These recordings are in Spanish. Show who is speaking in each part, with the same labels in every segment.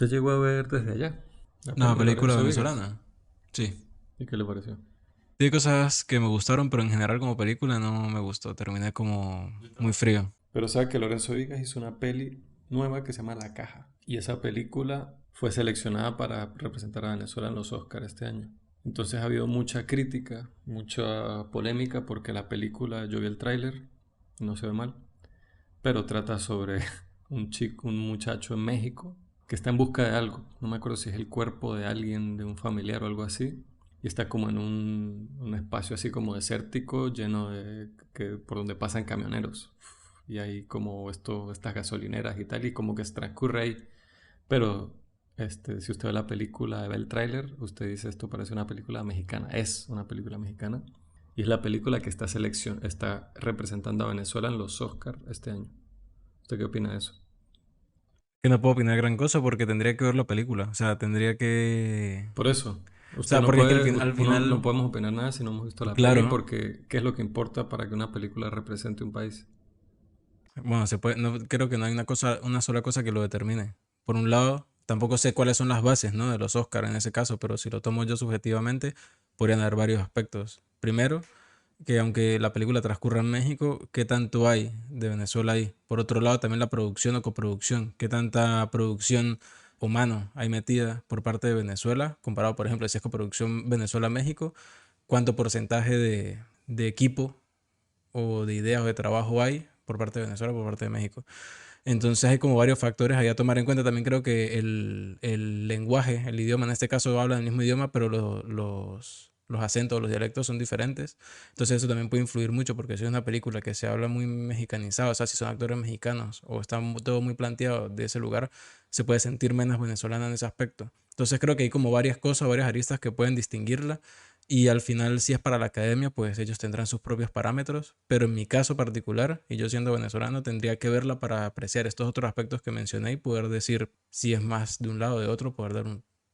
Speaker 1: ¿Usted llegó a ver Desde Allá? La peli
Speaker 2: No,
Speaker 1: de
Speaker 2: película
Speaker 1: Lorenzo Vigas.
Speaker 2: venezolana. Sí.
Speaker 1: ¿Y qué le pareció?
Speaker 2: Tiene cosas que me gustaron, pero en general como película no me gustó. Terminé como muy frío.
Speaker 1: Pero sabe que Lorenzo Vigas hizo una peli nueva que se llama La Caja. Y esa película fue seleccionada para representar a Venezuela en los Oscars este año. Entonces ha habido mucha crítica, mucha polémica porque la película, yo vi el tráiler, no se ve mal, pero trata sobre un chico, un muchacho en México que está en busca de algo. No me acuerdo si es el cuerpo de alguien, de un familiar o algo así. Y está como en un espacio así como desértico, lleno de por donde pasan camioneros. Y hay como estas gasolineras y tal, y como que se transcurre ahí. Pero si usted ve la película, ve el tráiler, usted dice esto parece una película mexicana. Es una película mexicana. Y es la película que está representando a Venezuela en los Oscars este año. ¿Usted qué opina de eso?
Speaker 2: Que no puedo opinar gran cosa porque tendría que ver la película. O sea, tendría que...
Speaker 1: Por eso,
Speaker 2: O
Speaker 1: usted
Speaker 2: sea,
Speaker 1: no
Speaker 2: porque es que
Speaker 1: puede,
Speaker 2: al
Speaker 1: uno no
Speaker 2: final...
Speaker 1: podemos opinar nada si no hemos visto la peli
Speaker 2: Claro,
Speaker 1: porque ¿qué es lo que importa para que una película represente un país?
Speaker 2: bueno, se puede, no, creo que no hay una cosa, una sola cosa que lo determine. Por un lado, tampoco sé cuáles son las bases, ¿no? De los Oscars en ese caso, pero si lo tomo yo subjetivamente, podrían haber varios aspectos. Primero, que aunque la película transcurra en México, ¿qué tanto hay de Venezuela ahí? Por otro lado, también la producción o coproducción, ¿qué tanta producción humana hay metida por parte de Venezuela? Comparado, por ejemplo, si es coproducción Venezuela-México, ¿cuánto porcentaje de equipo o de ideas o de trabajo hay por parte de Venezuela, por parte de México? Entonces hay como varios factores ahí a tomar en cuenta. También creo que el lenguaje, el idioma, en este caso hablan el mismo idioma, pero los acentos, los dialectos son diferentes. Entonces eso también puede influir mucho porque si es una película que se habla muy mexicanizado, o sea, si son actores mexicanos o está todo muy planteado de ese lugar, se puede sentir menos venezolana en ese aspecto. Entonces creo que hay como varias cosas, varias aristas que pueden distinguirla y al final, si es para la academia, pues ellos tendrán sus propios parámetros, pero en mi caso particular, y yo siendo venezolano, tendría que verla para apreciar estos otros aspectos que mencioné y poder decir si es más de un lado o de otro, poder dar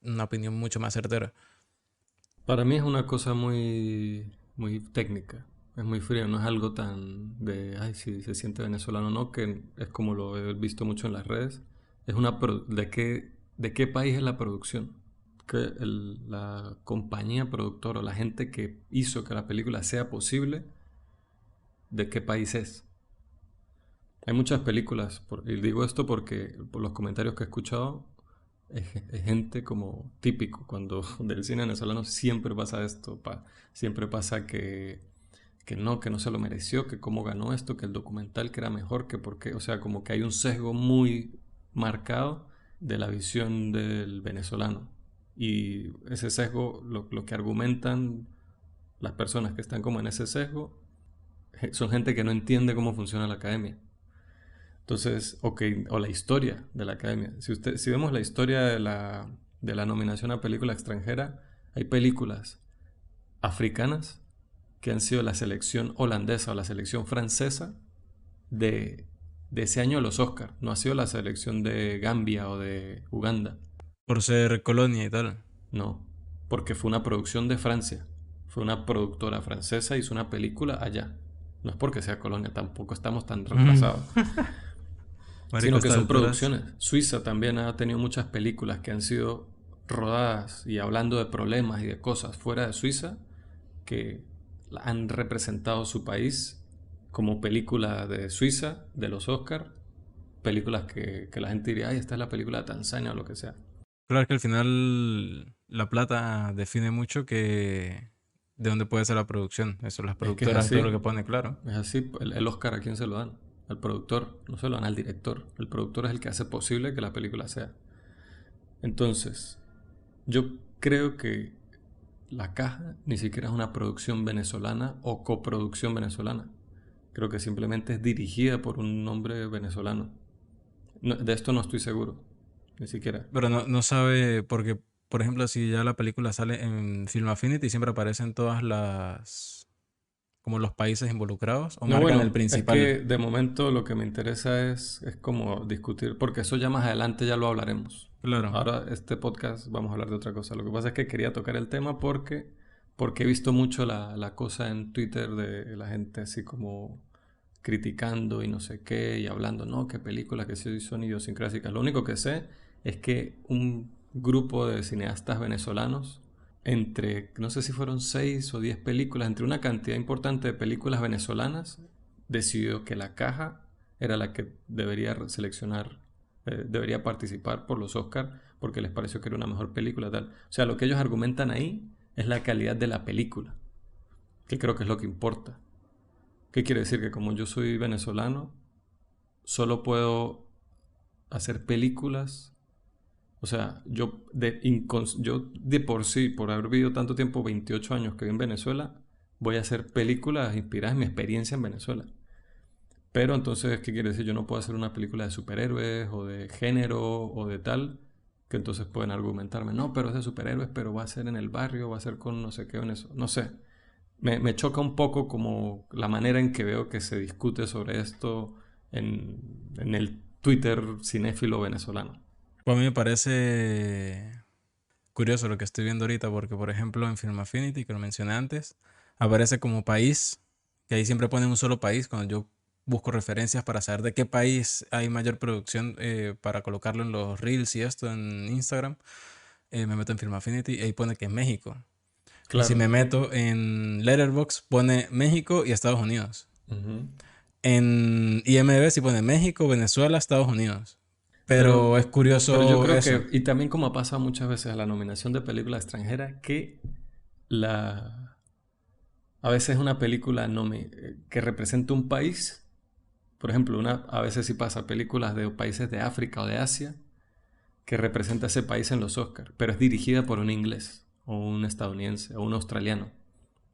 Speaker 2: una opinión mucho más certera.
Speaker 1: Para mí es una cosa muy, muy técnica, es muy fría, no es algo tan de, ay, si se siente venezolano o no, que es como lo he visto mucho en las redes. Es de qué país es la producción, la compañía productora o la gente que hizo que la película sea posible, de qué país es. Hay muchas películas, y digo esto porque por los comentarios que he escuchado, es gente como típico, cuando del cine venezolano siempre pasa esto, siempre pasa que no se lo mereció, que cómo ganó esto, que el documental que era mejor, que por qué, o sea, como que hay un sesgo muy marcado de la visión del venezolano. Y ese sesgo, lo que argumentan las personas que están como en ese sesgo, son gente que no entiende cómo funciona la academia. Entonces, ok, o la historia de la academia. Si vemos la historia de la nominación a película extranjera, hay películas africanas que han sido la selección holandesa o la selección francesa de, de ese año a los Oscars. No ha sido la selección de Gambia o de Uganda.
Speaker 2: Por ser colonia y tal.
Speaker 1: No, porque fue una producción de Francia. Fue una productora francesa, hizo una película allá. No es porque sea colonia, tampoco estamos tan
Speaker 2: Mm.
Speaker 1: retrasados.
Speaker 2: Marico, a
Speaker 1: Sino que
Speaker 2: estas
Speaker 1: son
Speaker 2: alturas.
Speaker 1: producciones. Suiza también ha tenido muchas películas que han sido rodadas y hablando de problemas y de cosas fuera de Suiza que han representado su país como película de Suiza, de los Oscars, películas que la gente diría, ay, esta es la película de Tanzania o lo que sea.
Speaker 2: Claro que al final la plata define mucho que de dónde puede ser la producción. Eso, las
Speaker 1: Es que es
Speaker 2: productoras y todo lo
Speaker 1: así,
Speaker 2: que pone, claro.
Speaker 1: es así. El Oscar a quién se lo dan? Al productor, no se lo dan al director. El productor es el que hace posible que la película sea. Entonces, yo creo que La Caja ni siquiera es una producción venezolana o coproducción venezolana. Creo que simplemente es dirigida por un hombre venezolano. De esto no estoy seguro, ni siquiera.
Speaker 2: Pero no sabe, porque, por ejemplo, si ya la película sale en Film Affinity, siempre aparecen todas como los países involucrados, o
Speaker 1: No,
Speaker 2: marcan el
Speaker 1: bueno, es
Speaker 2: principal.
Speaker 1: que de momento lo que me interesa es como discutir, porque eso ya más adelante ya lo hablaremos.
Speaker 2: Claro.
Speaker 1: Ahora este podcast vamos a hablar de otra cosa. Lo que pasa es que quería tocar el tema porque he visto mucho la cosa en Twitter de la gente así como criticando y no sé qué, y hablando, no, qué películas que sí son idiosincrásicas. Lo único que sé es que un grupo de cineastas venezolanos, entre, no sé si fueron 6 o 10 películas, entre una cantidad importante de películas venezolanas, decidió que La Caja era la que debería seleccionar, debería participar por los Oscars, porque les pareció que era una mejor película, tal. O sea, lo que ellos argumentan ahí es la calidad de la película, que creo que es lo que importa. ¿Qué quiere decir? Que como yo soy venezolano, solo puedo hacer películas. O sea, yo de por sí, por haber vivido tanto tiempo, 28 años que vivo en Venezuela, voy a hacer películas inspiradas en mi experiencia en Venezuela. Pero entonces, ¿qué quiere decir? Yo no puedo hacer una película de superhéroes o de género o de tal, que entonces pueden argumentarme, no, pero es de superhéroes, pero va a ser en el barrio, va a ser con no sé qué en eso. No sé. Me choca un poco como la manera en que veo que se discute sobre esto en el Twitter cinéfilo venezolano.
Speaker 2: Pues a mí me parece curioso lo que estoy viendo ahorita porque, por ejemplo, en Film Affinity, que lo mencioné antes, aparece como país, que ahí siempre ponen un solo país. Cuando yo busco referencias para saber de qué país hay mayor producción para colocarlo en los Reels y esto en Instagram, me meto en Film Affinity y ahí pone que es México. Y si
Speaker 1: Claro.
Speaker 2: me meto en Letterboxd, pone México y Estados Unidos.
Speaker 1: Ujú.
Speaker 2: En IMDb sí pone México, Venezuela, Estados Unidos. Pero
Speaker 1: Pero,
Speaker 2: es
Speaker 1: pero yo
Speaker 2: curioso
Speaker 1: creo
Speaker 2: eso.
Speaker 1: que, y también como ha pasado muchas veces a la nominación de película extranjera, que la, a veces una película que representa un país, por ejemplo, a veces sí pasa películas de países de África o de Asia, que representa ese país en los Oscars, pero es dirigida por un inglés, o un estadounidense, o un australiano,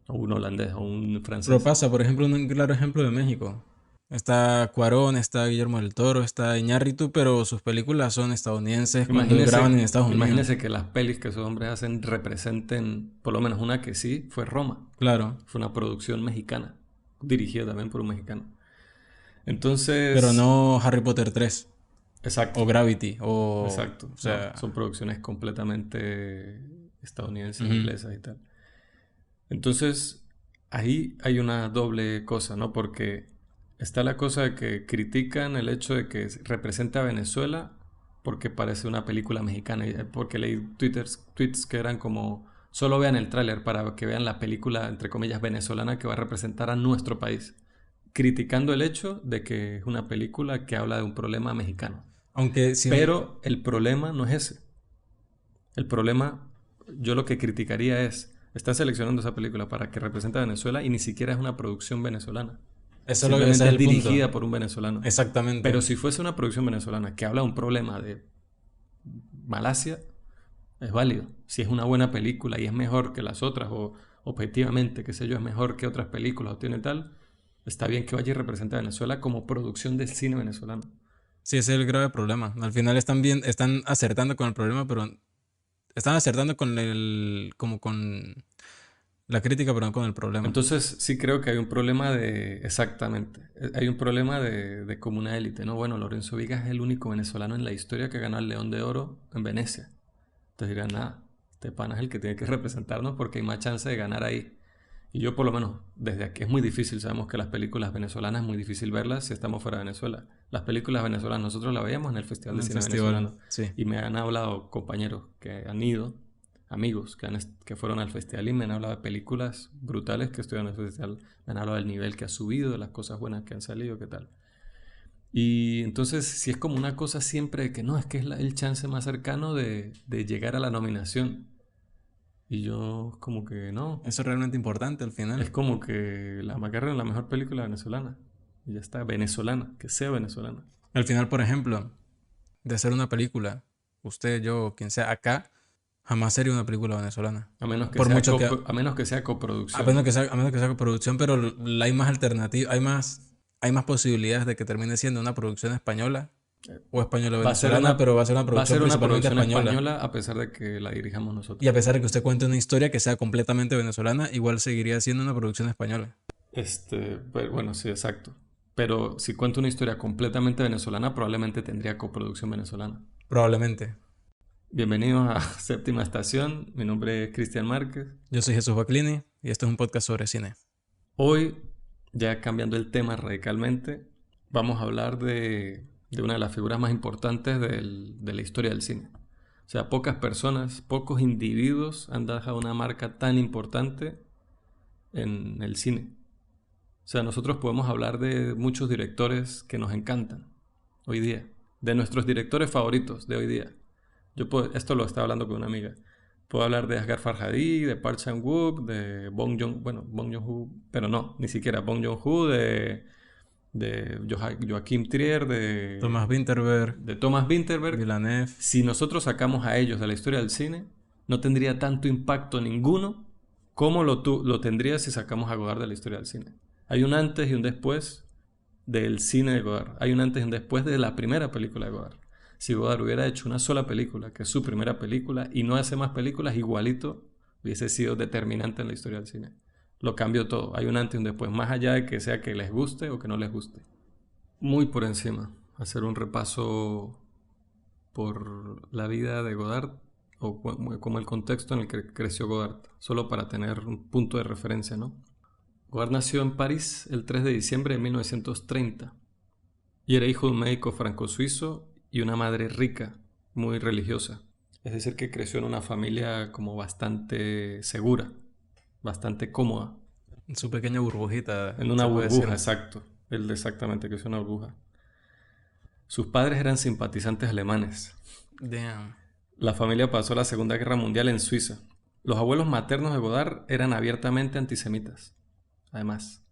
Speaker 1: o un holandés, o un
Speaker 2: Pero
Speaker 1: francés.
Speaker 2: pasa, por ejemplo, un claro ejemplo de México. Está Cuarón, está Guillermo del Toro, está Iñárritu, pero sus películas son estadounidenses cuando graban en
Speaker 1: Imagínese,
Speaker 2: Estados Unidos.
Speaker 1: imagínese que las pelis que esos hombres hacen representen, por lo menos una que sí, fue Roma.
Speaker 2: Claro,
Speaker 1: Fue una producción mexicana, dirigida también por un mexicano.
Speaker 2: pero
Speaker 1: Entonces,
Speaker 2: no Harry Potter 3
Speaker 1: exacto,
Speaker 2: o Gravity
Speaker 1: exacto.
Speaker 2: o
Speaker 1: No,
Speaker 2: sea,
Speaker 1: son producciones completamente estadounidenses,
Speaker 2: ujú.
Speaker 1: inglesas y tal. Entonces, ahí hay una doble cosa, ¿no? Porque está la cosa de que critican el hecho de que representa a Venezuela porque parece una película mexicana. Porque leí tweets que eran como, solo vean el tráiler para que vean la película, entre comillas, venezolana que va a representar a nuestro país. Criticando el hecho de que es una película que habla de un problema mexicano.
Speaker 2: Aunque si,
Speaker 1: Pero el problema no es ese. El problema, yo lo que criticaría es, está seleccionando esa película para que represente a Venezuela y ni siquiera es una producción venezolana.
Speaker 2: ese
Speaker 1: Simplemente
Speaker 2: es
Speaker 1: es
Speaker 2: el punto.
Speaker 1: dirigida por un venezolano. Pero
Speaker 2: Exactamente.
Speaker 1: si fuese una producción venezolana que habla de un problema de Malasia, es válido. Si es una buena película y es mejor que las otras, o objetivamente, qué sé yo, es mejor que otras películas o tiene tal, está bien que vaya y represente a Venezuela como producción del cine venezolano.
Speaker 2: Sí, ese es el grave problema. Al final están bien, están acertando con el problema, pero están acertando con como con la crítica, pero no con el problema.
Speaker 1: Entonces sí creo que hay un problema exactamente, hay un problema de como una élite, ¿no? Bueno, Lorenzo Vigas es el único venezolano en la historia que ganó el León de Oro en Venecia. Entonces dirán, nada, este pana es el que tiene que representarnos porque hay más chance de ganar ahí. Y yo por lo menos, desde aquí es muy difícil, sabemos que las películas venezolanas es muy difícil verlas si estamos fuera de Venezuela. Las películas venezolanas nosotros las veíamos en el Festival
Speaker 2: En
Speaker 1: de
Speaker 2: el
Speaker 1: Cine
Speaker 2: festival,
Speaker 1: Venezolano
Speaker 2: sí.
Speaker 1: y me han hablado compañeros que han ido, amigos que fueron al festival y me han hablado de películas brutales que estuvieron en el festival, me han hablado del nivel que ha subido, de las cosas buenas que han salido, qué tal. Y entonces, si es como una cosa siempre de que no, es que es el chance más cercano de llegar a la nominación. Y yo, como que no.
Speaker 2: Eso es realmente importante al
Speaker 1: Es
Speaker 2: final.
Speaker 1: como que la Macarena es la mejor película venezolana. Y ya está, venezolana, que sea venezolana.
Speaker 2: Al final, por ejemplo, de hacer una película, usted, yo, quien sea, acá, jamás sería una película venezolana. Por mucho que,
Speaker 1: A menos que sea
Speaker 2: a
Speaker 1: coproducción.
Speaker 2: menos que sea, a menos que sea producción, pero hay más alternativas, hay más posibilidades de que termine siendo una producción española o española
Speaker 1: Va a ser
Speaker 2: venezolana, pero va a ser una
Speaker 1: va a
Speaker 2: producción
Speaker 1: ser una
Speaker 2: principalmente
Speaker 1: producción
Speaker 2: española.
Speaker 1: española a pesar de que la dirijamos
Speaker 2: Y a
Speaker 1: nosotros.
Speaker 2: pesar de que usted cuente una historia que sea completamente venezolana, igual seguiría siendo una producción española.
Speaker 1: Pero bueno, sí, exacto. Pero si cuento una historia completamente venezolana, probablemente tendría coproducción venezolana.
Speaker 2: Probablemente.
Speaker 1: Bienvenidos a Séptima Estación. Mi nombre es Cristian Márquez.
Speaker 2: Yo soy Jesús Baclini y esto es un podcast sobre cine.
Speaker 1: Hoy, ya cambiando el tema radicalmente, vamos a hablar de una de las figuras más importantes de la historia del cine. O sea, pocas personas, pocos individuos han dejado una marca tan importante en el cine. O sea, nosotros podemos hablar de muchos directores que nos encantan hoy día, de nuestros directores favoritos de hoy día. Esto lo estaba hablando con una amiga. Puedo hablar de Asghar Farhadi, de Park Chan-wook, de Bong Joon-ho, pero no, ni siquiera Bong Joon-ho, de Joachim Trier,
Speaker 2: Thomas Vinterberg,
Speaker 1: de Thomas Vinterberg.
Speaker 2: Villeneuve.
Speaker 1: Si nosotros sacamos a ellos de la historia del cine, no tendría tanto impacto ninguno como lo tendría si sacamos a Godard de la historia del cine. Hay un antes y un después del cine de Godard. Hay un antes y un después de la primera película de Godard. Si Godard hubiera hecho una sola película, que es su primera película, y no hace más películas, igualito hubiese sido determinante en la historia del cine. Lo cambió todo. Hay un antes y un después, más allá de que sea que les guste o que no les guste. Muy por encima, hacer un repaso por la vida de Godard o como el contexto en el que creció Godard, solo para tener un punto de referencia, ¿no? Godard nació en París el 3 de diciembre de 1930 y era hijo de un médico franco-suizo y una madre rica, muy religiosa. Es decir, que creció en una familia como bastante segura, bastante cómoda.
Speaker 2: En su pequeña burbujita.
Speaker 1: En una burbuja, exacto. Él exactamente creció en una burbuja. Sus padres eran simpatizantes alemanes.
Speaker 2: Damn.
Speaker 1: La familia pasó la Segunda Guerra Mundial en Suiza. Los abuelos maternos de Godard eran abiertamente antisemitas, además.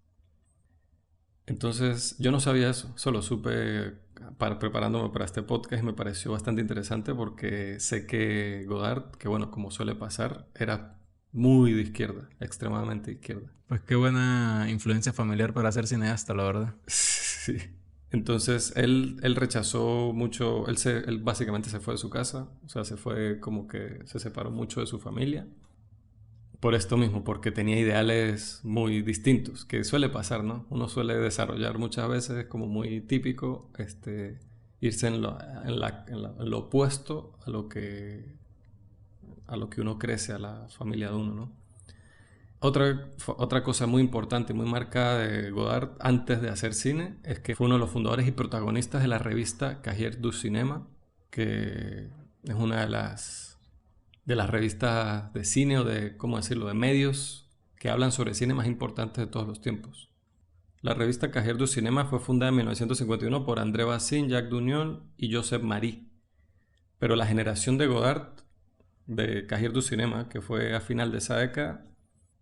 Speaker 1: Entonces, yo no sabía eso, solo supe preparándome para este podcast y me pareció bastante interesante porque sé que Godard, que bueno, como suele pasar, era muy de izquierda, extremadamente de izquierda.
Speaker 2: Pues qué buena influencia familiar para ser cineasta, la verdad.
Speaker 1: Sí. Entonces, él rechazó mucho, él básicamente se fue de su casa, o sea, se fue como que se separó mucho de su familia. Por esto mismo, porque tenía ideales muy distintos, que suele pasar, ¿no? Uno suele desarrollar muchas veces, como muy típico, irse en lo opuesto a lo que uno crece, a la familia de uno, ¿no? Otra cosa muy importante y muy marcada de Godard antes de hacer cine es que fue uno de los fundadores y protagonistas de la revista Cahiers du Cinéma, que es una de las revistas de cine o de, ¿cómo decirlo?, de medios que hablan sobre cine más importantes de todos los tiempos. La revista Cahiers du Cinéma fue fundada en 1951 por André Bazin, Jacques Dugnon y Joseph Marie. Pero la generación de Godard, de Cahiers du Cinéma, que fue a final de esa década,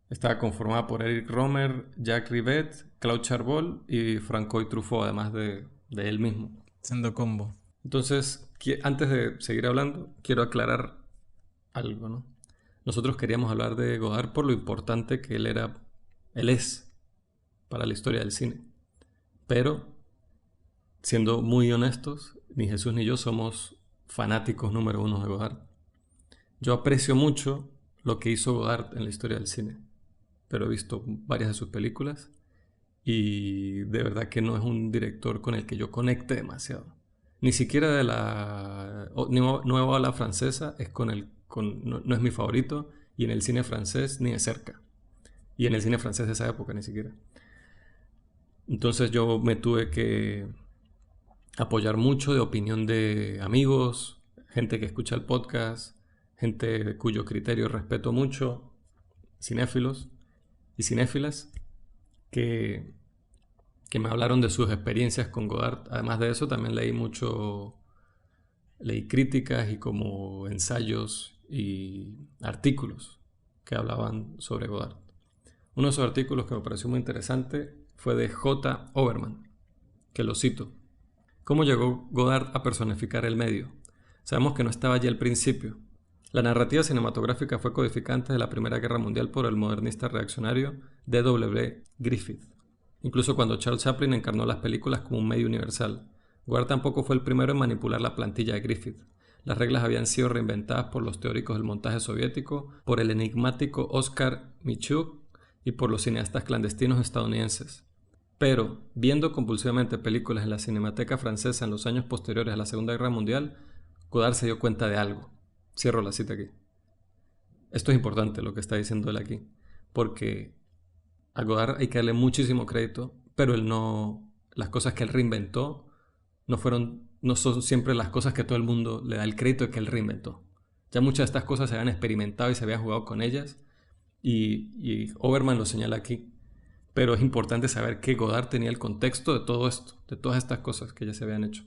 Speaker 1: estaba conformada por Eric Rohmer, Jacques Rivette, Claude Charbol y Francois Truffaut, además de él mismo.
Speaker 2: Siendo combo.
Speaker 1: Entonces, antes de seguir hablando, quiero aclarar algo, ¿no? Nosotros queríamos hablar de Godard por lo importante que él es para la historia del cine. Pero, siendo muy honestos, ni Jesús ni yo somos fanáticos número uno de Godard. Yo aprecio mucho lo que hizo Godard en la historia del cine, pero he visto varias de sus películas y de verdad que no es un director con el que yo conecte demasiado. Ni siquiera de la nueva ola francesa no es mi favorito, y en el cine francés ni de cerca, y en el cine francés de esa época ni siquiera. Entonces yo me tuve que apoyar mucho de opinión de amigos, gente que escucha el podcast, gente cuyo criterio respeto mucho, cinéfilos y cinéfilas, que me hablaron de sus experiencias con Godard. Además de eso, también leí críticas y como ensayos y artículos que hablaban sobre Godard. Uno de esos artículos que me pareció muy interesante fue de J. Oberman, que lo cito. ¿Cómo llegó Godard a personificar el medio? Sabemos que no estaba allí al principio. La narrativa cinematográfica fue codificada antes de la Primera Guerra Mundial por el modernista reaccionario D.W. Griffith. Incluso cuando Charles Chaplin encarnó las películas como un medio universal. Godard tampoco fue el primero en manipular la plantilla de Griffith. Las reglas habían sido reinventadas por los teóricos del montaje soviético, por el enigmático Oscar Michuk y por los cineastas clandestinos estadounidenses. Pero, viendo compulsivamente películas en la Cinemateca Francesa en los años posteriores a la Segunda Guerra Mundial, Godard se dio cuenta de algo. Cierro la cita aquí. Esto es importante lo que está diciendo él aquí, porque a Godard hay que darle muchísimo crédito, pero las cosas que él reinventó no fueron no son siempre las cosas que todo el mundo le da el crédito de que él reinventó. Ya muchas de estas cosas se habían experimentado y se había jugado con ellas, y Overman lo señala aquí. Pero es importante saber que Godard tenía el contexto de todo esto, de todas estas cosas que ya se habían hecho.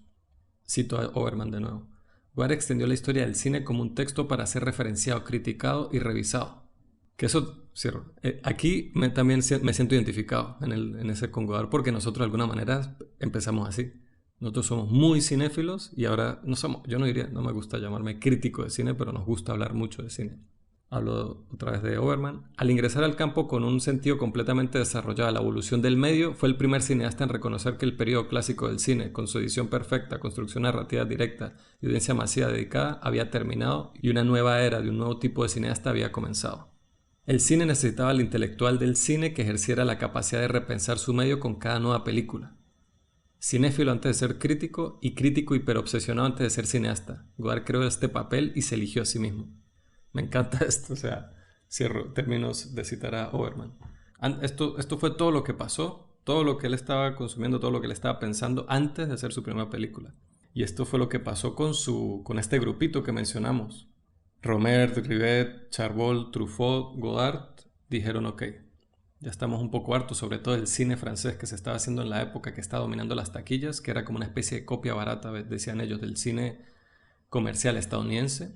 Speaker 1: Cito a Overman de nuevo. Godard extendió la historia del cine como un texto para ser referenciado, criticado y revisado. Que eso, cierro. Aquí también me siento identificado en ese con Godard, porque nosotros de alguna manera empezamos así. Nosotros somos muy cinéfilos y ahora no somos, yo no diría, no me gusta llamarme crítico de cine, pero nos gusta hablar mucho de cine. Hablo otra vez de Overman. Al ingresar al campo con un sentido completamente desarrollado de la evolución del medio, fue el primer cineasta en reconocer que el periodo clásico del cine, con su edición perfecta, construcción narrativa directa y audiencia masiva dedicada, había terminado y una nueva era de un nuevo tipo de cineasta había comenzado. El cine necesitaba al intelectual del cine que ejerciera la capacidad de repensar su medio con cada nueva película. Cinéfilo antes de ser crítico y crítico hiperobsesionado antes de ser cineasta. Godard creó este papel y se eligió a sí mismo. Me encanta esto, o sea, cierro términos de citar a Overman. Esto fue todo lo que pasó, todo lo que él estaba consumiendo, todo lo que él estaba pensando antes de hacer su primera película. Y esto fue lo que pasó con este grupito que mencionamos. Romer, Rivet, Charbol, Truffaut, Godard dijeron ok, ya estamos un poco hartos, sobre todo del cine francés que se estaba haciendo en la época, que estaba dominando las taquillas, que era como una especie de copia barata, decían ellos, del cine comercial estadounidense,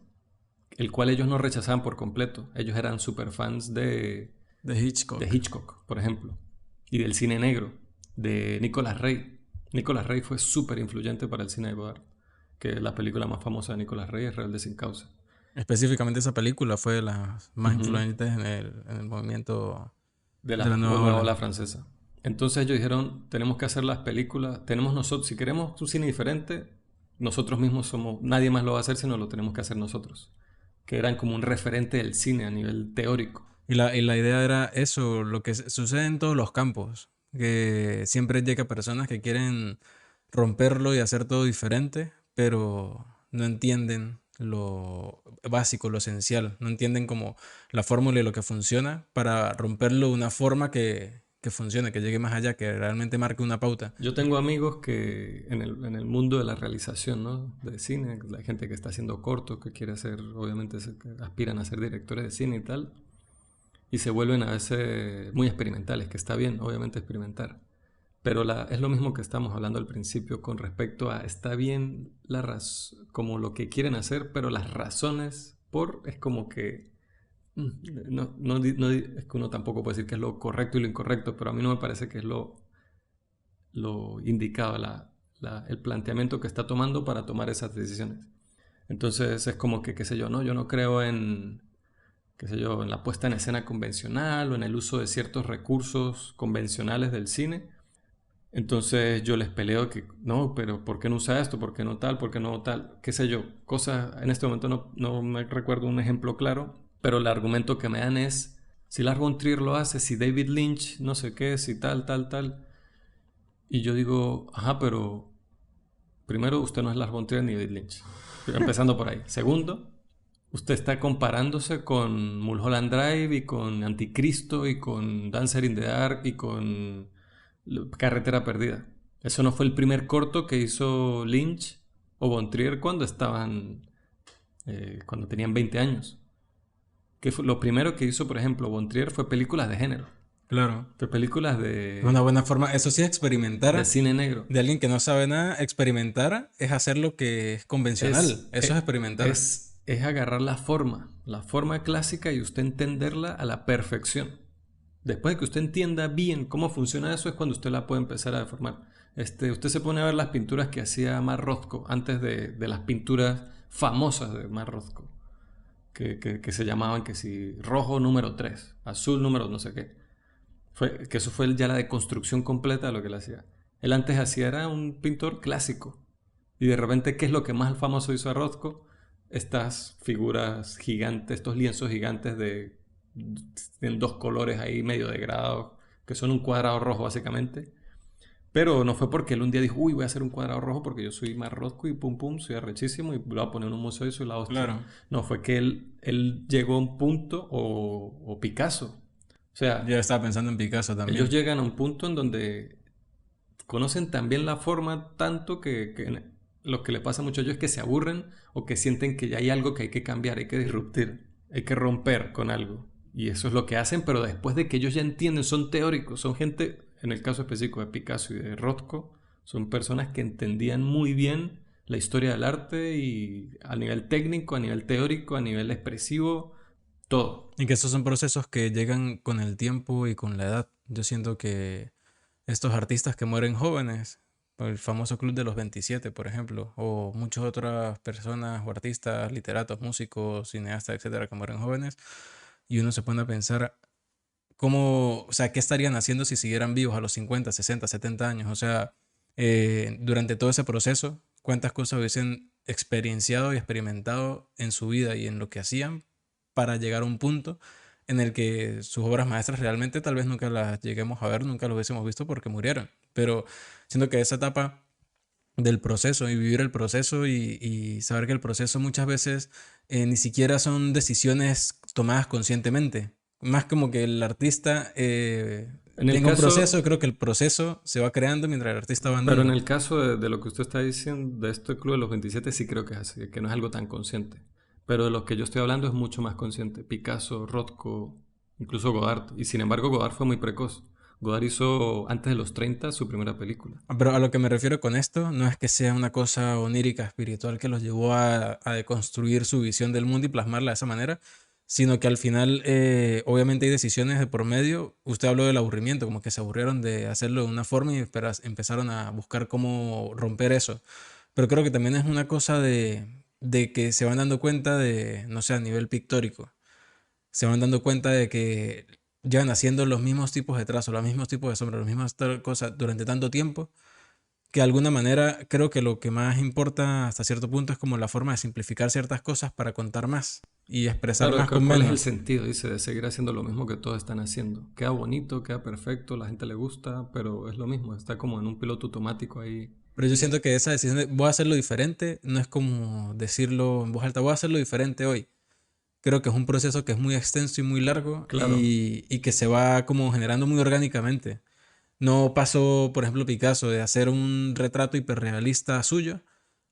Speaker 1: el cual ellos no rechazaban por completo. Ellos eran super fans
Speaker 2: De Hitchcock.
Speaker 1: de Hitchcock, por ejemplo, y del cine negro, de Nicolas Rey. Nicolas Rey fue súper influyente para el cine de Godard, que la película más famosa de Nicolas Rey es Rebelde sin causa.
Speaker 2: Específicamente esa película fue de las más
Speaker 1: Ujú.
Speaker 2: influyentes en el movimiento
Speaker 1: De
Speaker 2: de
Speaker 1: la
Speaker 2: la nueva
Speaker 1: nueva
Speaker 2: ola.
Speaker 1: ola francesa. Entonces ellos dijeron, tenemos que hacer las películas, tenemos nosotros, si queremos un cine diferente, nosotros mismos somos, nadie más lo va a hacer, sino lo tenemos que hacer nosotros. Que eran como un referente del cine a nivel teórico.
Speaker 2: Y la idea era eso, lo que sucede en todos los campos, que siempre llega personas que quieren romperlo y hacer todo diferente, pero no entienden lo básico, lo esencial, no entienden como la fórmula y lo que funciona para romperlo de una forma que funcione, que llegue más allá, que realmente marque una pauta.
Speaker 1: Yo tengo amigos que en el mundo de la realización, ¿no? De cine, la gente que está haciendo cortos, que quiere hacer, obviamente que aspiran a ser directores de cine y tal, y se vuelven a veces muy experimentales, que está bien, obviamente experimentar. Pero es lo mismo que estamos hablando al principio con respecto a está bien como lo que quieren hacer, pero las razones es como que es que uno tampoco puede decir que es lo correcto y lo incorrecto, pero a mí no me parece que es lo indicado, el planteamiento que está tomando para tomar esas decisiones. Entonces es como que, qué sé yo, ¿no? Yo no creo en, qué sé yo, en la puesta en escena convencional o en el uso de ciertos recursos convencionales del cine. Entonces yo les peleo que, no, pero ¿por qué no usa esto? ¿Por qué no tal? ¿Por qué no tal? ¿Qué sé yo? Cosas, en este momento no me recuerdo un ejemplo claro, pero el argumento que me dan es, si Lars von Trier lo hace, si David Lynch, no sé qué, si tal, tal, tal. Y yo digo, ajá, pero primero usted no es Lars von Trier ni David Lynch. Empezando por ahí. Segundo, usted está comparándose con Mulholland Drive y con Anticristo y con Dancer in the Dark y con Carretera Perdida. Eso no fue el primer corto que hizo Lynch o Von Trier cuando tenían 20 años. Lo primero que hizo, por ejemplo, Von Trier fue películas de género.
Speaker 2: Claro.
Speaker 1: Fue películas
Speaker 2: Es una buena forma, eso sí,
Speaker 1: de
Speaker 2: experimentar
Speaker 1: cine negro.
Speaker 2: de alguien que no sabe nada, experimentar es hacer lo que es convencional, eso es experimentar.
Speaker 1: Es agarrar la forma clásica y usted entenderla a la perfección. Después de que usted entienda bien cómo funciona eso es cuando usted la puede empezar a deformar. Usted se pone a ver las pinturas que hacía Mark Rothko antes de las pinturas famosas de Mark Rothko, que se llamaban que si rojo número 3, azul número no sé qué. Que eso fue ya la deconstrucción completa de lo que él hacía. Él antes hacía era un pintor clásico. Y de repente, ¿qué es lo que más famoso hizo a Rothko? Estas figuras gigantes, estos lienzos gigantes en dos colores ahí medio degradados, que son un cuadrado rojo básicamente. Pero no fue porque él un día dijo, uy, voy a hacer un cuadrado rojo porque yo soy más Rothko y pum pum, soy arrechísimo y lo voy a poner en un museo y soy la hostia.
Speaker 2: Claro.
Speaker 1: No, fue que él llegó a un punto, o Picasso. O sea,
Speaker 2: Yo estaba pensando en Picasso
Speaker 1: ellos
Speaker 2: también.
Speaker 1: llegan a un punto en donde conocen también la forma tanto que lo que le pasa mucho a ellos es que se aburren o que sienten que ya hay algo que hay que cambiar, hay que disruptir, hay que romper con algo. Y eso es lo que hacen, pero después de que ellos ya entienden, son teóricos, son gente, en el caso específico de Picasso y de Rothko, son personas que entendían muy bien la historia del arte y a nivel técnico, a nivel teórico, a nivel expresivo, todo.
Speaker 2: Y que esos son procesos que llegan con el tiempo y con la edad. Yo siento que estos artistas que mueren jóvenes, el famoso Club de los 27, por ejemplo, o muchas otras personas o artistas, literatos, músicos, cineastas, etcétera, que mueren jóvenes, y uno se pone a pensar cómo, o sea, qué estarían haciendo si siguieran vivos a los 50, 60, 70 años. O sea, durante todo ese proceso, cuántas cosas hubiesen experienciado y experimentado en su vida y en lo que hacían para llegar a un punto en el que sus obras maestras realmente tal vez nunca las lleguemos a ver, nunca las hubiésemos visto porque murieron. Pero siento que esa etapa del proceso y vivir el proceso y saber que el proceso muchas veces ni siquiera son decisiones tomadas conscientemente. Más como que el artista
Speaker 1: En el
Speaker 2: tenga un
Speaker 1: caso,
Speaker 2: proceso, creo que el proceso se va creando mientras el artista va
Speaker 1: pero en
Speaker 2: andando.
Speaker 1: el caso de lo que usted está diciendo, de este Club de los 27 sí creo que es así, que no es algo tan consciente. Pero de lo que yo estoy hablando es mucho más consciente. Picasso, Rothko, incluso Godard. Y sin embargo, Godard fue muy precoz. Godard hizo antes de los 30 su primera película.
Speaker 2: Pero a lo que me refiero con esto no es que sea una cosa onírica, espiritual, que los llevó a deconstruir su visión del mundo y plasmarla de esa manera, sino que al final obviamente hay decisiones de por medio. Usted habló del aburrimiento, como que se aburrieron de hacerlo de una forma y empezaron a buscar cómo romper eso. Pero creo que también es una cosa de que se van dando cuenta de, no sé, a nivel pictórico, se van dando cuenta de que llevan haciendo los mismos tipos de trazos, los mismos tipos de sombras, las mismas cosas durante tanto tiempo que de alguna manera creo que lo que más importa hasta cierto punto es como la forma de simplificar ciertas cosas para contar más y expresar
Speaker 1: Claro,
Speaker 2: más con
Speaker 1: ¿cuál es el
Speaker 2: menos.
Speaker 1: sentido? Dice, de seguir haciendo lo mismo que todos están haciendo. Queda bonito, queda perfecto, la gente le gusta, pero es lo mismo, está como en un piloto automático ahí.
Speaker 2: Pero yo siento que esa decisión de voy a hacerlo diferente no es como decirlo en voz alta, voy a hacerlo diferente hoy. Creo que es un proceso que es muy extenso y muy largo
Speaker 1: Claro,
Speaker 2: y que se va como generando muy orgánicamente. No pasó, por ejemplo, Picasso de hacer un retrato hiperrealista suyo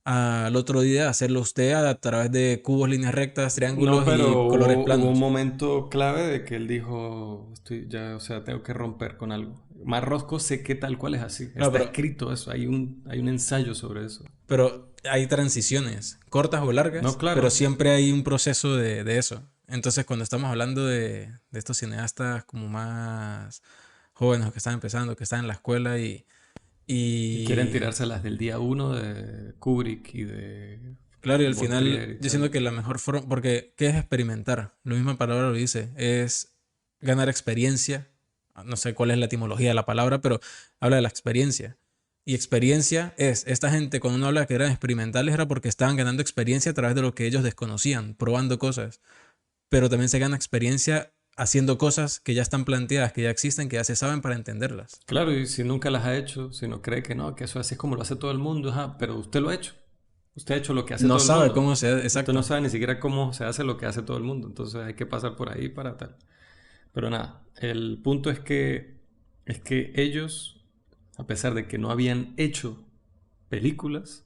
Speaker 2: al otro día hacerlo usted a través de cubos, líneas rectas,
Speaker 1: no,
Speaker 2: triángulos y
Speaker 1: pero
Speaker 2: colores
Speaker 1: hubo un
Speaker 2: planos.
Speaker 1: momento clave de que él dijo, estoy ya, o sea, tengo que romper con algo. Marrosco sé que tal cual es así,
Speaker 2: Claro,
Speaker 1: está escrito eso, hay un ensayo sobre eso.
Speaker 2: pero hay transiciones, cortas o
Speaker 1: No,
Speaker 2: largas, pero
Speaker 1: claro,
Speaker 2: siempre hay un proceso de eso. Entonces, cuando estamos hablando de estos cineastas como más jóvenes que están empezando, que están en la escuela
Speaker 1: y quieren
Speaker 2: y
Speaker 1: tirárselas del día uno de Kubrick y de
Speaker 2: claro, y al
Speaker 1: Von Trier
Speaker 2: final
Speaker 1: y
Speaker 2: yo
Speaker 1: tal.
Speaker 2: siento que la mejor forma, porque ¿qué es experimentar? La misma palabra lo dice, es ganar experiencia. No sé cuál es la etimología de la palabra, pero habla de la experiencia. Y experiencia es, esta gente cuando uno habla que eran experimentales era porque estaban ganando experiencia a través de lo que ellos desconocían, probando cosas. Pero también se gana experiencia haciendo cosas que ya están planteadas, que ya existen, que ya se saben para entenderlas.
Speaker 1: Claro, y si nunca las ha hecho, si no cree que no, que eso así es como lo hace todo el mundo, ajá, pero usted lo ha hecho. Usted ha hecho lo que hace
Speaker 2: No
Speaker 1: todo el
Speaker 2: sabe
Speaker 1: mundo.
Speaker 2: cómo se...
Speaker 1: Usted no
Speaker 2: Exacto.
Speaker 1: sabe ni siquiera cómo se hace lo que hace todo el mundo. Entonces hay que pasar por ahí para tal. Pero nada, el punto es que ellos, a pesar de que no habían hecho películas,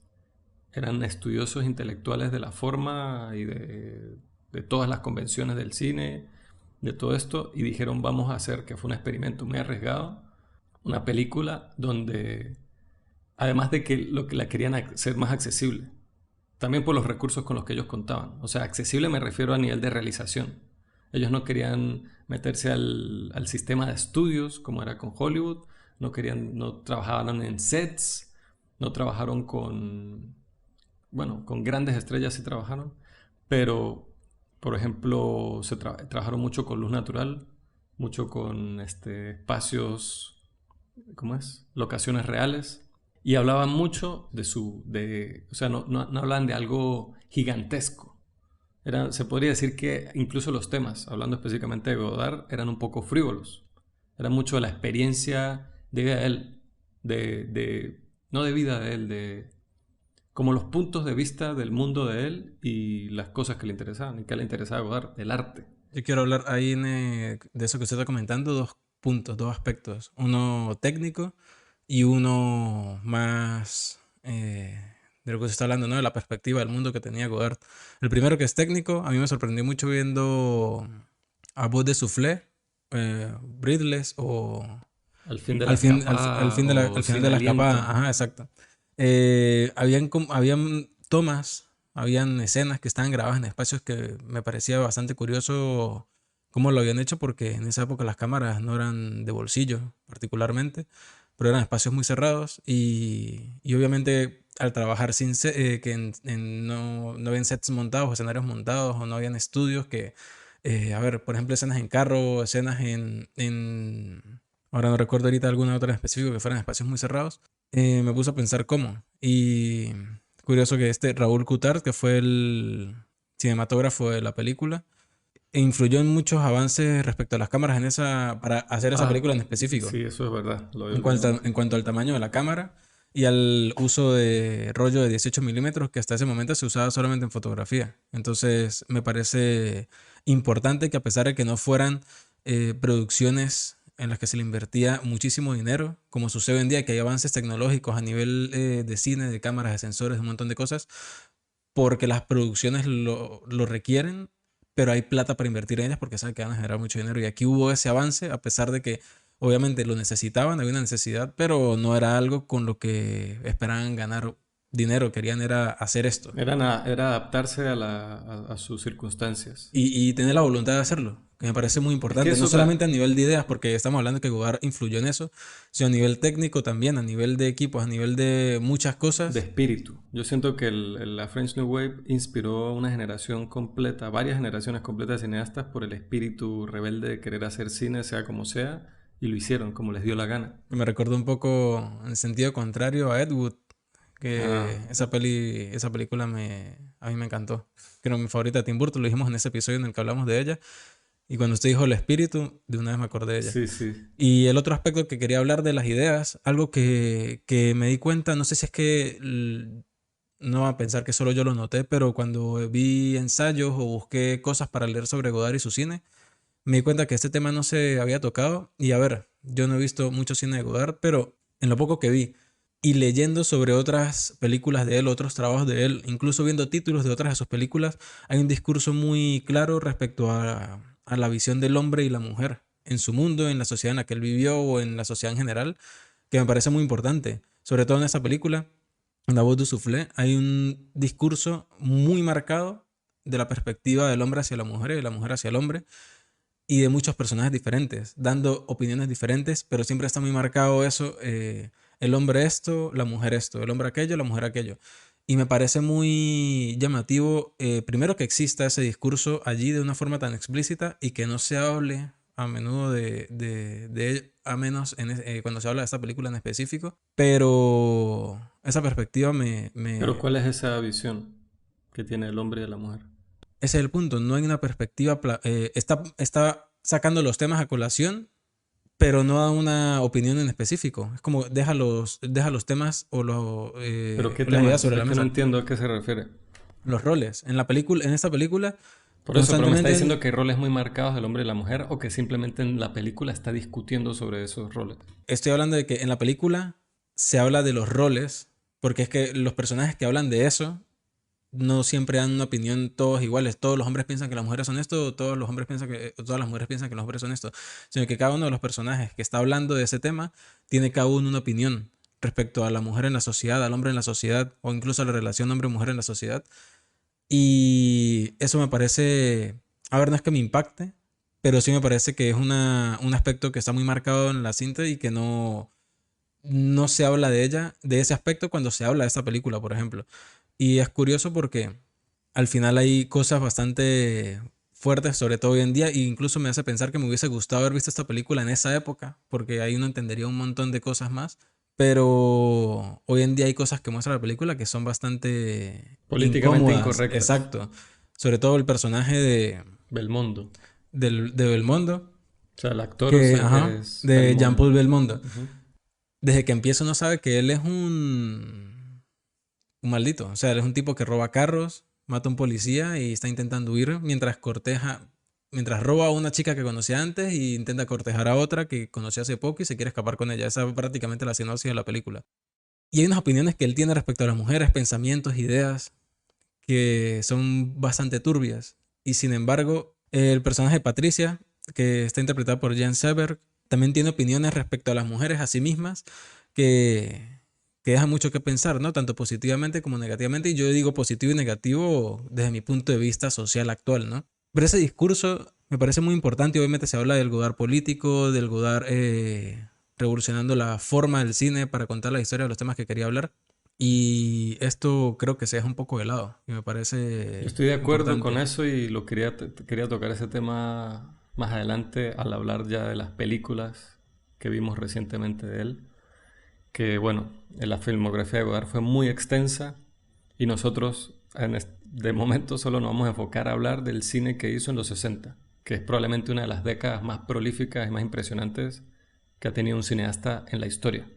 Speaker 1: eran estudiosos intelectuales de la forma y de todas las convenciones del cine, de todo esto, y dijeron vamos a hacer, que fue un experimento muy arriesgado, una película donde, además de que lo que la querían hacer más accesible, también por los recursos con los que ellos contaban. O sea, accesible me refiero a nivel de realización. Ellos no querían meterse al sistema de estudios como era con Hollywood, no querían, no trabajaban en sets, no trabajaron con, bueno, con grandes estrellas sí trabajaron, pero, por ejemplo, trabajaron mucho con luz natural, mucho con espacios, ¿cómo es? Locaciones reales. Y hablaban mucho o sea, no hablaban de algo gigantesco. Se podría decir que incluso los temas, hablando específicamente de Godard, eran un poco frívolos. Era mucho de la experiencia de vida de él, no de vida de él, como los puntos de vista del mundo de él y las cosas que le interesaban. ¿Y que le interesaba a Godard? El arte.
Speaker 2: Yo quiero hablar ahí de eso que usted está comentando, dos puntos, dos aspectos. Uno técnico y uno más de lo que se está hablando, ¿no? De la perspectiva del mundo que tenía Godard. El primero que es técnico, a mí me sorprendió mucho viendo A Voz de Soufflé, Breathless o
Speaker 1: Al fin de la escapada
Speaker 2: al
Speaker 1: o
Speaker 2: final
Speaker 1: sin
Speaker 2: de la escapada.
Speaker 1: aliento.
Speaker 2: Ajá, exacto. Habían tomas, habían escenas que estaban grabadas en espacios que me parecía bastante curioso cómo lo habían hecho, porque en esa época las cámaras no eran de bolsillo particularmente, pero eran espacios muy cerrados y obviamente al trabajar que no habían sets montados, escenarios montados o no habían estudios que, a ver, por ejemplo, escenas en carro, escenas ahora no recuerdo ahorita alguna otra en específico que fueran espacios muy cerrados, me puse a pensar cómo. Y curioso que Raúl Coutard, que fue el cinematógrafo de la película, influyó en muchos avances respecto a las cámaras para hacer esa película en específico,
Speaker 1: Sí, eso es verdad, lo había olvidado.
Speaker 2: en cuanto al tamaño de la cámara y al uso de rollo de 18 milímetros que hasta ese momento se usaba solamente en fotografía. Entonces me parece importante que a pesar de que no fueran producciones en las que se le invertía muchísimo dinero, como sucede hoy en día, que hay avances tecnológicos a nivel de cine, de cámaras, de sensores, de un montón de cosas, porque las producciones lo requieren, pero hay plata para invertir en ellas porque saben que van a generar mucho dinero. Y aquí hubo ese avance, a pesar de que obviamente lo necesitaban, había una necesidad, pero no era algo con lo que esperaban ganar dinero, querían era hacer esto
Speaker 1: Era adaptarse a sus circunstancias.
Speaker 2: y tener la voluntad de hacerlo, que me parece muy
Speaker 1: Es que
Speaker 2: importante, no
Speaker 1: eso
Speaker 2: solamente a nivel de ideas, porque estamos hablando de que Godard influyó en eso, sino a nivel técnico también, a nivel de equipos, a nivel de muchas
Speaker 1: de
Speaker 2: cosas.
Speaker 1: espíritu. Yo siento que la French New Wave inspiró a una generación completa, varias generaciones completas de cineastas por el espíritu rebelde de querer hacer cine, sea como sea, y lo hicieron como les dio la gana.
Speaker 2: Me recordó un poco en sentido contrario a Ed Wood, que
Speaker 1: Ah,
Speaker 2: esa película a mí me encantó. Creo mi favorita de Tim Burton, lo dijimos en ese episodio en el que hablamos de ella. Y cuando usted dijo el espíritu, de una vez me acordé de ella.
Speaker 1: sí, sí.
Speaker 2: Y el otro aspecto que quería hablar de las ideas, algo que me di cuenta, no sé si es que no va a pensar que solo yo lo noté, pero cuando vi ensayos o busqué cosas para leer sobre Godard y su cine, me di cuenta que este tema no se había tocado. Y a ver, yo no he visto mucho cine de Godard, pero en lo poco que vi y leyendo sobre otras películas de él, otros trabajos de él, incluso viendo títulos de otras de sus películas, hay un discurso muy claro respecto a la visión del hombre y la mujer en su mundo, en la sociedad en la que él vivió o en la sociedad en general, que me parece muy importante. Sobre todo en esta película, en La Voz du Soufflé, hay un discurso muy marcado de la perspectiva del hombre hacia la mujer y de la mujer hacia el hombre y de muchos personajes diferentes, dando opiniones diferentes, pero siempre está muy marcado eso, el hombre esto, la mujer esto, el hombre aquello, la mujer aquello. Y me parece muy llamativo, primero que exista ese discurso allí de una forma tan explícita y que no se hable a menudo a menos cuando se habla de esta película en específico, pero esa perspectiva
Speaker 1: Pero ¿cuál es esa visión que tiene el hombre y de la mujer?
Speaker 2: ese es el punto, no hay una perspectiva, está sacando los temas a colación, pero no da una opinión en específico. Es como deja los temas
Speaker 1: ¿Pero qué
Speaker 2: o las ideas
Speaker 1: temas?
Speaker 2: sobre
Speaker 1: Es
Speaker 2: la
Speaker 1: que no
Speaker 2: mesa.
Speaker 1: entiendo a qué se refiere.
Speaker 2: Los roles. En esta película,
Speaker 1: Por eso, pero me está
Speaker 2: constantemente,
Speaker 1: diciendo que hay roles muy marcados del hombre y la mujer o que simplemente en la película está discutiendo sobre esos roles.
Speaker 2: estoy hablando de que en la película se habla de los roles, porque es que los personajes que hablan de eso no siempre dan una opinión todos iguales. Todos los hombres piensan que las mujeres son esto, o todos los hombres piensan o todas las mujeres piensan que los hombres son esto, sino que cada uno de los personajes que está hablando de ese tema tiene cada uno una opinión respecto a la mujer en la sociedad, al hombre en la sociedad, o incluso a la relación hombre-mujer en la sociedad. Y eso me parece, a ver, no es que me impacte, pero sí me parece que es un aspecto que está muy marcado en la cinta y que no se habla de ella, de ese aspecto cuando se habla de esta película, por ejemplo. Y es curioso porque al final hay cosas bastante fuertes, sobre todo hoy en día, e incluso me hace pensar que me hubiese gustado haber visto esta película en esa época, porque ahí uno entendería un montón de cosas más. Pero hoy en día hay cosas que muestra la película que son bastante
Speaker 1: Políticamente
Speaker 2: incómodas,
Speaker 1: incorrectas.
Speaker 2: exacto. Sobre todo el personaje
Speaker 1: Belmondo.
Speaker 2: de Belmondo,
Speaker 1: O sea, el actor es
Speaker 2: de Jean-Paul
Speaker 1: Belmondo.
Speaker 2: Belmondo.
Speaker 1: Ujú.
Speaker 2: Desde que empieza uno sabe que él es un maldito. O sea, él es un tipo que roba carros, mata a un policía y está intentando huir mientras roba a una chica que conocía antes y intenta cortejar a otra que conoció hace poco y se quiere escapar con ella. Esa es prácticamente la sinopsis de la película. Y hay unas opiniones que él tiene respecto a las mujeres, pensamientos, ideas, que son bastante turbias. Y sin embargo, el personaje de Patricia, que está interpretada por Jan Seberg, también tiene opiniones respecto a las mujeres a sí mismas que dejan mucho que pensar, ¿no? Tanto positivamente como negativamente. Y yo digo positivo y negativo desde mi punto de vista social actual, ¿no? Pero ese discurso me parece muy importante. Obviamente se habla del Godard político, del Godard revolucionando la forma del cine para contar la historia de los temas que quería hablar. Y esto creo que se deja un poco de lado y me
Speaker 1: Yo
Speaker 2: parece
Speaker 1: estoy de acuerdo con
Speaker 2: importante.
Speaker 1: eso y lo quería tocar ese tema más adelante al hablar ya de las películas que vimos recientemente de él. Que bueno, en la filmografía de Godard fue muy extensa y nosotros de momento solo nos vamos a enfocar a hablar del cine que hizo en los 60, que es probablemente una de las décadas más prolíficas y más impresionantes que ha tenido un cineasta en la historia.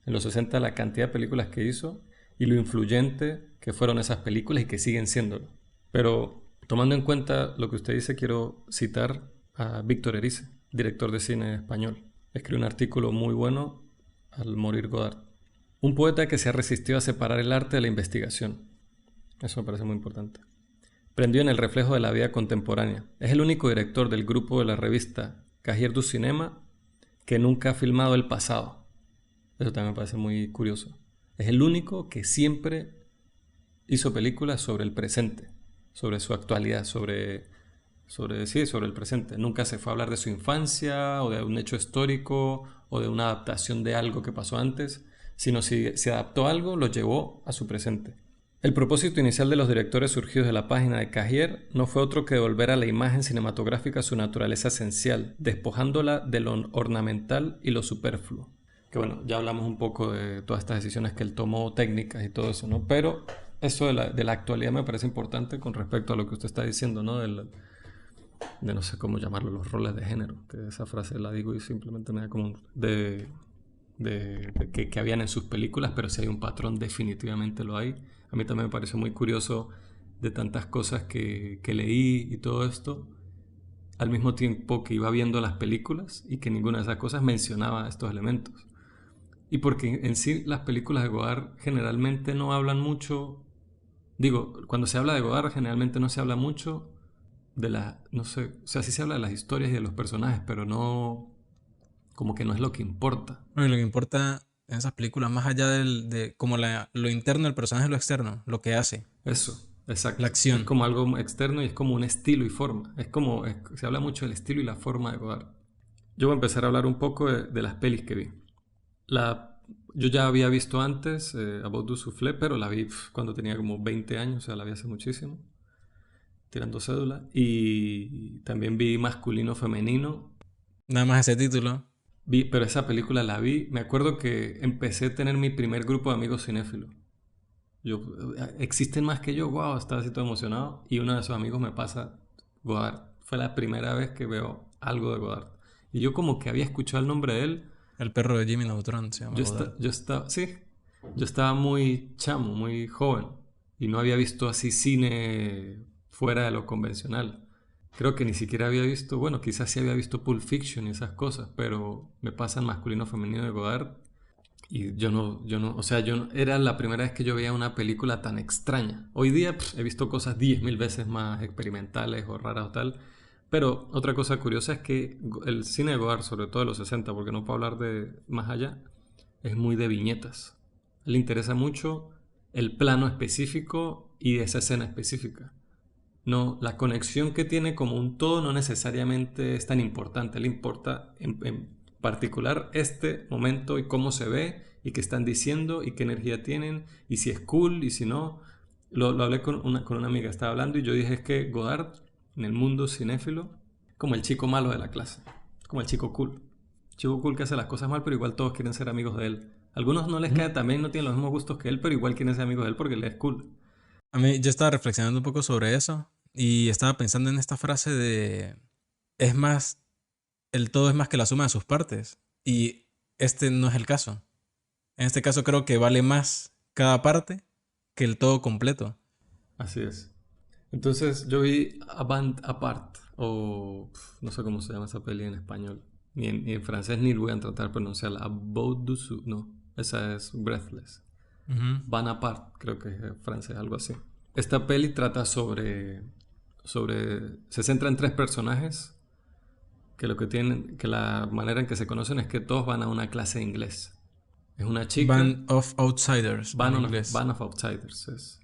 Speaker 1: En los 60 la cantidad de películas que hizo y lo influyente que fueron esas películas y que siguen siéndolo. Pero tomando en cuenta lo que usted dice, quiero citar a Víctor Erice, director de cine español. Escribió un artículo muy bueno al morir Godard. Un poeta que se ha resistido a separar el arte de la investigación. Eso me parece muy importante. Prendió en el reflejo de la vida contemporánea. Es el único director del grupo de la revista Cahiers du Cinema que nunca ha filmado el pasado. Eso también me parece muy curioso. Es el único que siempre hizo películas sobre el presente, sobre su actualidad, sobre el presente. Nunca se fue a hablar de su infancia o de un hecho histórico o de una adaptación de algo que pasó antes, sino si se adaptó algo, lo llevó a su presente. El propósito inicial de los directores surgidos de la página de Cahiers no fue otro que devolver a la imagen cinematográfica su naturaleza esencial, despojándola de lo ornamental y lo superfluo. Que bueno, ya hablamos un poco de todas estas decisiones que él tomó, técnicas y todo eso, ¿no? Pero eso de la actualidad me parece importante con respecto a lo que usted está diciendo, ¿no? De no sé cómo llamarlo, los roles de género, que esa frase la digo y simplemente me da como que habían en sus películas, pero si hay un patrón definitivamente lo hay. A mí también me pareció muy curioso de tantas cosas que leí y todo esto, al mismo tiempo que iba viendo las películas y que ninguna de esas cosas mencionaba estos elementos. Y porque en sí las películas de Godard generalmente no hablan mucho, digo, cuando se habla de Godard generalmente no se habla mucho de la, no sé, o sea, sí se habla de las historias y de los personajes, pero no, como que no es lo que importa.
Speaker 2: Bueno, y lo que importa en esas películas, más allá de como lo interno del personaje, lo externo, lo que hace,
Speaker 1: Eso,
Speaker 2: la
Speaker 1: exacto. Es
Speaker 2: acción.
Speaker 1: como algo externo y es como un estilo y forma. Se habla mucho del estilo y la forma de Godard. Yo voy a empezar a hablar un poco de las pelis que vi. La, yo ya había visto antes About du Soufflé, pero la vi cuando tenía como 20 años, o sea, la vi hace muchísimo, tirando cédula. Y también vi Masculino Femenino.
Speaker 2: Nada más ese título.
Speaker 1: Pero esa película la vi. Me acuerdo que empecé a tener mi primer grupo de amigos cinéfilos. Yo, existen más que yo, wow, estaba así todo emocionado. Y uno de esos amigos me pasa Godard. Fue la primera vez que veo algo de Godard. Y yo como que había escuchado el nombre de él.
Speaker 2: El perro de Jimmy Neutron se llama Godard.
Speaker 1: Sí, yo estaba muy chamo, muy joven. Y no había visto así cine fuera de lo convencional. Creo que ni siquiera había visto, bueno, quizás sí había visto Pulp Fiction y esas cosas, pero me pasan masculino femenino de Godard y o sea, era la primera vez que yo veía una película tan extraña. Hoy día he visto cosas 10.000 veces más experimentales o raras o tal, pero otra cosa curiosa es que el cine de Godard, sobre todo de los 60, porque no puedo hablar de más allá, es muy de viñetas. Le interesa mucho el plano específico y esa escena específica. No, la conexión que tiene como un todo no necesariamente es tan importante. Le importa en particular este momento y cómo se ve y qué están diciendo y qué energía tienen y si es cool y si no. Lo hablé con una amiga, estaba hablando y yo dije es que Godard en el mundo cinéfilo como el chico malo de la clase, como el chico cool. Chico cool que hace las cosas mal pero igual todos quieren ser amigos de él. Algunos no les
Speaker 2: Ujú.
Speaker 1: cae también, no tienen los mismos gustos que él, pero igual quieren ser amigos de él porque él es cool.
Speaker 2: A mí, yo estaba reflexionando un poco sobre eso y estaba pensando en esta frase de es más, el todo es más que la suma de sus partes. Y este no es el caso. En este caso creo que vale más cada parte que el todo completo.
Speaker 1: Así es. Entonces yo vi A Band Apart, o no sé cómo se llama esa peli en español, ni en francés ni voy a tratar de pronunciarla. About du Sou, no, esa es Breathless.
Speaker 2: Ujú.
Speaker 1: Bonaparte, creo que es francés, algo así. Esta peli trata se centra en tres personajes que lo que tienen, que la manera en que se conocen es que todos van a una clase de inglés. Es una chica,
Speaker 2: Band of Outsiders en inglés.
Speaker 1: Band of Outsiders.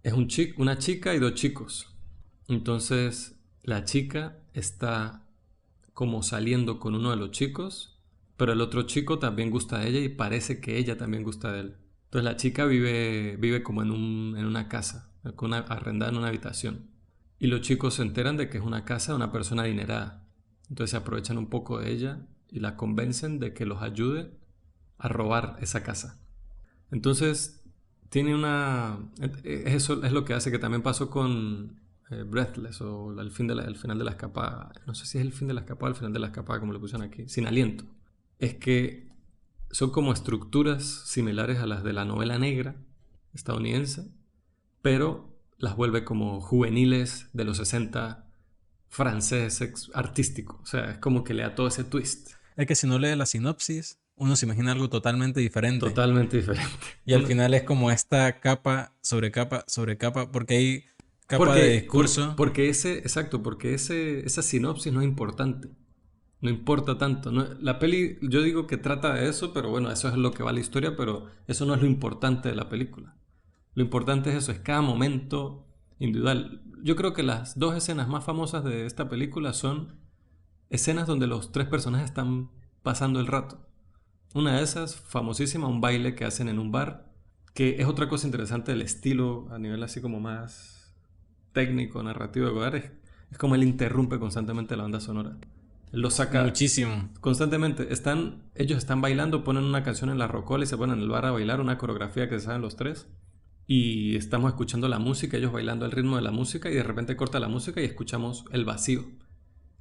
Speaker 1: Es una chica y dos chicos. Entonces, la chica está como saliendo con uno de los chicos, pero el otro chico también gusta de ella y parece que ella también gusta de él. Entonces la chica vive como en una casa, arrendada en una habitación. Y los chicos se enteran de que es una casa de una persona adinerada. Entonces se aprovechan un poco de ella y la convencen de que los ayude a robar esa casa. Entonces tiene una... Eso es lo que hace que también pasó con Breathless o el final de la escapada. No sé si es el fin de la escapada o el final de la escapada como lo pusieron aquí. Sin aliento. Es que son como estructuras similares a las de la novela negra estadounidense, pero las vuelve como juveniles de los 60, francés, artístico. O sea, es como que le da todo ese twist.
Speaker 2: Es que si no lee la sinopsis, uno se imagina algo totalmente diferente.
Speaker 1: Totalmente diferente.
Speaker 2: Y al final es como esta capa sobre capa sobre capa, porque hay capa de discurso.
Speaker 1: Exacto, porque esa sinopsis no es importante. No importa tanto. La peli, yo digo que trata de eso, pero bueno, eso es lo que va la historia, pero eso no es lo importante de la película. Lo importante es eso, es cada momento individual. Yo creo que las dos escenas más famosas de esta película son escenas donde los tres personajes están pasando el rato. Una de esas, famosísima, un baile que hacen en un bar, que es otra cosa interesante del estilo a nivel así como más técnico, narrativo de Godard, es como él interrumpe constantemente la banda sonora. Él lo saca
Speaker 2: Muchísimo.
Speaker 1: constantemente. Ellos están bailando, ponen una canción en la rocola y se ponen en el bar a bailar, una coreografía que se saben los tres. Y estamos escuchando la música, ellos bailando al ritmo de la música y de repente corta la música y escuchamos el vacío.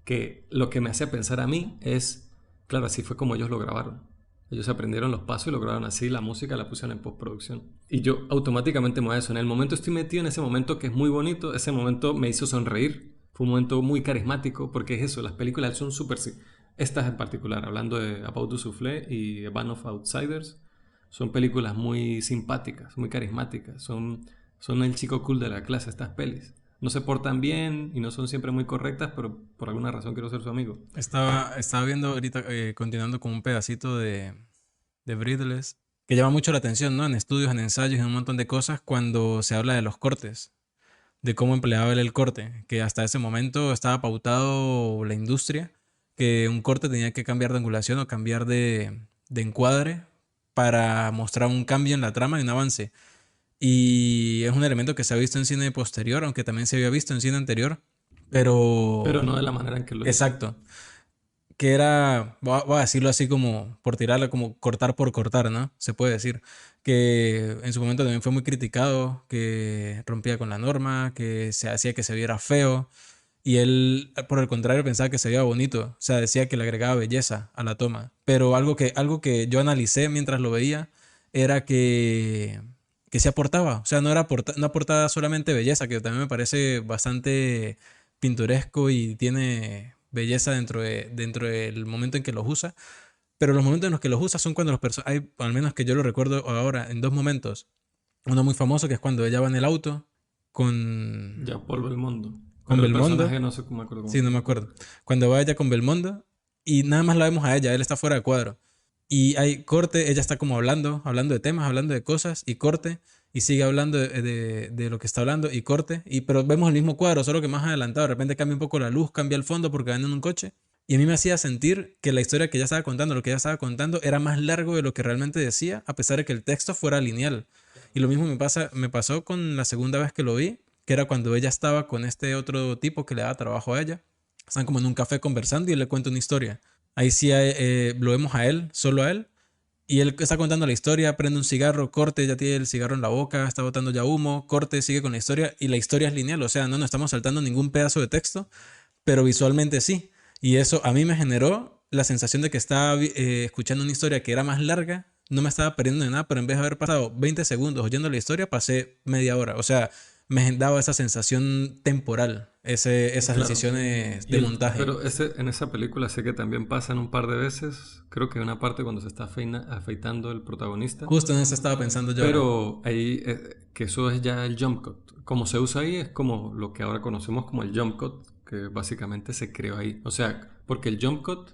Speaker 1: Que lo que me hace pensar a mí es, claro, así fue como ellos lo grabaron. Ellos aprendieron los pasos y lo grabaron así, la música la pusieron en postproducción. Y yo automáticamente me voy a eso. En el momento estoy metido en ese momento que es muy bonito, ese momento me hizo sonreír. Fue un momento muy carismático porque es eso, las películas son súper... Estas en particular, hablando de About to Soufflé y A Band of Outsiders, son películas muy simpáticas, muy carismáticas. Son el chico cool de la clase estas pelis. No se portan bien y no son siempre muy correctas, pero por alguna razón quiero ser su amigo.
Speaker 2: Estaba viendo ahorita, continuando con un pedacito de Breathless, que llama mucho la atención, ¿no? En estudios, en ensayos, en un montón de cosas, cuando se habla de los cortes, de cómo empleaba él el corte, que hasta ese momento estaba pautado la industria, que un corte tenía que cambiar de angulación o cambiar de encuadre para mostrar un cambio en la trama y un avance. Y es un elemento que se ha visto en cine posterior, aunque también se había visto en cine anterior,
Speaker 1: Pero
Speaker 2: pero...
Speaker 1: no de la manera en que lo hizo.
Speaker 2: Exacto. Que era, voy a decirlo así como por tirarla, como cortar por cortar, ¿no? Se puede decir. Que en su momento también fue muy criticado, que rompía con la norma, que se hacía que se viera feo. Y él, por el contrario, pensaba que se veía bonito. O sea, decía que le agregaba belleza a la toma. Pero algo que yo analicé mientras lo veía era que se aportaba. O sea, no aportaba solamente belleza, que también me parece bastante pintoresco y tiene belleza dentro del momento en que los usa. Pero los momentos en los que los usa son cuando los personajes, al menos que yo lo recuerdo ahora, en dos momentos. Uno muy famoso que es cuando ella va en el auto con,
Speaker 1: Ya polvo el mundo.
Speaker 2: con
Speaker 1: Pero el
Speaker 2: Belmondo.
Speaker 1: personaje no sé cómo me acuerdo cómo
Speaker 2: Sí,
Speaker 1: se
Speaker 2: no me
Speaker 1: llama.
Speaker 2: acuerdo. Cuando va ella con Belmondo y nada más la vemos a ella, él está fuera de cuadro. Y hay corte, ella está como hablando de temas, hablando de cosas y corte, y sigue hablando de lo que está hablando y corte, pero vemos el mismo cuadro, solo que más adelantado, de repente cambia un poco la luz, cambia el fondo porque van en un coche. Y a mí me hacía sentir que la historia que ella estaba contando, lo que ella estaba contando, era más largo de lo que realmente decía, a pesar de que el texto fuera lineal. Y lo mismo me pasó con la segunda vez que lo vi, que era cuando ella estaba con este otro tipo que le daba trabajo a ella. Están como en un café conversando y él le cuenta una historia. Ahí sí lo vemos a él, solo a él. Y él está contando la historia, prende un cigarro, corte, ya tiene el cigarro en la boca, está botando ya humo, corte, sigue con la historia. Y la historia es lineal, o sea, no nos estamos saltando ningún pedazo de texto, pero visualmente sí. Y eso a mí me generó la sensación de que estaba escuchando una historia que era más larga, no me estaba perdiendo de nada, pero en vez de haber pasado 20 segundos oyendo la historia, pasé media hora. O sea, me daba esa sensación temporal esas
Speaker 1: Claro.
Speaker 2: decisiones de montaje.
Speaker 1: Pero en esa película sé que también pasan un par de veces, creo que hay una parte cuando se está afeitando el protagonista,
Speaker 2: Justo en eso estaba pensando yo ahora.
Speaker 1: pero ahí, que eso es ya el jump cut. Como se usa ahí es como lo que ahora conocemos como el jump cut, que básicamente se creó ahí. O sea, porque el jump cut,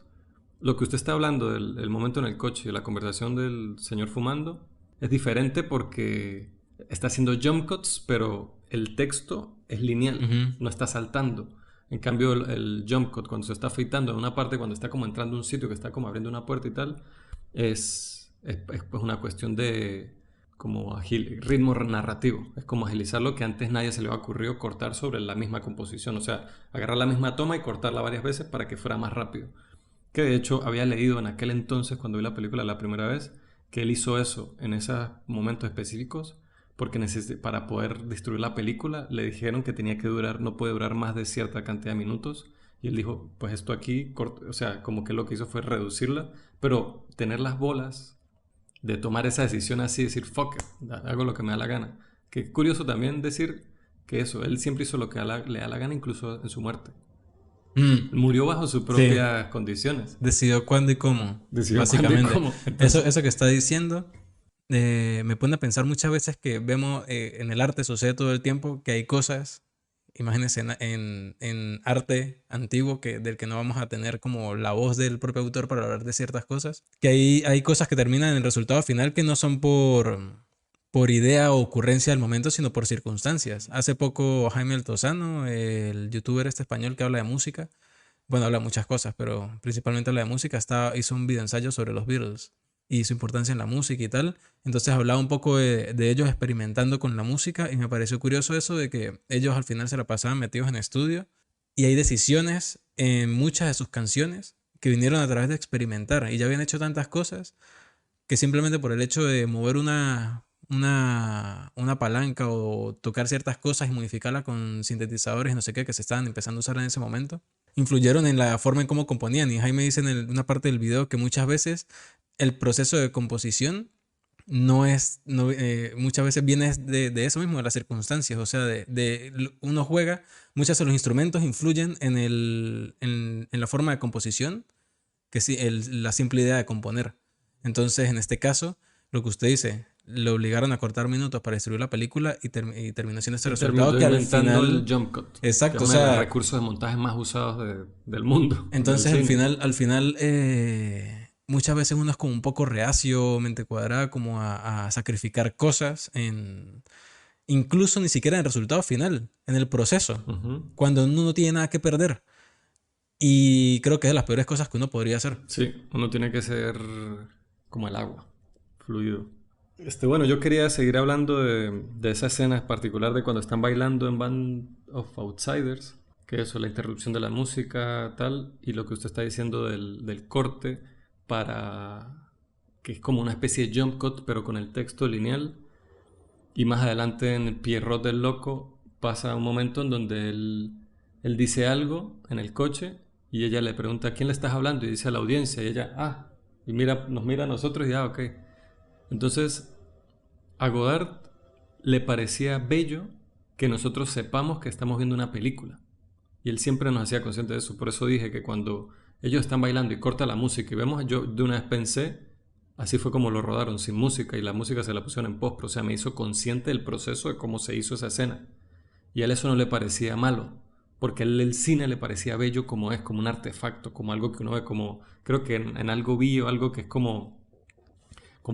Speaker 1: lo que usted está hablando del el momento en el coche y la conversación del señor fumando, es diferente porque está haciendo jump cuts, pero el texto es lineal,
Speaker 2: Ujú.
Speaker 1: no está saltando. En cambio, el jump cut, cuando se está afeitando en una parte, cuando está como entrando a un sitio que está como abriendo una puerta y tal, es pues una cuestión de como ritmo narrativo. Es como agilizar lo que antes nadie se le había ocurrido cortar sobre la misma composición. O sea, agarrar la misma toma y cortarla varias veces para que fuera más rápido. Que de hecho había leído en aquel entonces, cuando vi la película la primera vez, que él hizo eso en esos momentos específicos porque para poder distribuir la película le dijeron que tenía que durar, no puede durar más de cierta cantidad de minutos. Y él dijo, pues esto aquí, o sea, como que lo que hizo fue reducirla, pero tener las bolas de tomar esa decisión así, decir, fuck it, hago lo que me da la gana. Que curioso también decir que eso, él siempre hizo lo que le da la gana, incluso en su muerte.
Speaker 2: Mm,
Speaker 1: Murió bajo sus
Speaker 2: sí,
Speaker 1: propias condiciones.
Speaker 2: decidió cuándo y cómo,
Speaker 1: Decidió cuándo y
Speaker 2: básicamente.
Speaker 1: cómo.
Speaker 2: Eso que está diciendo me pone a pensar muchas veces que vemos en el arte sucede todo el tiempo que hay cosas, imagínense en arte antiguo del que no vamos a tener como la voz del propio autor para hablar de ciertas cosas, que hay cosas que terminan en el resultado final que no son por idea o ocurrencia del momento, sino por circunstancias. Hace poco Jaime Altozano, el youtuber este español que habla de música, bueno, habla de muchas cosas, pero principalmente habla de música, hizo un video ensayo sobre los Beatles y su importancia en la música y tal. Entonces hablaba un poco de ellos experimentando con la música y me pareció curioso eso de que ellos al final se la pasaban metidos en estudio y hay decisiones en muchas de sus canciones que vinieron a través de experimentar y ya habían hecho tantas cosas que simplemente por el hecho de mover una palanca o tocar ciertas cosas y modificarla con sintetizadores y no sé qué que se estaban empezando a usar en ese momento, influyeron en la forma en cómo componían. Y Jaime dice en una parte del video que muchas veces el proceso de composición muchas veces viene de eso mismo, de las circunstancias, o sea, uno juega, muchos de los instrumentos influyen en la forma de composición que sí, la simple idea de componer. Entonces, en este caso, lo que usted dice, le obligaron a cortar minutos para distribuir la película y terminó siendo este
Speaker 1: Y
Speaker 2: resultado
Speaker 1: terminó
Speaker 2: que al
Speaker 1: inventando el
Speaker 2: final,
Speaker 1: jump cut, que es
Speaker 2: exacto, o
Speaker 1: uno de los
Speaker 2: sea,
Speaker 1: recursos de montaje más usados del mundo, del
Speaker 2: entonces
Speaker 1: cine.
Speaker 2: al final muchas veces uno es como un poco reacio, mente cuadrada, como a sacrificar cosas incluso ni siquiera en el resultado final, en el proceso,
Speaker 1: Ujú.
Speaker 2: cuando uno no tiene nada que perder. Y creo que es de las peores cosas que uno podría hacer.
Speaker 1: Sí, uno tiene que ser como el agua, fluido. Bueno, yo quería seguir hablando de esa escena en particular de cuando están bailando en Band of Outsiders, que eso, la interrupción de la música, tal, y lo que usted está diciendo del corte para que es como una especie de jump cut, pero con el texto lineal. Y más adelante en el Pierrot del Loco pasa un momento en donde él dice algo en el coche y ella le pregunta ¿a quién le estás hablando? Y dice a la audiencia y ella, y nos mira a nosotros y ok. Entonces a Godard le parecía bello que nosotros sepamos que estamos viendo una película. Y él siempre nos hacía consciente de eso. Por eso dije que cuando ellos están bailando y corta la música y vemos, yo de una vez pensé, así fue como lo rodaron, sin música, y la música se la pusieron en post. O sea, me hizo consciente del proceso de cómo se hizo esa escena. Y a él eso no le parecía malo, porque a él el cine le parecía bello como es, como un artefacto, como algo que uno ve como, creo que en algo vivo, algo que es como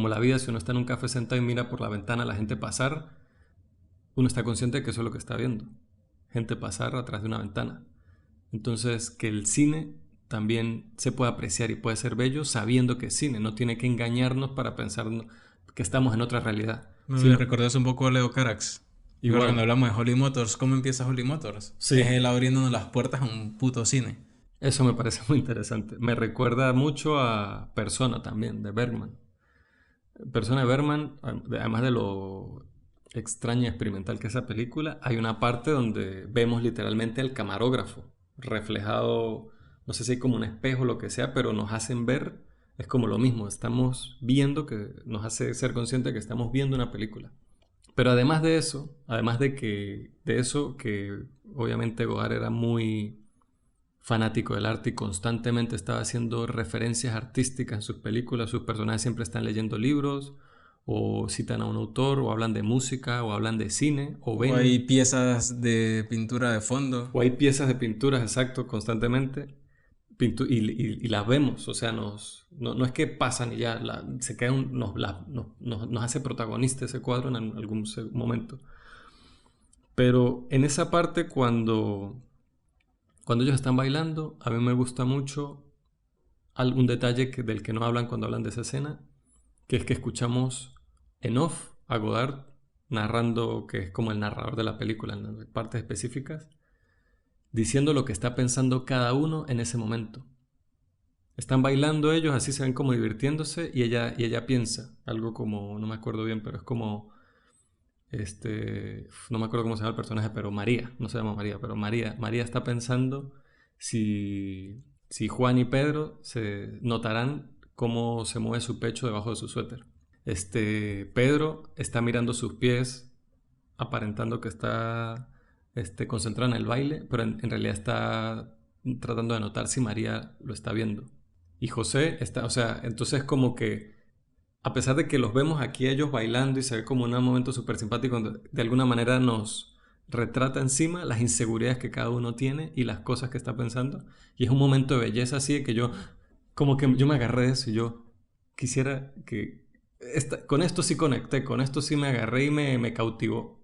Speaker 1: la vida, si uno está en un café sentado y mira por la ventana a la gente pasar, uno está consciente de que eso es lo que está viendo. Gente pasar atrás de una ventana. Entonces, que el cine también se puede apreciar y puede ser bello sabiendo que es cine. No tiene que engañarnos para pensar que estamos en otra realidad.
Speaker 2: Me
Speaker 1: Sino,
Speaker 2: recordás un poco a Leo Carax. Igual cuando
Speaker 1: igual,
Speaker 2: hablamos de Holly Motors, ¿cómo empieza Holly Motors? Es
Speaker 1: sí,
Speaker 2: él abriéndonos las puertas a un puto cine.
Speaker 1: eso me parece muy interesante. Me recuerda mucho a Persona también, de Bergman. Persona de Bergman, además de lo extraña y experimental que es esa película, hay una parte donde vemos literalmente al camarógrafo reflejado, no sé si hay como un espejo o lo que sea, pero nos hacen ver, es como lo mismo, estamos viendo que nos hace ser consciente que estamos viendo una película. Pero además de eso, además de eso, que obviamente Godard era muy fanático del arte y constantemente estaba haciendo referencias artísticas en sus películas, sus personajes siempre están leyendo libros, o citan a un autor, o hablan de música, o hablan de cine, o
Speaker 2: O hay
Speaker 1: ven,
Speaker 2: piezas de pintura de fondo.
Speaker 1: o hay piezas de pinturas, exacto, constantemente, y las vemos, o sea, no es que pasan y ya se queda nos hace protagonista ese cuadro en algún momento. Pero en esa parte, cuando ellos están bailando, a mí me gusta mucho algún detalle del que no hablan cuando hablan de esa escena, que es que escuchamos en off a Godard narrando, que es como el narrador de la película en las partes específicas, diciendo lo que está pensando cada uno en ese momento. Están bailando ellos, así se ven como divirtiéndose, y ella piensa algo como, no me acuerdo bien, pero es como, no me acuerdo cómo se llama el personaje, pero María, no se llama María, pero María está pensando si Juan y Pedro se notarán cómo se mueve su pecho debajo de su suéter. Pedro está mirando sus pies, aparentando que está concentrado en el baile, pero en realidad está tratando de notar si María lo está viendo. Y José está, o sea, entonces como que a pesar de que los vemos aquí ellos bailando y se ve como un momento súper simpático, donde de alguna manera nos retrata encima las inseguridades que cada uno tiene y las cosas que está pensando. Y es un momento de belleza así de que como que yo me agarré de eso y yo quisiera que, con esto sí conecté, con esto sí me agarré y me cautivó.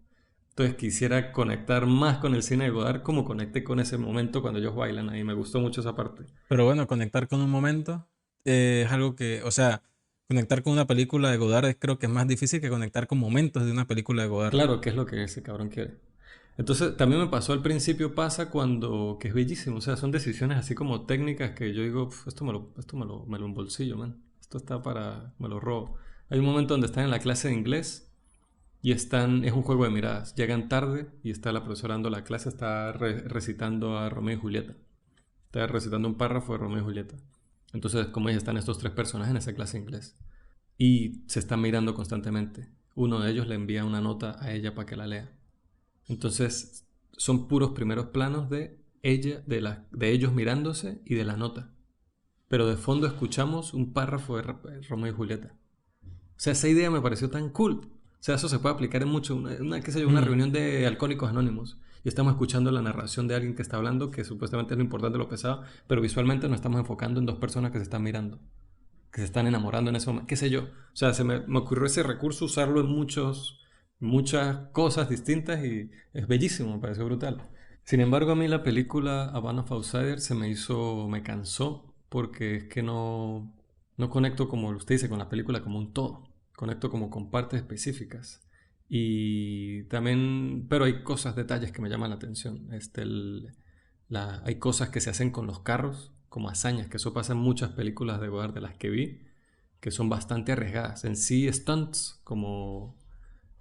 Speaker 1: Entonces quisiera conectar más con el cine de Godard como conecté con ese momento cuando ellos bailan ahí. Me gustó mucho esa parte.
Speaker 2: Pero bueno, conectar con un momento es algo que, o sea, conectar con una película de Godard creo que es más difícil que conectar con momentos de una película de Godard.
Speaker 1: Claro, que es lo que ese cabrón quiere. Entonces, también me pasó al principio, pasa cuando, que es bellísimo, o sea, son decisiones así como técnicas que yo digo: "Uf, esto me lo embolsillo, man. Esto está me lo robo". Hay un momento donde están en la clase de inglés y es un juego de miradas. Llegan tarde y está la profesora dando la clase, está recitando a Romeo y Julieta. Está recitando un párrafo de Romeo y Julieta. Entonces, como ya están estos tres personajes en esa clase de inglés y se están mirando constantemente. Uno de ellos le envía una nota a ella para que la lea. Entonces son puros primeros planos de ella, de ellos mirándose y de la nota. Pero de fondo escuchamos un párrafo de Romeo y Julieta. O sea, esa idea me pareció tan cool. O sea, eso se puede aplicar en mucho. Qué sé yo, una reunión de alcohólicos anónimos. Y estamos escuchando la narración de alguien que está hablando, que supuestamente es lo importante, lo pesado, pero visualmente nos estamos enfocando en dos personas que se están mirando, que se están enamorando en ese momento, qué sé yo. O sea, me ocurrió ese recurso, usarlo en muchas cosas distintas y es bellísimo, me pareció brutal. Sin embargo, a mí la película A Band of Outsiders me cansó, porque es que no conecto, como usted dice, con la película como un todo. Conecto como con partes específicas. Y también, pero hay cosas, detalles que me llaman la atención. Hay cosas que se hacen con los carros, como hazañas, que eso pasa en muchas películas de Godard de las que vi, que son bastante arriesgadas. En sí, stunts, como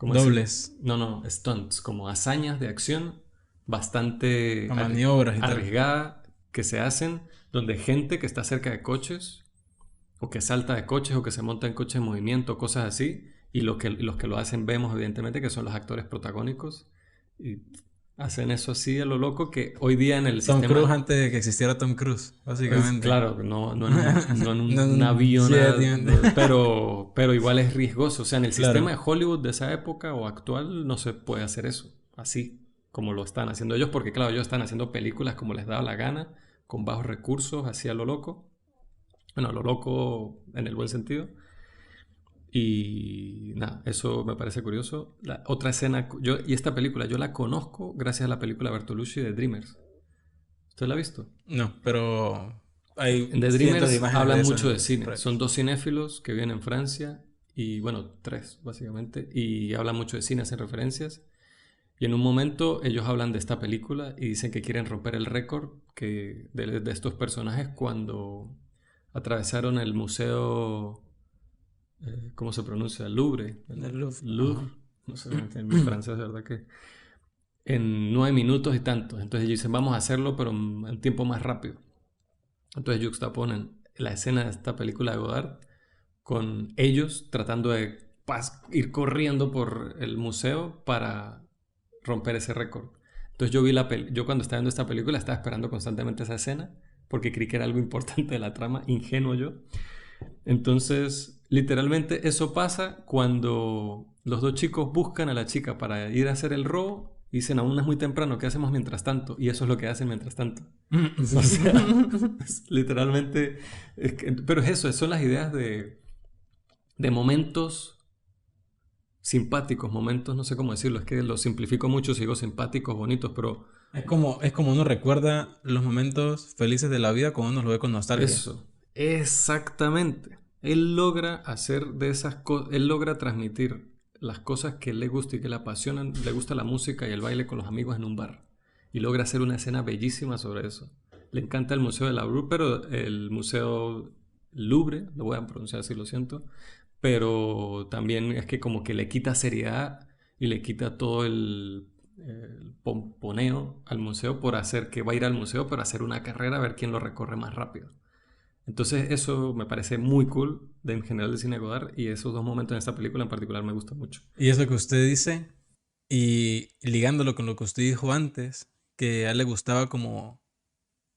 Speaker 1: decir,
Speaker 2: Dobles,
Speaker 1: no, stunts, como hazañas de acción bastante
Speaker 2: con maniobras y tal.
Speaker 1: arriesgadas que se hacen, donde gente que está cerca de coches, o que salta de coches, o que se monta en coches en movimiento, cosas así, y los que lo hacen vemos evidentemente que son los actores protagónicos, y hacen eso así a lo loco, que hoy día en el
Speaker 2: Tom Cruise
Speaker 1: sistema,
Speaker 2: antes de que existiera Tom Cruise,
Speaker 1: es
Speaker 2: básicamente.
Speaker 1: claro, no en
Speaker 2: No,
Speaker 1: un avión,
Speaker 2: jet,
Speaker 1: pero igual es riesgoso. O sea, en el sistema
Speaker 2: claro.
Speaker 1: de Hollywood de esa época o actual no se puede hacer eso, así como lo están haciendo ellos, porque claro, ellos están haciendo películas como les daba la gana, con bajos recursos, así a lo loco. Bueno, a lo loco en el buen sentido. Y nada, eso me parece curioso. La otra escena, y esta película yo la conozco gracias a la película Bertolucci de Dreamers. ¿Usted la ha visto?
Speaker 2: No, pero
Speaker 1: En
Speaker 2: hay
Speaker 1: The
Speaker 2: cientos de
Speaker 1: Dreamers
Speaker 2: imágenes de
Speaker 1: hablan
Speaker 2: eso
Speaker 1: mucho de
Speaker 2: en
Speaker 1: cine. Son
Speaker 2: redes.
Speaker 1: dos cinéfilos que viven en Francia, y bueno, tres básicamente, y hablan mucho de cine, hacen referencias. Y en un momento ellos hablan de esta película y dicen que quieren romper el récord de estos personajes cuando atravesaron el museo, ¿cómo se pronuncia? Louvre.
Speaker 2: Del Louvre.
Speaker 1: Louvre.
Speaker 2: Ajá.
Speaker 1: No sé, en mi francés, de verdad que. En 9 minutos y tantos. Entonces ellos dicen, vamos a hacerlo, pero en tiempo más rápido. Entonces juxtaponen la escena de esta película de Godard con ellos tratando de ir corriendo por el museo para romper ese récord. Entonces yo cuando estaba viendo esta película estaba esperando constantemente esa escena porque creí que era algo importante de la trama, ingenuo yo. Entonces, literalmente eso pasa cuando los dos chicos buscan a la chica para ir a hacer el robo y dicen, aún es muy temprano, ¿qué hacemos mientras tanto? Y eso es lo que hacen mientras tanto. O sea, literalmente... pero es eso, son las ideas de momentos simpáticos, momentos, no sé cómo decirlo, es que lo simplifico mucho, si digo simpáticos, bonitos, pero
Speaker 2: Es como uno recuerda los momentos felices de la vida cuando uno lo ve con nostalgia.
Speaker 1: eso, exactamente. Él logra hacer de esas cosas, él logra transmitir las cosas que le gusta y que le apasionan, le gusta la música y el baile con los amigos en un bar. Y logra hacer una escena bellísima sobre eso. Le encanta el Museo de la Louvre, pero el Museo Louvre, lo voy a pronunciar así, lo siento, pero también es que como que le quita seriedad y le quita todo el pomponeo al museo por hacer que va a ir al museo para hacer una carrera a ver quién lo recorre más rápido. Entonces eso me parece muy cool de en general de cine Godard y esos dos momentos en esta película en particular me gustan mucho.
Speaker 2: Y es lo que usted dice, y ligándolo con lo que usted dijo antes, que a él le gustaba como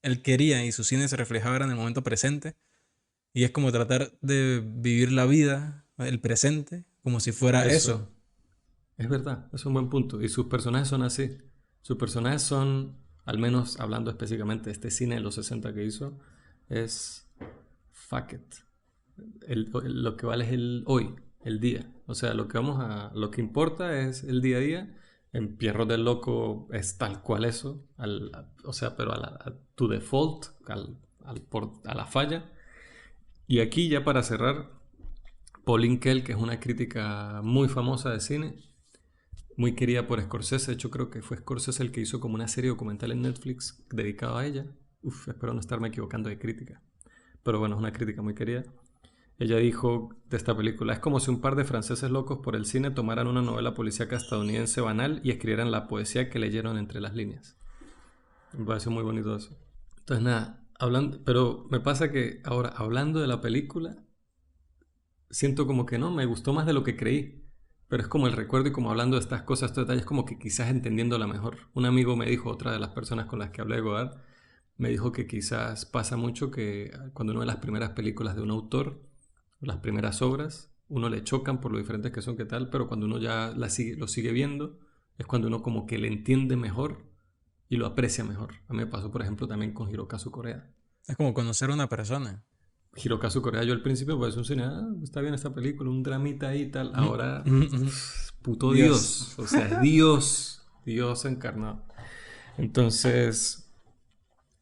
Speaker 2: él quería y su cine se reflejaba en el momento presente, y es como tratar de vivir la vida, el presente, como si fuera
Speaker 1: Eso,
Speaker 2: eso.
Speaker 1: es verdad, es un buen punto. Y sus personajes son así. Sus personajes son, al menos hablando específicamente de este cine de los 60 que hizo, es fuck it. Lo que vale es el hoy, el día. O sea, lo que importa es el día a día. En Pierrot del Loco es tal cual eso, o sea, pero tu default, a la falla. Y aquí ya para cerrar, Pauline Kael, que es una crítica muy famosa de cine, muy querida por Scorsese. De hecho, creo que fue Scorsese el que hizo como una serie documental en Netflix dedicada a ella. Uf, espero no estarme equivocando de crítica. Pero bueno, es una crítica muy querida. Ella dijo de esta película, es como si un par de franceses locos por el cine tomaran una novela policíaca estadounidense banal y escribieran la poesía que leyeron entre las líneas. Me parece muy bonito eso. Entonces nada, pero me pasa que ahora hablando de la película, siento como que no, me gustó más de lo que creí. Pero es como el recuerdo y como hablando de estas cosas, estos detalles, como que quizás entendiéndola mejor. Un amigo me dijo, otra de las personas con las que hablé de Godard, me dijo que quizás pasa mucho que cuando uno ve las primeras películas de un autor, las primeras obras, uno le chocan por lo diferentes que son, que tal, pero cuando uno ya lo sigue viendo, es cuando uno como que le entiende mejor y lo aprecia mejor. A mí me pasó, por ejemplo, también con Hirokazu Korea.
Speaker 2: Es como conocer a una persona.
Speaker 1: Hirokazu Korea, yo al principio pues un cine, está bien esta película, un dramita ahí y tal. Ahora, puto
Speaker 2: Dios.
Speaker 1: Dios, o sea, Dios, Dios encarnado. Entonces,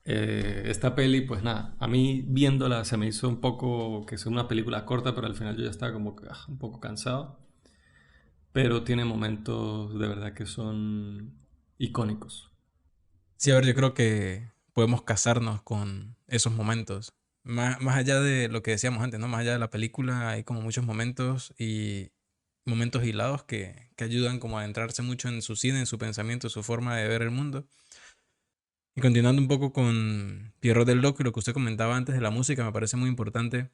Speaker 1: esta peli, pues nada, a mí viéndola se me hizo un poco que es una película corta, pero al final yo ya estaba como que, un poco cansado. Pero tiene momentos de verdad que son icónicos.
Speaker 2: Sí, a ver, yo creo que podemos casarnos con esos momentos. Más allá de lo que decíamos antes, ¿no? Más allá de la película, hay como muchos momentos y momentos hilados que ayudan como a adentrarse mucho en su cine, en su pensamiento, en su forma de ver el mundo. Y continuando un poco con Pierrot del Loco y lo que usted comentaba antes de la música, me parece muy importante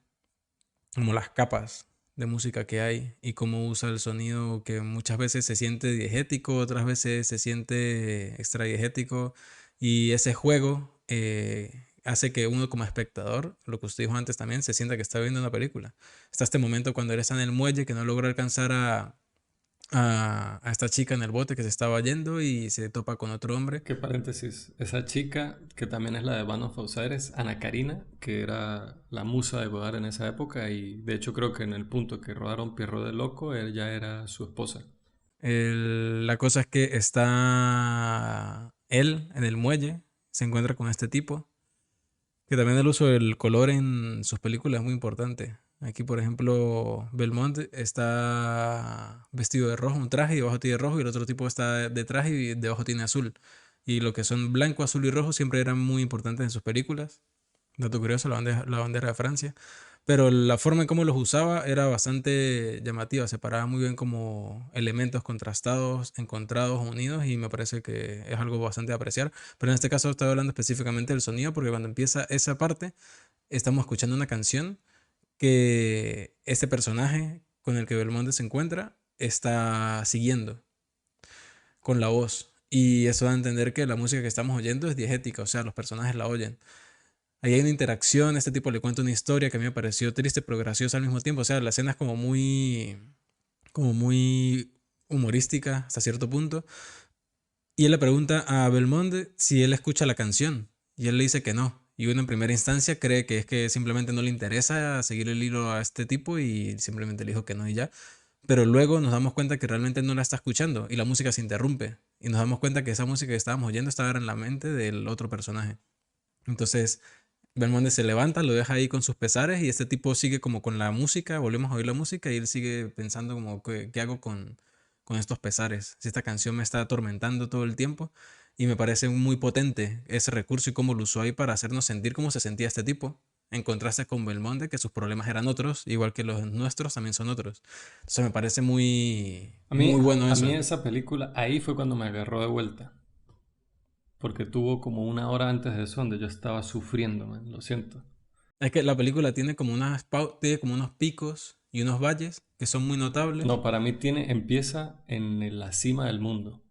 Speaker 2: como las capas de música que hay y cómo usa el sonido que muchas veces se siente diegético, otras veces se siente extra diegético y ese juego hace que uno como espectador, lo que usted dijo antes también, se sienta que está viendo una película. Está este momento cuando él está en el muelle que no logra alcanzar a esta chica en el bote que se estaba yendo y se topa con otro hombre.
Speaker 1: Qué paréntesis. Esa chica, que también es la de Band of Outsiders, Ana Karina, que era la musa de Godard en esa época, y de hecho creo que en el punto que rodaron Pierrot del Loco, ella era su esposa.
Speaker 2: La cosa es que está él en el muelle, se encuentra con este tipo, que también el uso del color en sus películas es muy importante. Aquí, por ejemplo, Belmont está vestido de rojo, un traje, y debajo tiene rojo, y el otro tipo está de traje y debajo tiene azul. Y lo que son blanco, azul y rojo siempre eran muy importantes en sus películas. Dato curioso, la bandera de Francia. Pero la forma en cómo los usaba era bastante llamativa, separaba muy bien como elementos contrastados, encontrados, unidos, y me parece que es algo bastante de apreciar. Pero en este caso estoy hablando específicamente del sonido, porque cuando empieza esa parte, estamos escuchando una canción que este personaje con el que Belmonte se encuentra está siguiendo con la voz. Y eso da a entender que la música que estamos oyendo es diegética, o sea, los personajes la oyen. Ahí hay una interacción, este tipo le cuenta una historia que a mí me pareció triste pero graciosa al mismo tiempo. O sea, la escena es como muy humorística hasta cierto punto. Y él le pregunta a Belmonte si él escucha la canción. Y él le dice que no. Y uno en primera instancia cree que es que simplemente no le interesa seguir el hilo a este tipo y simplemente le dijo que no y ya. Pero luego nos damos cuenta que realmente no la está escuchando y la música se interrumpe. Y nos damos cuenta que esa música que estábamos oyendo estaba en la mente del otro personaje. Entonces, Belmonte se levanta, lo deja ahí con sus pesares y este tipo sigue como con la música, volvemos a oír la música y él sigue pensando como, ¿qué hago con estos pesares? Si esta canción me está atormentando todo el tiempo y me parece muy potente ese recurso y cómo lo usó ahí para hacernos sentir cómo se sentía este tipo, en contraste con Belmonte, que sus problemas eran otros, igual que los nuestros también son otros. Entonces me parece muy bueno
Speaker 1: A mí
Speaker 2: eso.
Speaker 1: esa película, ahí fue cuando me agarró de vuelta. Porque tuvo como una hora antes de eso donde yo estaba sufriendo, man, lo siento.
Speaker 2: Es que la película tiene como tiene como unos picos y unos valles que son muy notables.
Speaker 1: No, para mí empieza en la cima del mundo.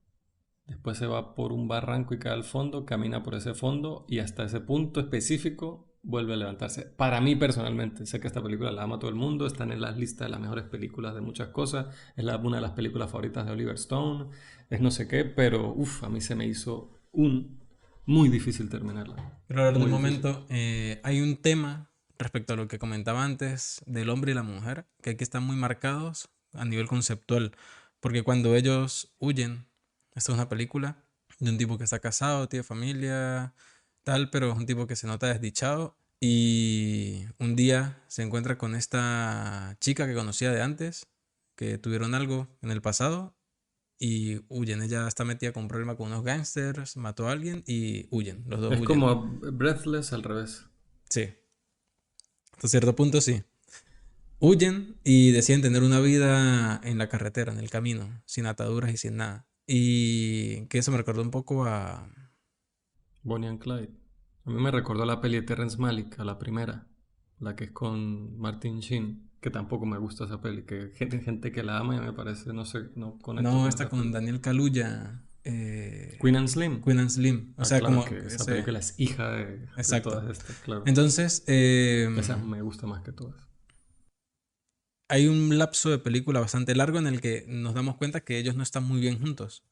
Speaker 1: Después se va por un barranco y cae al fondo, camina por ese fondo y hasta ese punto específico vuelve a levantarse. Para mí personalmente, sé que esta película la ama todo el mundo, está en las listas de las mejores películas de muchas cosas, es una de las películas favoritas de Oliver Stone, es no sé qué, pero a mí se me hizo muy difícil terminarla.
Speaker 2: Quiero hablar de un
Speaker 1: Muy difícil.
Speaker 2: momento. Hay un tema respecto a lo que comentaba antes del hombre y la mujer, que aquí están muy marcados a nivel conceptual, porque cuando ellos huyen, esta es una película de un tipo que está casado, tiene familia, tal, pero es un tipo que se nota desdichado y un día se encuentra con esta chica que conocía de antes, que tuvieron algo en el pasado y huyen. Ella está metida con un problema con unos gangsters, mató a alguien y huyen. Los dos
Speaker 1: Es
Speaker 2: huyen.
Speaker 1: como Breathless al revés.
Speaker 2: Sí, hasta cierto punto sí. Huyen y deciden tener una vida en la carretera, en el camino, sin ataduras y sin nada. Y que eso me recordó un poco a...
Speaker 1: Bonnie and Clyde. A mí me recordó la peli de Terrence Malick, a la primera, la que es con Martin Sheen, que tampoco me gusta esa peli, que gente que la ama y me parece, no sé, no conecto
Speaker 2: No,
Speaker 1: con
Speaker 2: está
Speaker 1: esa
Speaker 2: con
Speaker 1: peli.
Speaker 2: Daniel Kaluuya,
Speaker 1: Queen and Slim.
Speaker 2: Queen and Slim. O
Speaker 1: Ah,
Speaker 2: sea,
Speaker 1: claro
Speaker 2: como
Speaker 1: que esa
Speaker 2: ese...
Speaker 1: película es hija de
Speaker 2: Exacto.
Speaker 1: todas estas, claro.
Speaker 2: Entonces,
Speaker 1: Esa me gusta más que todas.
Speaker 2: hay un lapso de película bastante largo en el que nos damos cuenta que ellos no están muy bien juntos.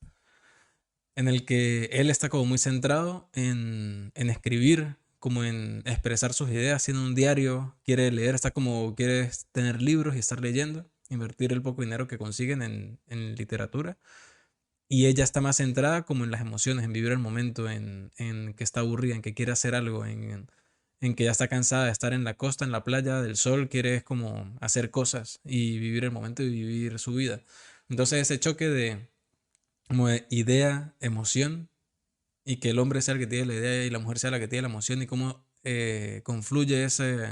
Speaker 2: En el que él está como muy centrado en escribir, como en expresar sus ideas, haciendo un diario, quiere leer, está como quiere tener libros y estar leyendo, invertir el poco dinero que consiguen en literatura. Y ella está más centrada como en las emociones, en vivir el momento, en que está aburrida, en que quiere hacer algo, en que ya está cansada de estar en la costa, en la playa, del sol, quiere es como hacer cosas y vivir el momento y vivir su vida. Entonces ese choque de como de idea, emoción, y que el hombre sea el que tiene la idea y la mujer sea la que tiene la emoción, y cómo confluye ese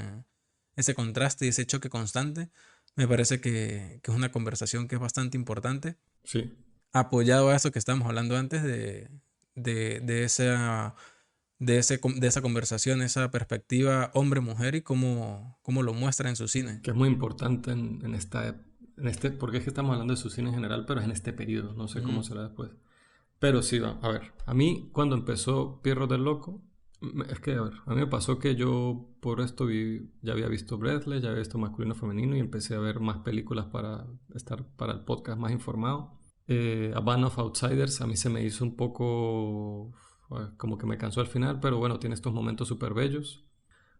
Speaker 2: contraste y ese choque constante, me parece que es una conversación que es bastante importante,
Speaker 1: Sí.
Speaker 2: apoyado a eso que estábamos hablando antes de esa, de esa conversación, esa perspectiva hombre-mujer y cómo lo muestra en su cine.
Speaker 1: Que es muy importante porque es que estamos hablando de su cine en general, pero es en este periodo, no sé cómo
Speaker 2: Ujú.
Speaker 1: será después. Pero sí, a ver, a mí cuando empezó Pierrot del Loco, es que, a ver, a mí me pasó que yo por esto ya había visto Breathless, ya había visto Masculino Femenino y empecé a ver más películas para estar para el podcast más informado. A Band of Outsiders a mí se me hizo un poco como que me cansó al final, pero bueno, tiene estos momentos súper bellos.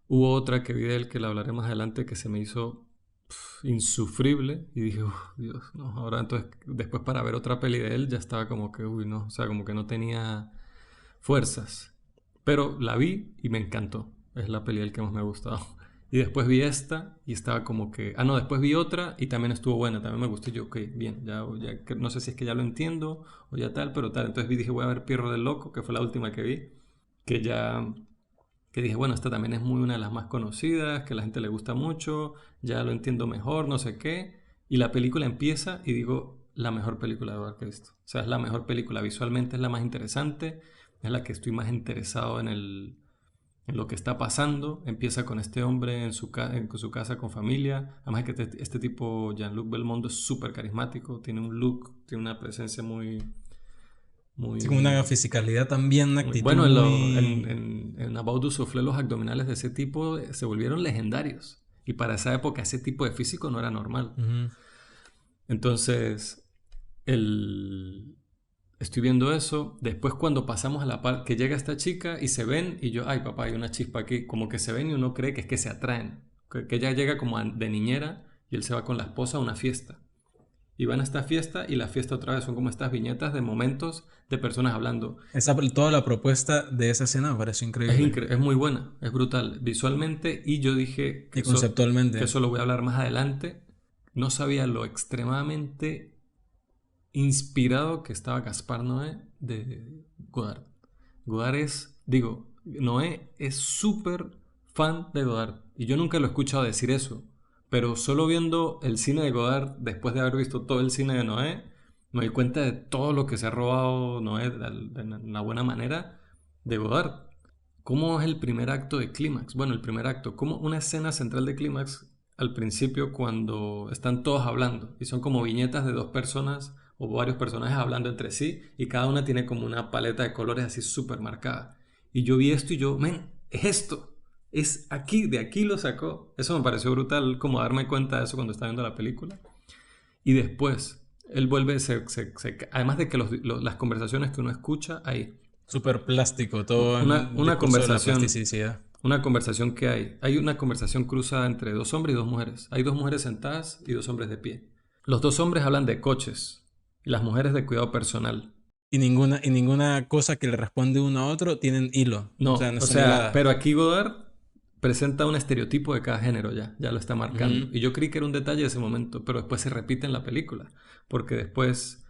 Speaker 1: Hubo otra que vi de él que la hablaré más adelante que se me hizo insufrible y dije, "Uf, Dios, no, ahora entonces después para ver otra peli de él ya estaba como que, uy, no, o sea, como que no tenía fuerzas. Pero la vi y me encantó, es la peli del que más me ha gustado. Y después vi esta y estaba como que, no, después vi otra y también estuvo buena, también me gustó y yo, ok, bien, no sé si es que ya lo entiendo o ya tal, pero tal. Entonces dije, voy a ver Pierro del Loco, que fue la última que vi, que ya que dije, bueno, esta también es muy una de las más conocidas, que a la gente le gusta mucho, ya lo entiendo mejor, no sé qué. Y la película empieza y digo, la mejor película de Dark que he visto. O sea, es la mejor película, visualmente es la más interesante, es la que estoy más interesado en lo que está pasando. Empieza con este hombre en su casa con familia. Además es que este tipo, Jean-Luc Belmondo, es súper carismático, tiene un look, tiene una presencia muy,
Speaker 2: Sí, como una
Speaker 1: muy,
Speaker 2: fisicalidad también, una actitud
Speaker 1: bueno,
Speaker 2: muy...
Speaker 1: en About du Soufflé los abdominales de ese tipo se volvieron legendarios. Y para esa época ese tipo de físico no era normal.
Speaker 2: Ujú.
Speaker 1: Entonces, el... estoy viendo eso. Después cuando pasamos a la parte que llega esta chica y se ven y yo, ay papá, hay una chispa aquí. Como que se ven y uno cree que es que se atraen. Que ella llega como de niñera y él se va con la esposa a una fiesta. Y van a esta fiesta y la fiesta otra vez son como estas viñetas de momentos de personas hablando.
Speaker 2: Toda la propuesta de esa escena me pareció increíble.
Speaker 1: Es muy buena, es brutal visualmente y yo dije
Speaker 2: Y
Speaker 1: que
Speaker 2: conceptualmente.
Speaker 1: eso lo voy a hablar más adelante. No sabía lo extremadamente inspirado que estaba Gaspar Noé de Godard. Godard es, digo, Noé es súper fan de Godard y yo nunca lo he escuchado decir eso, pero solo viendo el cine de Godard, después de haber visto todo el cine de Noé, me doy cuenta de todo lo que se ha robado Noé de una buena manera de Godard. ¿Cómo es el primer acto de Clímax? Bueno, el primer acto, como una escena central de Clímax al principio cuando están todos hablando y son como viñetas de dos personas o varios personajes hablando entre sí y cada una tiene como una paleta de colores así súper marcada. Y yo vi esto y yo, men, es esto, es aquí, de aquí lo sacó. Eso me pareció brutal como darme cuenta de eso cuando estaba viendo la película. Y después, él vuelve, además de que las conversaciones que uno escucha ahí,
Speaker 2: Súper plástico, todo en
Speaker 1: una,
Speaker 2: el
Speaker 1: una
Speaker 2: discurso de la
Speaker 1: conversación
Speaker 2: plasticidad.
Speaker 1: una conversación que hay una conversación cruzada entre dos hombres y dos mujeres. Hay dos mujeres sentadas y dos hombres de pie. Los dos hombres hablan de coches y las mujeres de cuidado personal.
Speaker 2: Y ninguna cosa que le responde uno a otro tienen hilo. O sea,
Speaker 1: No,
Speaker 2: no
Speaker 1: o
Speaker 2: están
Speaker 1: sea,
Speaker 2: hiladas.
Speaker 1: pero aquí Godard presenta un estereotipo de cada género ya lo está marcando.
Speaker 2: Ujú.
Speaker 1: Y yo creí que era un detalle de ese momento, pero después se repite en la película, porque después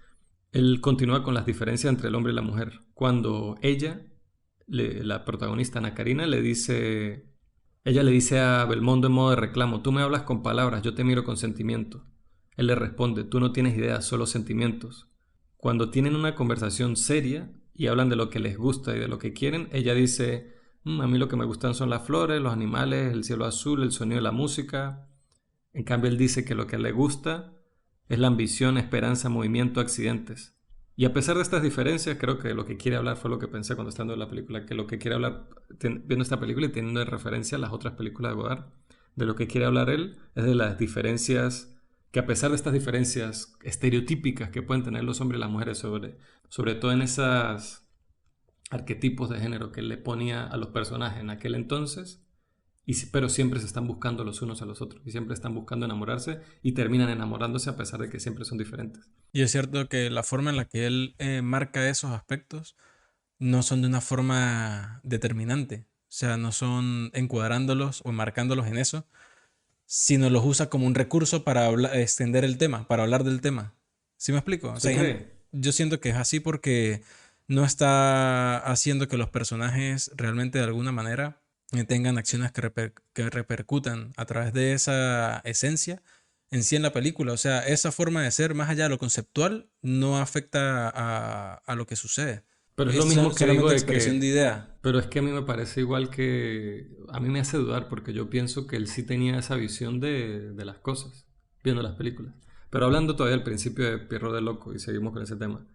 Speaker 1: él continúa con las diferencias entre el hombre y la mujer. Cuando la protagonista Ana Karina, ella le dice a Belmondo en modo de reclamo, tú me hablas con palabras, yo te miro con sentimiento. Él le responde, tú no tienes ideas, solo sentimientos. Cuando tienen una conversación seria y hablan de lo que les gusta y de lo que quieren, ella dice, a mí lo que me gustan son las flores, los animales, el cielo azul, el sonido de la música. En cambio, él dice que lo que le gusta es la ambición, esperanza, movimiento, accidentes. Y a pesar de estas diferencias, creo que lo que quiere hablar fue lo que pensé cuando estaba viendo la película, que lo que quiere hablar, viendo esta película y teniendo de referencia a las otras películas de Godard, de lo que quiere hablar él es de las diferencias, que a pesar de estas diferencias estereotípicas que pueden tener los hombres y las mujeres sobre todo en esos arquetipos de género que él le ponía a los personajes en aquel entonces, pero siempre se están buscando los unos a los otros y siempre están buscando enamorarse y terminan enamorándose a pesar de que siempre son diferentes.
Speaker 2: Y es cierto que la forma en la que él marca esos aspectos no son de una forma determinante. O sea, no son encuadrándolos o marcándolos en eso, sino los usa como un recurso para extender el tema, para hablar del tema. ¿Sí me explico? O sea,
Speaker 1: ¿Usted cree?
Speaker 2: yo siento que es así porque no está haciendo que los personajes realmente de alguna manera tengan acciones que repercutan a través de esa esencia en sí en la película. O sea, esa forma de ser, más allá de lo conceptual, no afecta a lo que sucede.
Speaker 1: Pero es lo
Speaker 2: Es
Speaker 1: mismo que digo
Speaker 2: solamente
Speaker 1: de
Speaker 2: expresión de
Speaker 1: que...
Speaker 2: idea.
Speaker 1: Pero es que a mí me parece igual que... A mí me hace dudar porque yo pienso que él sí tenía esa visión de las cosas, viendo las películas. Pero hablando todavía al principio de Pierrot de Loco y seguimos con ese tema.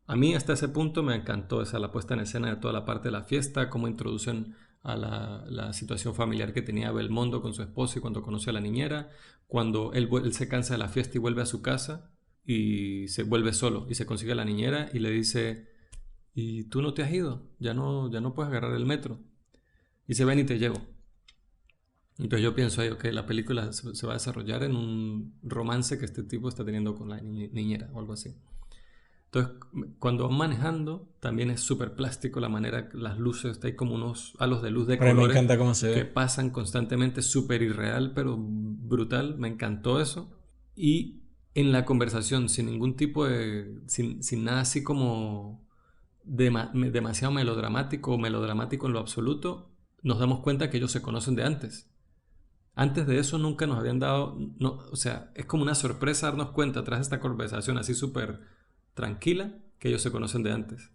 Speaker 1: A mí hasta ese punto me encantó la puesta en escena de toda la parte de la fiesta, cómo introducen a la situación familiar que tenía Belmondo con su esposo y cuando conoce a la niñera, cuando él se cansa de la fiesta y vuelve a su casa y se vuelve solo y se consigue a la niñera y le dice, y tú no te has ido, ya no puedes agarrar el metro. Y se ven y te llevo. Entonces yo pienso ahí, ok, la película se va a desarrollar en un romance que este tipo está teniendo con la niñera o algo así. Entonces, cuando van manejando, también es súper plástico la manera, las luces, hay como unos halos de luz de
Speaker 2: Pero a mí me
Speaker 1: colores
Speaker 2: encanta cómo se
Speaker 1: que
Speaker 2: ve.
Speaker 1: pasan constantemente, súper irreal, pero brutal, me encantó eso. Y en la conversación, sin ningún tipo sin nada así como demasiado melodramático o melodramático en lo absoluto, nos damos cuenta que ellos se conocen de antes. Antes de eso nunca nos habían dado, no, o sea, es como una sorpresa darnos cuenta tras esta conversación así súper tranquila que ellos se conocen de antes.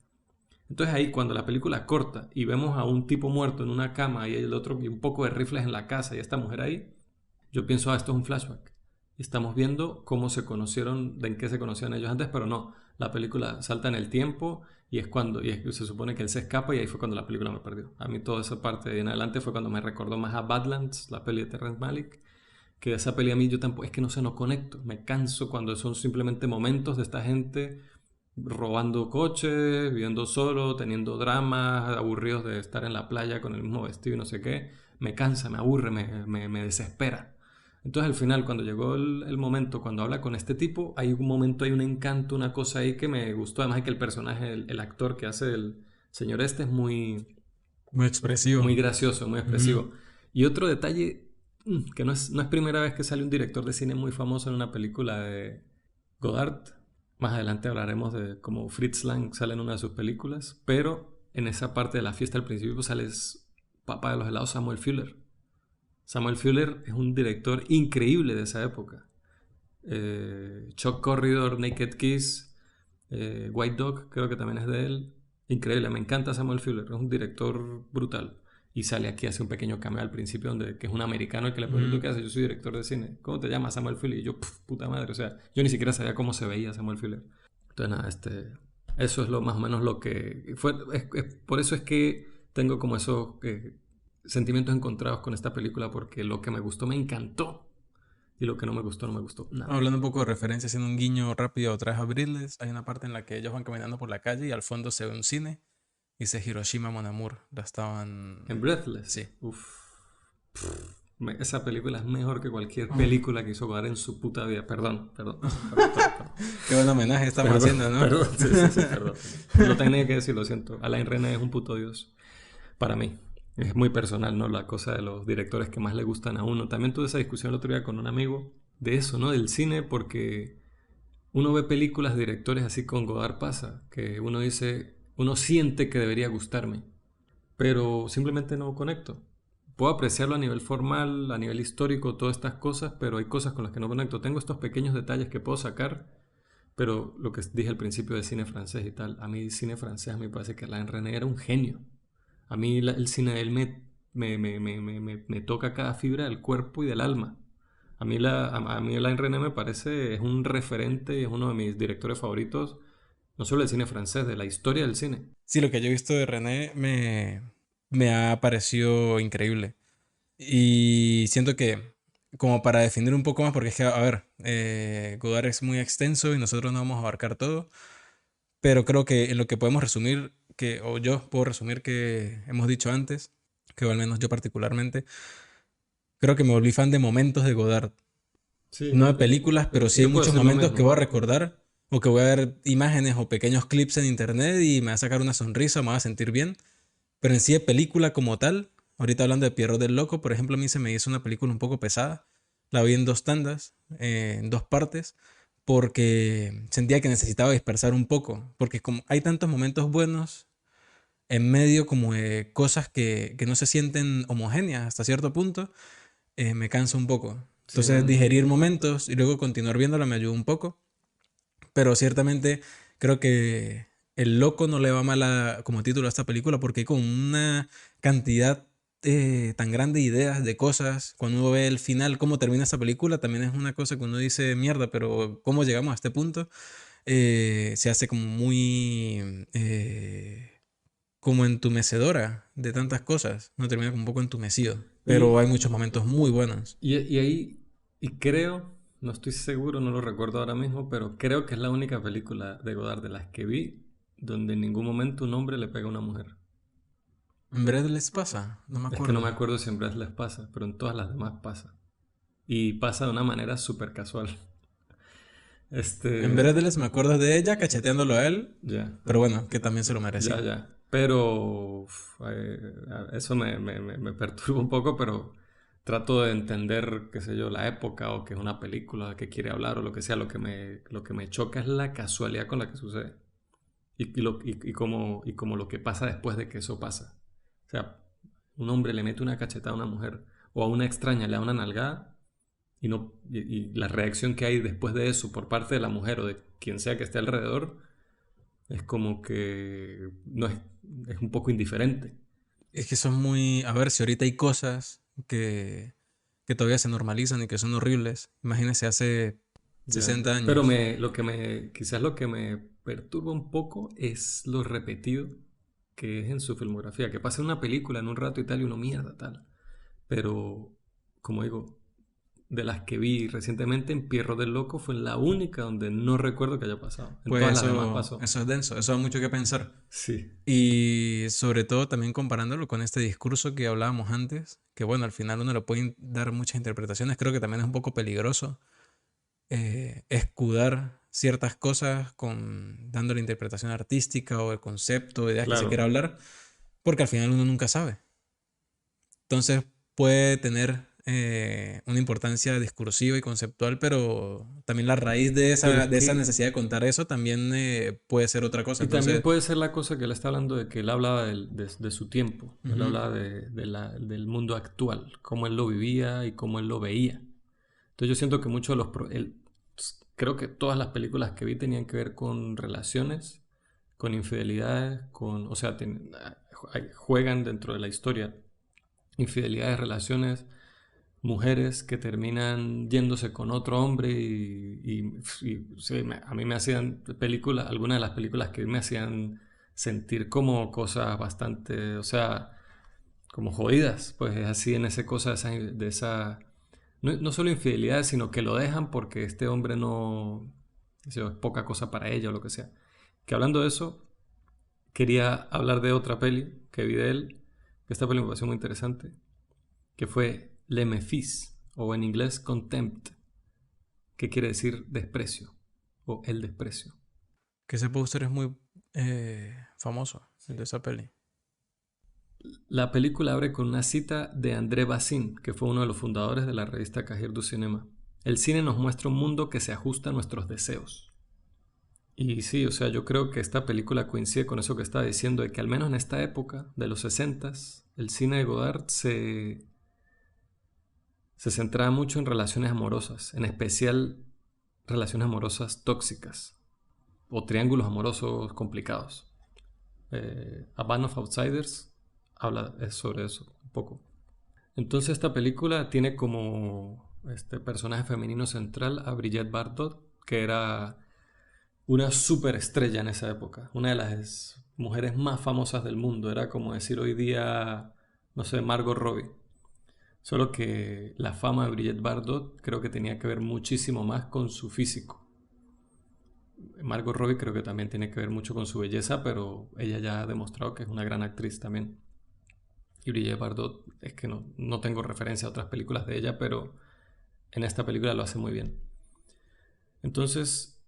Speaker 1: Entonces ahí cuando la película corta y vemos a un tipo muerto en una cama y el otro y un poco de rifles en la casa y esta mujer ahí, yo pienso, esto es un flashback. Y estamos viendo cómo se conocieron, de en qué se conocían ellos antes, pero no, la película salta en el tiempo y es cuando, se supone que él se escapa y ahí fue cuando la película me perdió. A mí toda esa parte de en adelante fue cuando me recordó más a Badlands, la peli de Terrence Malick, que esa peli a mí yo tampoco, es que no sé, no conecto, me canso cuando son simplemente momentos de esta gente robando coches, viviendo solo, teniendo dramas, aburridos de estar en la playa con el mismo vestido y no sé qué, me cansa, me aburre, me desespera. Entonces al final, cuando llegó el momento, cuando habla con este tipo, hay un momento, hay un encanto, una cosa ahí que me gustó, además de que el personaje, el actor que hace el señor este es muy,
Speaker 2: Muy
Speaker 1: muy
Speaker 2: expresivo.
Speaker 1: gracioso, muy
Speaker 2: Ujú.
Speaker 1: expresivo. Y otro detalle, que no es primera vez que sale un director de cine muy famoso en una película de Godard. Más adelante hablaremos de cómo Fritz Lang sale en una de sus películas, pero en esa parte de la fiesta al principio pues, sale papá de los helados Samuel Fuller. Samuel Fuller es un director increíble de esa época. Shock Corridor, Naked Kiss, White Dog, creo que también es de él. Increíble, me encanta Samuel Fuller, es un director brutal. Y sale aquí, hace un pequeño cameo al principio, donde que es un americano el que le pregunta, ¿qué
Speaker 2: Ujú.
Speaker 1: hace? Yo soy director de cine. ¿Cómo te llamas, Samuel Fuller? Y yo, puta madre, o sea, yo ni siquiera sabía cómo se veía Samuel Fuller. Entonces, nada, eso es lo más o menos lo que fue. Por eso es que tengo como esos sentimientos encontrados con esta película, porque lo que me gustó me encantó y lo que no me gustó nada.
Speaker 2: Hablando un poco de referencia, haciendo un guiño rápido otra vez a Bridges, hay una parte en la que ellos van caminando por la calle y al fondo se ve un cine y dice Hiroshima Mon Amour. La
Speaker 1: En
Speaker 2: estaban...
Speaker 1: Breathless,
Speaker 2: Sí.
Speaker 1: uff, esa película es mejor que cualquier
Speaker 2: Uf.
Speaker 1: película que hizo Godard en su puta vida. Perdón, perdón, perdón, perdón, perdón.
Speaker 2: Qué buen homenaje estamos
Speaker 1: Perdón,
Speaker 2: haciendo, ¿no?
Speaker 1: perdón, sí, sí, sí, perdón, perdón. Lo tenía que decir, lo siento. Alain René es un puto dios para mí. Es muy personal, ¿no? La cosa de los directores que más le gustan a uno. También tuve esa discusión el otro día con un amigo de eso, ¿no? Del cine, porque uno ve películas de directores así con Godard pasa, que uno dice, uno siente que debería gustarme, pero simplemente no conecto. Puedo apreciarlo a nivel formal, a nivel histórico, todas estas cosas, pero hay cosas con las que no conecto. Tengo estos pequeños detalles que puedo sacar, pero lo que dije al principio de cine francés y tal, a mí cine francés me parece que Alain René era un genio. A mí el cine de él me toca cada fibra del cuerpo y del alma. A mí Alain René me parece, es un referente y es uno de mis directores favoritos, no solo del cine francés, de la historia del cine.
Speaker 2: Sí, lo que yo he visto de René me ha parecido increíble. Y siento que, como para definir un poco más, porque es que, a ver, Godard es muy extenso y nosotros no vamos a abarcar todo, pero creo que en lo que podemos resumir, o yo puedo resumir que hemos dicho antes, que o al menos yo particularmente, creo que me volví fan de momentos de Godard.
Speaker 1: Sí,
Speaker 2: No de películas, pero sí hay
Speaker 1: yo puedo
Speaker 2: muchos
Speaker 1: decir lo
Speaker 2: momentos que voy a
Speaker 1: mismo.
Speaker 2: recordar o que voy a ver imágenes o pequeños clips en internet y me va a sacar una sonrisa, me va a sentir bien. Pero en sí de película como tal, ahorita hablando de Pierrot del Loco, por ejemplo, a mí se me hizo una película un poco pesada. La vi en dos tandas, en dos partes, porque sentía que necesitaba dispersar un poco. Porque como hay tantos momentos buenos en medio como de cosas que no se sienten homogéneas hasta cierto punto, me cansa un poco.
Speaker 1: Sí,
Speaker 2: Entonces
Speaker 1: no.
Speaker 2: digerir momentos y luego continuar viéndola me ayudó un poco. Pero ciertamente creo que El Loco no le va mal como título a esta película porque hay como una cantidad tan grande de ideas, de cosas. Cuando uno ve el final, cómo termina esta película, también es una cosa que uno dice, mierda, pero ¿cómo llegamos a este punto? Se hace como muy... como entumecedora de tantas cosas. Uno termina como un poco entumecido. Pero hay
Speaker 1: Y,
Speaker 2: muchos momentos muy buenos.
Speaker 1: y ahí, y creo, no estoy seguro, no lo recuerdo ahora mismo, pero creo que es la única película de Godard de las que vi donde en ningún momento un hombre le pega a una mujer.
Speaker 2: ¿En verdad les pasa? No me
Speaker 1: Es que no
Speaker 2: acuerdo.
Speaker 1: me acuerdo si en Breath les pasa, pero en todas las demás pasa. Y pasa de una manera súper casual.
Speaker 2: En
Speaker 1: Este,
Speaker 2: Breathless me acuerdo de ella cacheteándolo a él,
Speaker 1: ya,
Speaker 2: pero bueno, que también se lo
Speaker 1: ya,
Speaker 2: merecía.
Speaker 1: ya. Pero eso me perturba un poco, pero trato de entender, qué sé yo, la época o que es una película que quiere hablar o lo que sea. Lo que me choca es la casualidad con la que sucede y como lo que pasa después de que eso pasa. O sea, un hombre le mete una cachetada a una mujer o a una extraña le da una nalgada y, no, y la reacción que hay después de eso por parte de la mujer o de quien sea que esté alrededor Es como que no es un poco indiferente.
Speaker 2: Es que son muy... A ver, si ahorita hay cosas que todavía se normalizan y que son horribles. Imagínese hace
Speaker 1: Ya.
Speaker 2: 60
Speaker 1: Pero
Speaker 2: años.
Speaker 1: quizás lo que me perturba un poco es lo repetido que es en su filmografía. Que pasa una película en un rato y tal y uno mierda tal. Pero, como digo, de las que vi recientemente, en Pierro del Loco fue la única donde no recuerdo que haya pasado. En
Speaker 2: Pues
Speaker 1: todas las demás pasó.
Speaker 2: eso es denso, eso da mucho que pensar.
Speaker 1: Sí,
Speaker 2: Y sobre todo también comparándolo con este discurso que hablábamos antes, que bueno, al final uno le puede dar muchas interpretaciones, creo que también es un poco peligroso escudar ciertas cosas con dándole interpretación artística o el concepto, ideas que se quiera
Speaker 1: claro.
Speaker 2: hablar, porque al final uno nunca sabe. Entonces puede tener una importancia discursiva y conceptual, pero también la raíz
Speaker 1: Pero es
Speaker 2: de esa
Speaker 1: que
Speaker 2: necesidad de contar eso también puede ser otra cosa.
Speaker 1: y también
Speaker 2: Entonces,
Speaker 1: puede ser la cosa que él está hablando de que él hablaba de su tiempo, él
Speaker 2: ujú,
Speaker 1: hablaba del mundo actual, cómo él lo vivía y cómo él lo veía. Entonces yo siento que muchos de creo que todas las películas que vi tenían que ver con relaciones, con infidelidades, o sea, juegan dentro de la historia infidelidades, relaciones, mujeres que terminan yéndose con otro hombre sí, a mí me hacían películas, algunas de las películas que me hacían sentir como cosas bastante, o sea, como jodidas, pues es así en esa cosa de esa no solo infidelidad, sino que lo dejan porque este hombre no, qué sé yo, es poca cosa para ella o lo que sea. Que hablando de eso, quería hablar de otra peli que vi de él, que esta peli me pareció muy interesante, que fue Le Méfis, o en inglés Contempt, que quiere decir desprecio, o el desprecio.
Speaker 2: que ese póster es muy famoso, el
Speaker 1: Sí.
Speaker 2: de esa peli.
Speaker 1: La película abre con una cita de André Bazin, que fue uno de los fundadores de la revista Cahiers du Cinéma. El cine nos muestra un mundo que se ajusta a nuestros deseos. Y sí, o sea, yo creo que esta película coincide con eso que estaba diciendo, de que al menos en esta época de los 60 el cine de Godard se centraba mucho en relaciones amorosas, en especial relaciones amorosas tóxicas o triángulos amorosos complicados. A Band of Outsiders habla sobre eso un poco. Entonces esta película tiene como personaje femenino central a Brigitte Bardot, que era una superestrella en esa época, una de las mujeres más famosas del mundo, era como decir hoy día, no sé, Margot Robbie. Solo que la fama de Brigitte Bardot creo que tenía que ver muchísimo más con su físico. Margot Robbie creo que también tiene que ver mucho con su belleza, pero ella ya ha demostrado que es una gran actriz también. Y Brigitte Bardot, es que no tengo referencia a otras películas de ella, pero en esta película lo hace muy bien. Entonces,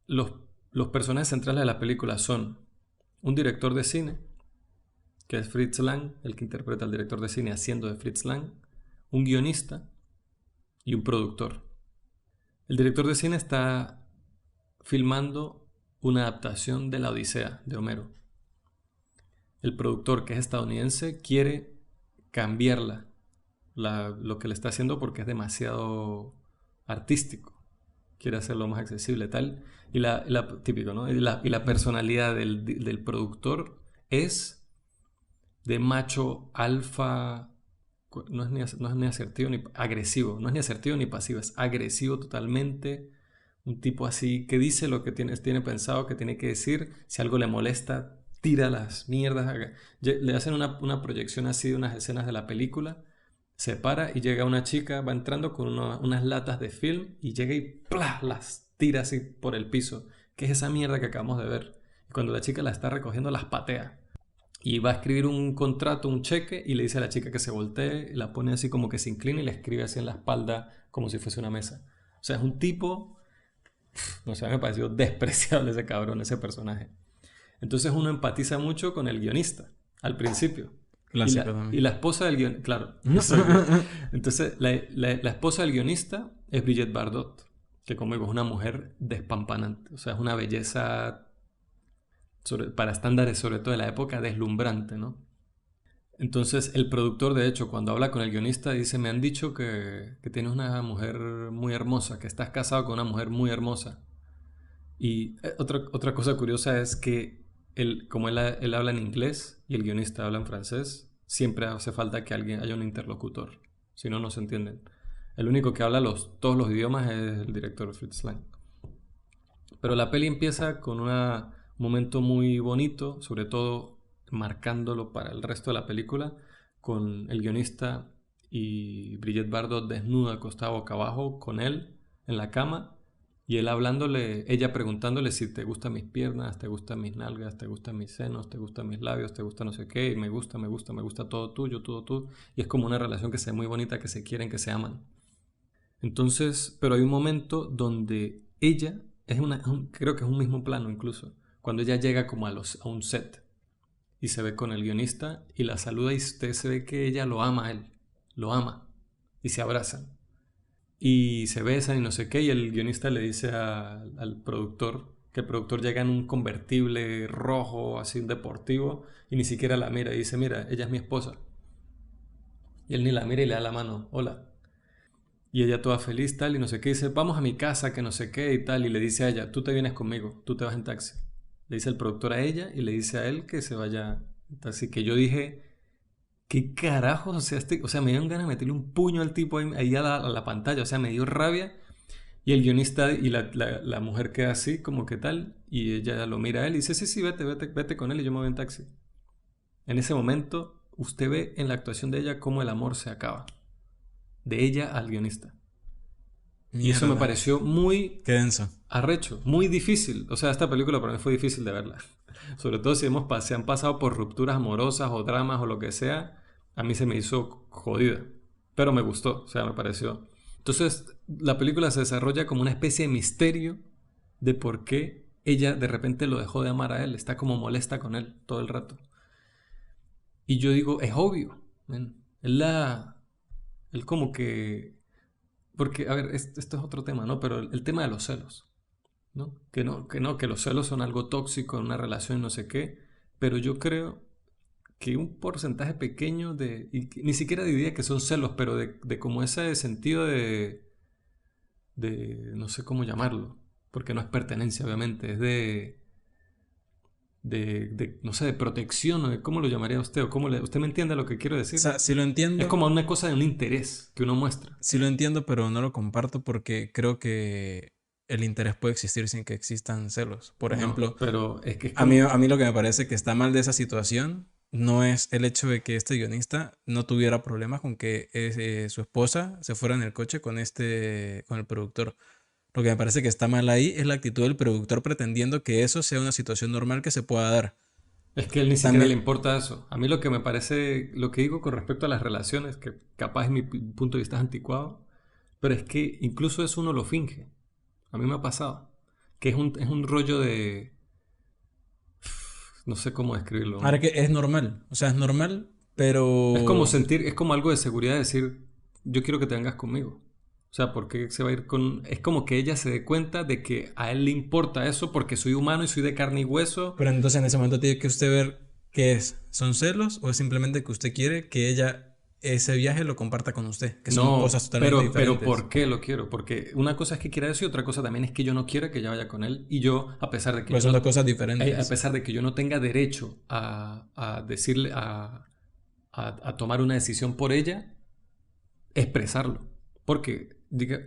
Speaker 1: los, los personajes centrales de la película son un director de cine, que es Fritz Lang, el que interpreta al director de cine haciendo de Fritz Lang, un guionista y un productor. El director de cine está filmando una adaptación de la Odisea de Homero. El productor, que es estadounidense, quiere cambiarla, lo que le está haciendo, porque es demasiado artístico. Quiere hacerlo más accesible, tal. Típico, ¿no? Y la personalidad del productor es de macho alfa. No es ni asertivo ni agresivo. No es ni asertivo ni pasivo, es agresivo totalmente. Un tipo así que dice lo que tiene pensado que tiene que decir. Si algo le molesta, tira las mierdas. Le hacen una proyección así de unas escenas de la película. Se para y llega una chica, va entrando con unas latas de film y llega y ¡plá! Las tira así por el piso. ¿Qué es esa mierda que acabamos de ver? Y cuando la chica la está recogiendo, las patea. Y va a escribir un contrato, un cheque, y le dice a la chica que se voltee, la pone así como que se inclina y le escribe así en la espalda como si fuese una mesa. O sea, es un tipo, no sé, me pareció despreciable ese cabrón, ese personaje. Entonces uno empatiza mucho con el guionista al principio. Y
Speaker 2: Clásico
Speaker 1: la, y
Speaker 2: también.
Speaker 1: la esposa del guionista, claro, soy yo. Entonces la esposa del guionista es Brigitte Bardot, que como digo es una mujer despampanante, o sea, es una belleza para estándares sobre todo de la época deslumbrante, ¿no? Entonces el productor, de hecho, cuando habla con el guionista, dice, me han dicho que tienes una mujer muy hermosa, que estás casado con una mujer muy hermosa. Y otra cosa curiosa es que como él habla en inglés y el guionista habla en francés, siempre hace falta que alguien haya un interlocutor, si no, no se entienden. El único que habla todos los idiomas es el director Fritz Lang. Pero la peli empieza con un momento muy bonito, sobre todo marcándolo para el resto de la película, con el guionista y Brigitte Bardot desnuda, acostada boca abajo, con él en la cama, y él hablándole, ella preguntándole si te gustan mis piernas, te gustan mis nalgas, te gustan mis senos, te gustan mis labios, te gusta no sé qué, y me gusta todo tuyo, todo tú. Y es como una relación que se ve muy bonita, que se quieren, que se aman. Entonces, pero hay un momento donde ella, creo que es un mismo plano incluso, cuando ella llega como a un set y se ve con el guionista y la saluda y usted se ve que ella lo ama a él, lo ama y se abrazan y se besan y no sé qué y el guionista le dice al productor que el productor llega en un convertible rojo, así un deportivo y ni siquiera la mira y dice, mira, ella es mi esposa. Y él ni la mira y le da la mano, hola. Y ella toda feliz, tal, y no sé qué, dice, vamos a mi casa, que no sé qué, y tal, y le dice a ella, tú te vienes conmigo, tú te vas en taxi. Le dice el productor a ella y le dice a él que se vaya en taxi. Que yo dije, ¿qué carajos? O sea, me dieron ganas de meterle un puño al tipo ahí a la pantalla, o sea, me dio rabia. Y el guionista y la mujer queda así, como que tal, y ella lo mira a él y dice, sí, sí, vete con él y yo me voy en taxi. En ese momento, usted ve en la actuación de ella cómo el amor se acaba. De ella al guionista. Y eso me
Speaker 2: Mierda.
Speaker 1: pareció muy
Speaker 2: Qué denso.
Speaker 1: arrecho, muy difícil. O sea, esta película para mí fue difícil de verla. Sobre todo si se han pasado por rupturas amorosas o dramas o lo que sea, a mí se me hizo jodida. Pero me gustó, o sea, me pareció. Entonces, la película se desarrolla como una especie de misterio de por qué ella de repente lo dejó de amar a él. Está como molesta con él todo el rato. Y yo digo, es obvio. Man. Él como que porque, a ver, esto es otro tema, ¿no? Pero el tema de los celos, ¿no? Que los celos son algo tóxico en una relación, no sé qué. Pero yo creo que un porcentaje pequeño ni siquiera diría que son celos, pero de como ese sentido no sé cómo llamarlo, porque no es pertenencia, obviamente, es no sé, de protección, ¿no? ¿Cómo lo llamaría usted? ¿Usted me entiende lo que quiero
Speaker 2: O
Speaker 1: decir?
Speaker 2: sea, sí lo
Speaker 1: Es
Speaker 2: entiendo,
Speaker 1: como una cosa de un interés que uno muestra.
Speaker 2: sí lo entiendo, pero no lo comparto porque creo que el interés puede existir sin que existan celos. Por
Speaker 1: No,
Speaker 2: ejemplo,
Speaker 1: pero es que es
Speaker 2: a
Speaker 1: como...
Speaker 2: mí lo que me parece que está mal de esa situación no es el hecho de que este guionista no tuviera problemas con que su esposa se fuera en el coche con con el productor. Lo que me parece que está mal ahí es la actitud del productor pretendiendo que eso sea una situación normal que se pueda dar.
Speaker 1: Es que a él ni siquiera le
Speaker 2: También,
Speaker 1: importa eso. A mí lo que me parece, lo que digo con respecto a las relaciones, que capaz mi punto de vista es anticuado, pero es que incluso eso uno lo finge. A mí me ha pasado. Que es un rollo de... No sé cómo
Speaker 2: ahora
Speaker 1: describirlo.
Speaker 2: que es normal, o sea, es normal,
Speaker 1: Es como
Speaker 2: pero
Speaker 1: sentir, es como algo de seguridad de decir, yo quiero que te vengas conmigo. O sea, porque se va a ir con... Es como que ella se dé cuenta de que a él le importa eso porque soy humano y soy de carne y hueso.
Speaker 2: Pero entonces en ese momento tiene que usted ver qué es. ¿Son celos o es simplemente que usted quiere que ella ese viaje lo comparta con usted? Que son cosas
Speaker 1: No,
Speaker 2: totalmente
Speaker 1: pero
Speaker 2: diferentes.
Speaker 1: ¿por qué lo quiero? Porque una cosa es que quiera eso y otra cosa también es que yo no quiero que ella vaya con él y yo, a pesar de que
Speaker 2: Pues
Speaker 1: yo
Speaker 2: son dos
Speaker 1: no,
Speaker 2: cosas
Speaker 1: a
Speaker 2: diferentes.
Speaker 1: pesar de que yo no tenga derecho a decirle, a tomar una decisión por ella, expresarlo. Porque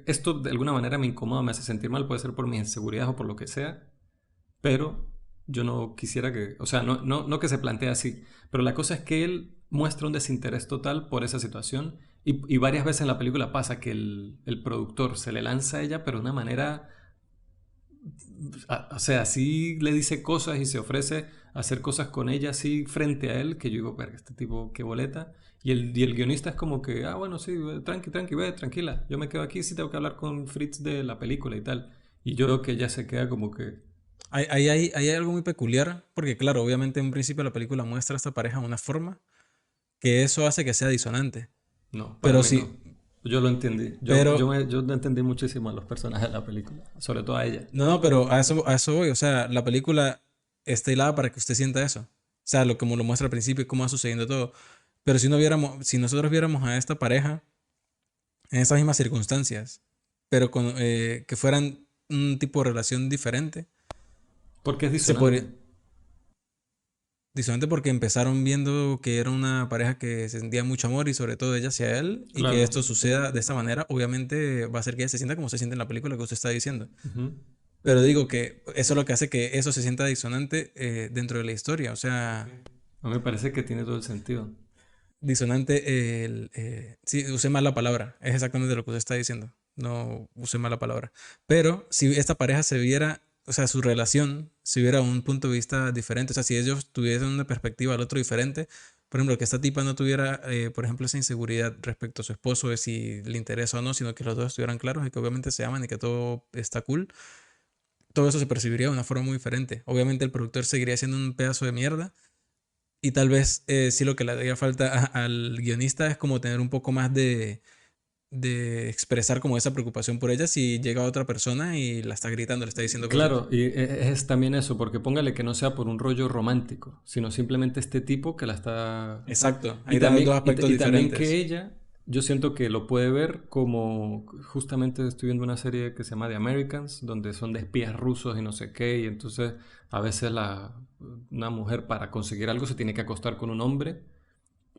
Speaker 1: esto de alguna manera me incomoda, me hace sentir mal, puede ser por mi inseguridad o por lo que sea, pero yo no quisiera que, o sea, no que se plantee así, pero la cosa es que él muestra un desinterés total por esa situación y varias veces en la película pasa que el productor se le lanza a ella, pero de una manera, o sea, así le dice cosas y se ofrece a hacer cosas con ella así frente a él, que yo digo, verga, este tipo, qué boleta. Y el guionista es como que, ah, bueno, sí, tranqui, ve, tranquila, yo me quedo aquí, sí tengo que hablar con Fritz de la película y tal. Y yo creo que ella se queda como que,
Speaker 2: Hay algo muy peculiar, porque claro, obviamente en un principio la película muestra a esta pareja de una forma que eso hace que sea disonante.
Speaker 1: no, para
Speaker 2: Pero
Speaker 1: mí no.
Speaker 2: sí,
Speaker 1: Yo lo entendí.
Speaker 2: pero
Speaker 1: Yo entendí muchísimo a los personajes de la película, sobre todo a ella.
Speaker 2: no, pero a eso voy. O sea, la película está hilada para que usted sienta eso. O sea, lo como lo muestra al principio y cómo va sucediendo todo. Pero si no viéramos, si nosotros viéramos a esta pareja en estas mismas circunstancias, pero con, que fueran un tipo de relación diferente,
Speaker 1: Porque es
Speaker 2: Se
Speaker 1: disonante.
Speaker 2: podría, disonante porque empezaron viendo que era una pareja que se sentía mucho amor y sobre todo ella hacia él, y que
Speaker 1: Claro.
Speaker 2: esto suceda de esta manera, obviamente va a hacer que ella se sienta como se siente en la película que usted está diciendo.
Speaker 1: Ujú.
Speaker 2: Pero digo que eso es lo que hace que eso se sienta disonante dentro de la historia. O sea,
Speaker 1: A mí me parece que tiene todo el sentido.
Speaker 2: disonante, sí, usé mal la palabra. Es exactamente lo que usted está diciendo. No usé mal la palabra. Pero si esta pareja se viera, o sea, su relación, si hubiera un punto de vista diferente, o sea, si ellos tuviesen una perspectiva al otro diferente, por ejemplo, que esta tipa no tuviera, por ejemplo, esa inseguridad respecto a su esposo de si le interesa o no, sino que los dos estuvieran claros y que obviamente se aman y que todo está cool, todo eso se percibiría de una forma muy diferente. Obviamente el productor seguiría siendo un pedazo de mierda y tal vez sí lo que le haría falta al guionista es como tener un poco más de expresar como esa preocupación por ella si llega otra persona y la está gritando, le está diciendo cosas.
Speaker 1: Claro, y es también eso, porque póngale que no sea por un rollo romántico, sino simplemente este tipo que la está...
Speaker 2: Exacto,
Speaker 1: Y
Speaker 2: ahí también hay dos
Speaker 1: también,
Speaker 2: aspectos
Speaker 1: y también que
Speaker 2: diferentes.
Speaker 1: ella, yo siento que lo puede ver como, justamente estoy viendo una serie que se llama The Americans, donde son de espías rusos y no sé qué, y entonces a veces una mujer para conseguir algo se tiene que acostar con un hombre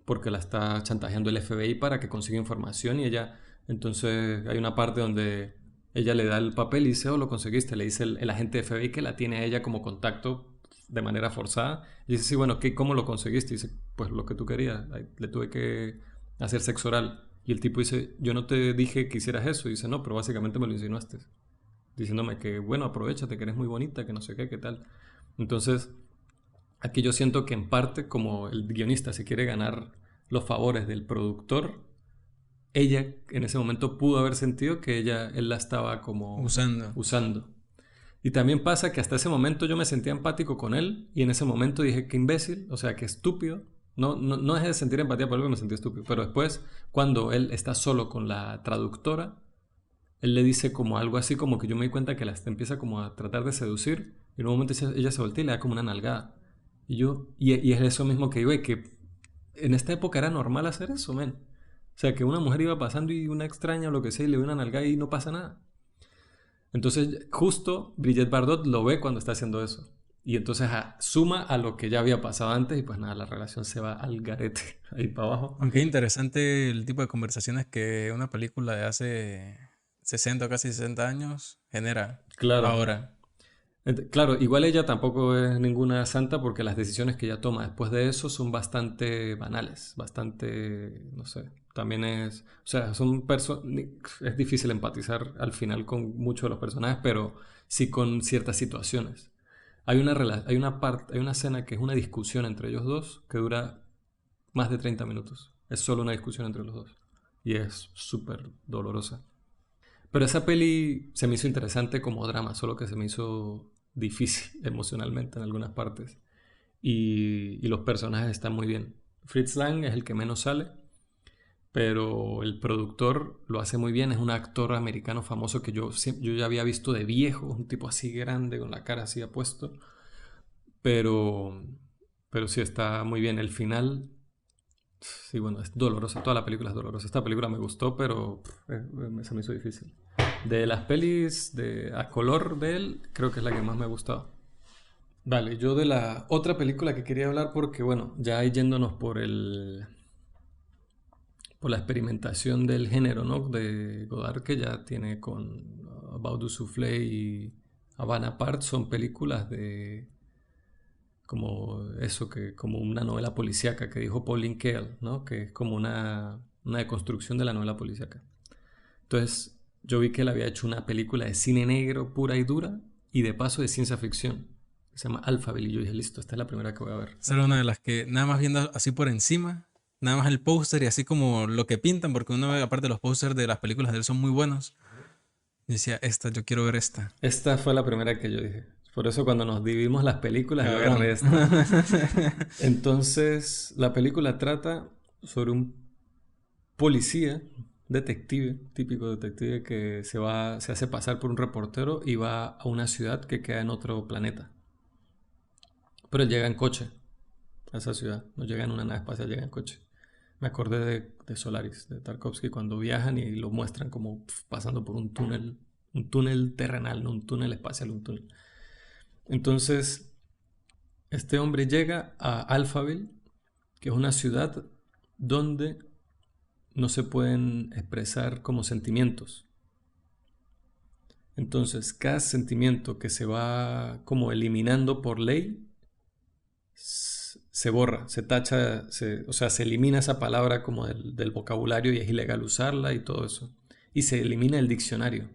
Speaker 1: porque la está chantajeando el FBI para que consiga información y ella, entonces hay una parte donde ella le da el papel y dice, oh, lo conseguiste, le dice el agente de FBI que la tiene a ella como contacto de manera forzada y dice, sí, bueno, ¿qué, cómo lo conseguiste? Y dice, pues lo que tú querías, le tuve que hacer sexo oral. Y el tipo dice, yo no te dije que hicieras eso. Y dice, no, pero básicamente me lo insinuaste. Diciéndome que, bueno, aprovechate, que eres muy bonita, que no sé qué, qué tal. Entonces, aquí yo siento que en parte, como el guionista se quiere ganar los favores del productor, ella en ese momento pudo haber sentido que él la estaba como
Speaker 2: Usando.
Speaker 1: usando. Y también pasa que hasta ese momento yo me sentía empático con él y en ese momento dije que imbécil, o sea, que estúpido. No dejé de sentir empatía por él porque me sentí estúpido. Pero después, cuando él está solo con la traductora, él le dice como algo así como que yo me di cuenta que la empieza como a tratar de seducir y en un momento ella se voltea y le da como una nalgada. Y es eso mismo que digo, que en esta época era normal hacer eso, men. O sea, que una mujer iba pasando y una extraña o lo que sea y le dio una nalgada y no pasa nada. Entonces, justo Brigitte Bardot lo ve cuando está haciendo eso. Y entonces suma a lo que ya había pasado antes y pues nada, la relación se va al garete ahí para abajo.
Speaker 2: Aunque es interesante el tipo de conversaciones que una película de hace 60 o casi 60 años genera
Speaker 1: Claro.
Speaker 2: ahora.
Speaker 1: Claro, igual ella tampoco es ninguna santa porque las decisiones que ella toma después de eso son bastante banales, bastante, no sé, también es, o sea, es difícil empatizar al final con muchos de los personajes, pero sí con ciertas situaciones. Hay una escena que es una discusión entre ellos dos que dura más de 30 minutos. Es solo una discusión entre los dos y es súper dolorosa. Pero esa peli se me hizo interesante como drama, solo que se me hizo difícil emocionalmente en algunas partes. Y los personajes están muy bien. Fritz Lang es el que menos sale, pero el productor lo hace muy bien. Es un actor americano famoso que yo ya había visto de viejo, un tipo así grande, con la cara así apuesto. Pero, pero sí está muy bien. El final, sí, bueno, es doloroso. Toda la película es dolorosa. Esta película me gustó, pero se me hizo difícil. De las pelis a color de él, creo que es la que más me ha gustado. Vale, yo de la otra película que quería hablar porque, bueno, ya yéndonos por la experimentación del género, ¿no? De Godard, que ya tiene con About du Soufflé y Havana Part, son películas de como eso, como una novela policíaca que dijo Pauline Kael, ¿no? Que es como una deconstrucción de la novela policíaca. Entonces, yo vi que él había hecho una película de cine negro pura y dura y de paso de ciencia ficción. Se llama Alphaville y yo dije, listo, esta es la primera que voy a ver.
Speaker 2: Esa era una de las que nada más viendo así por encima, nada más el póster y así como lo que pintan, porque uno ve aparte los pósters de las películas de él son muy buenos. Y decía, esta, yo quiero ver esta.
Speaker 1: Esta fue la primera que yo dije. Por eso cuando nos dividimos las películas, yo agarré
Speaker 2: Cabrón.
Speaker 1: esta. Entonces, la película trata sobre un policía, detective, típico detective que se hace pasar por un reportero y va a una ciudad que queda en otro planeta. Pero él llega en coche a esa ciudad, no llega en una nave espacial, llega en coche. Me acordé de Solaris, de Tarkovsky, cuando viajan y lo muestran como pasando por un túnel terrenal, no un túnel espacial, un túnel. Entonces, este hombre llega a Alphaville, que es una ciudad donde no se pueden expresar como sentimientos. Entonces, cada sentimiento que se va como eliminando por ley, se borra, se tacha, o sea, se elimina esa palabra como del vocabulario y es ilegal usarla y todo eso. Y se elimina el diccionario.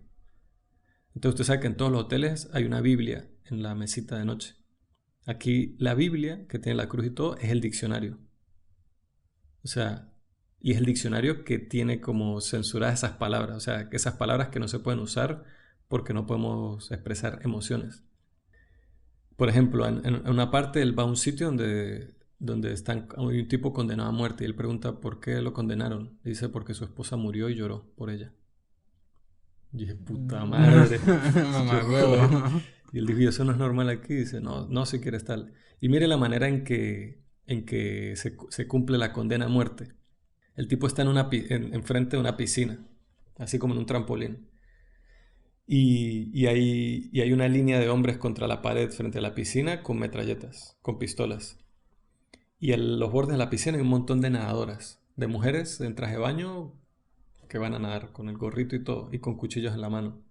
Speaker 1: Entonces usted sabe que en todos los hoteles hay una Biblia en la mesita de noche. Aquí la Biblia, que tiene la cruz y todo, es el diccionario. O sea, y es el diccionario que tiene como censuradas esas palabras. O sea, esas palabras que no se pueden usar porque no podemos expresar emociones. Por ejemplo, en una parte él va a un sitio donde hay un tipo condenado a muerte y él pregunta por qué lo condenaron. Y dice porque su esposa murió y lloró por ella. Y dije, puta madre.
Speaker 2: Mamá huevo.
Speaker 1: Y él dijo, ¿y eso no es normal aquí? Y dice, no, no si quieres tal. Y mire la manera en que se cumple la condena a muerte. El tipo está enfrente de una piscina, así como en un trampolín. Y hay una línea de hombres contra la pared frente a la piscina con metralletas, con pistolas. Y en los bordes de la piscina hay un montón de nadadoras, de mujeres en traje de baño que van a nadar con el gorrito y todo, y con cuchillos en la mano.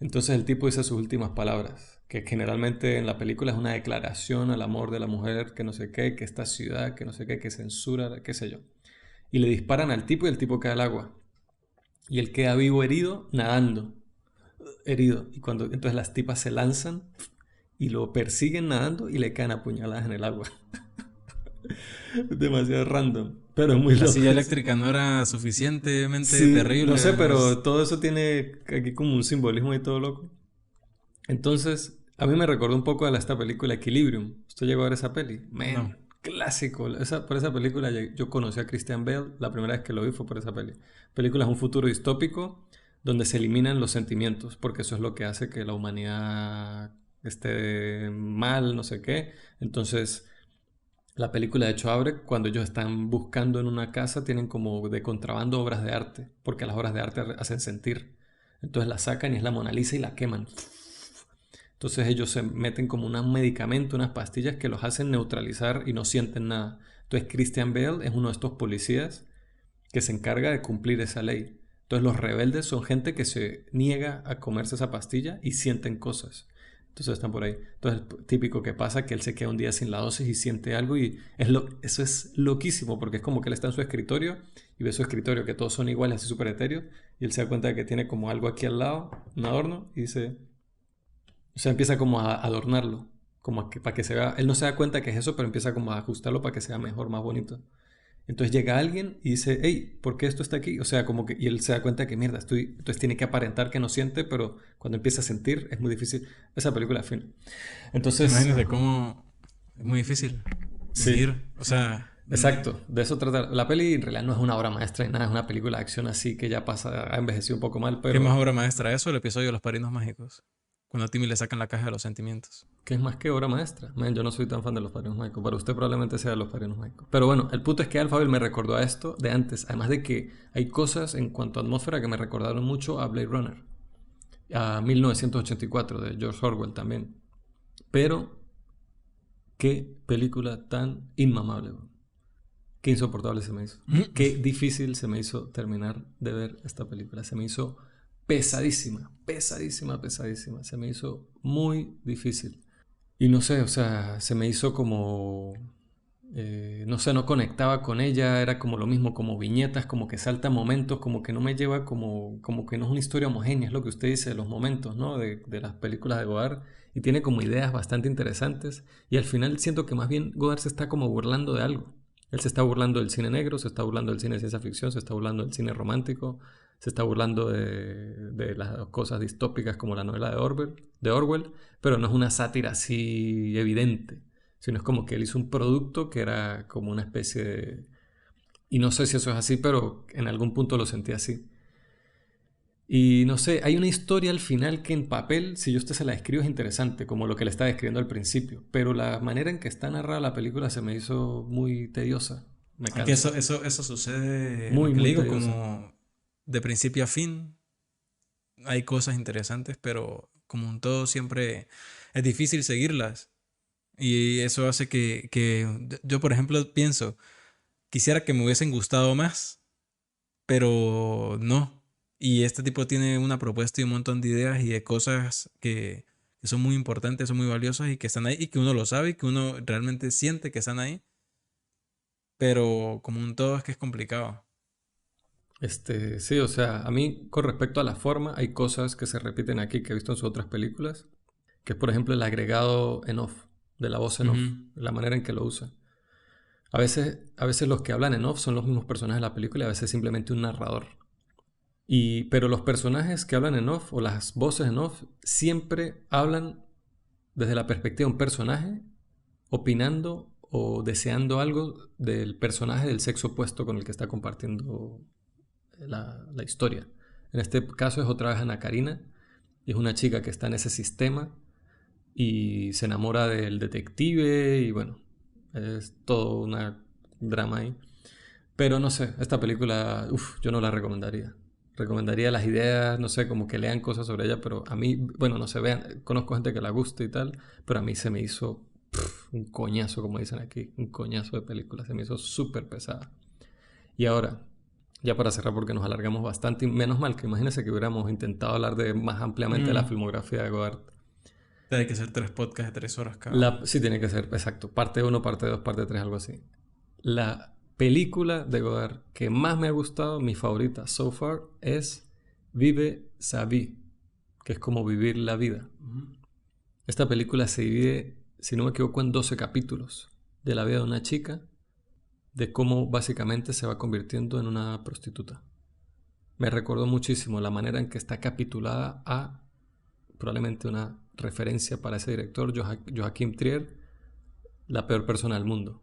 Speaker 1: Entonces el tipo dice sus últimas palabras, que generalmente en la película es una declaración al amor de la mujer, que no sé qué, que esta ciudad, que no sé qué, que censura, qué sé yo. Y le disparan al tipo y el tipo cae al agua. Y él queda vivo herido, nadando, herido. Y entonces las tipas se lanzan y lo persiguen nadando y le caen apuñaladas en el agua. Demasiado random, pero es muy
Speaker 2: La
Speaker 1: loco.
Speaker 2: silla eléctrica no era suficientemente
Speaker 1: Sí, no
Speaker 2: terrible.
Speaker 1: sé, pero todo eso tiene aquí como un simbolismo y todo loco. Entonces, a mí me recordó un poco a esta película Equilibrium. ¿Usted llegó a ver esa peli?
Speaker 2: No.
Speaker 1: Man, clásico. Por esa película yo conocí a Christian Bale. La primera vez que lo vi fue por esa peli. La película es un futuro distópico donde se eliminan los sentimientos, porque eso es lo que hace que la humanidad esté mal, no sé qué. Entonces, la película de hecho abre cuando ellos están buscando en una casa, tienen como de contrabando obras de arte, porque las obras de arte hacen sentir. Entonces la sacan y es la Mona Lisa y la queman. Entonces ellos se meten como un medicamento, unas pastillas que los hacen neutralizar y no sienten nada. Entonces Christian Bale es uno de estos policías que se encarga de cumplir esa ley. Entonces los rebeldes son gente que se niega a comerse esa pastilla y sienten cosas. Entonces están por ahí. Entonces típico que pasa que él se queda un día sin la dosis y siente algo y eso es loquísimo porque es como que él está en su escritorio y ve su escritorio que todos son iguales, así súper etéreos y él se da cuenta de que tiene como algo aquí al lado, un adorno y dice, o sea, empieza como a adornarlo, como para que se vea, él no se da cuenta que es eso, pero empieza como a ajustarlo para que sea mejor, más bonito. Entonces llega alguien y dice, hey, ¿por qué esto está aquí? O sea, como que, y él se da cuenta que mierda, entonces tiene que aparentar que no siente, pero cuando empieza a sentir es muy difícil. Esa película es fin. Entonces,
Speaker 2: Imagínate cómo es muy difícil
Speaker 1: sí,
Speaker 2: medir. O sea,
Speaker 1: exacto, de eso trata. La peli en realidad no es una obra maestra ni nada, es una película de acción así que ya ha envejecido un poco mal,
Speaker 2: ¿qué más
Speaker 1: pero
Speaker 2: obra maestra? Eso, el episodio de los Padrinos Mágicos. Cuando a Timmy le sacan la caja de los sentimientos.
Speaker 1: ¿qué es más que obra maestra? Man, yo no soy tan fan de los Padrinos Mágicos, pero usted probablemente sea de los Padrinos Mágicos. Pero bueno, el punto es que Alphaville me recordó a esto de antes, además de que hay cosas en cuanto a atmósfera que me recordaron mucho a Blade Runner, a 1984 de George Orwell también. Pero, qué película tan inmamable, bro. Qué insoportable se me hizo. Qué difícil se me hizo terminar de ver esta película. Se me hizo pesadísima, pesadísima, pesadísima. Se me hizo muy difícil. Y no sé, o sea, se me hizo como... no sé, no conectaba con ella, era como lo mismo, como viñetas, como que salta momentos, como que no me lleva como que no es una historia homogénea, es lo que usted dice de los momentos, ¿no? De las películas de Godard, y tiene como ideas bastante interesantes, y al final siento que más bien Godard se está como burlando de algo. Él se está burlando del cine negro, se está burlando del cine de ciencia ficción, se está burlando del cine romántico, se está burlando de las cosas distópicas como la novela de Orwell, pero no es una sátira así evidente, sino es como que él hizo un producto que era como una especie de... Y no sé si eso es así, pero en algún punto lo sentí así. Y no sé, hay una historia al final que en papel, si yo usted se la escribo, es interesante, como lo que le estaba describiendo al principio. Pero la manera en que está narrada la película se me hizo muy tediosa. Me
Speaker 2: Aquí
Speaker 1: cansó.
Speaker 2: eso sucede, lo
Speaker 1: Muy,
Speaker 2: que le
Speaker 1: muy
Speaker 2: digo,
Speaker 1: tediosa.
Speaker 2: como de principio a fin. Hay cosas interesantes, pero como un todo siempre es difícil seguirlas. Y eso hace que yo, por ejemplo, pienso, quisiera que me hubiesen gustado más, pero no. Y este tipo tiene una propuesta y un montón de ideas y de cosas que son muy importantes, son muy valiosas y que están ahí y que uno lo sabe y que uno realmente siente que están ahí, pero como un todo es que es complicado.
Speaker 1: Sí, o sea, a mí con respecto a la forma, hay cosas que se repiten aquí que he visto en sus otras películas, que es por ejemplo el agregado en off, de la voz en off,
Speaker 2: Ujú.
Speaker 1: la manera en que lo usa. A veces los que hablan en off son los mismos personajes de la película y a veces simplemente un narrador. Pero los personajes que hablan en off o las voces en off siempre hablan desde la perspectiva de un personaje opinando o deseando algo del personaje del sexo opuesto con el que está compartiendo la historia. En este caso es otra vez Ana Karina y es una chica que está en ese sistema y se enamora del detective y bueno, es todo una drama ahí. Pero no sé, esta película, yo no la recomendaría. Recomendaría las ideas, no sé, como que lean cosas sobre ella, pero a mí, bueno, no sé, vean, conozco gente que la gusta y tal, pero a mí se me hizo un coñazo, como dicen aquí, un coñazo de película, se me hizo súper pesada. Y ahora, ya para cerrar porque nos alargamos bastante, y menos mal que imagínense que hubiéramos intentado hablar de más ampliamente de la
Speaker 2: Mm.
Speaker 1: filmografía de Godard.
Speaker 2: Hay que hacer 3 podcasts de 3 horas cada uno.
Speaker 1: Sí, tiene que ser, exacto, parte uno, parte 2, parte 3, algo así. La película de Godard que más me ha gustado, mi favorita so far, es Vive sa vie, que es como vivir la vida. Esta película se divide, si no me equivoco, en 12 capítulos de la vida de una chica, de cómo básicamente se va convirtiendo en una prostituta. Me recordó muchísimo la manera en que está capitulada a probablemente una referencia para ese director, Joachim Trier, La peor persona del mundo.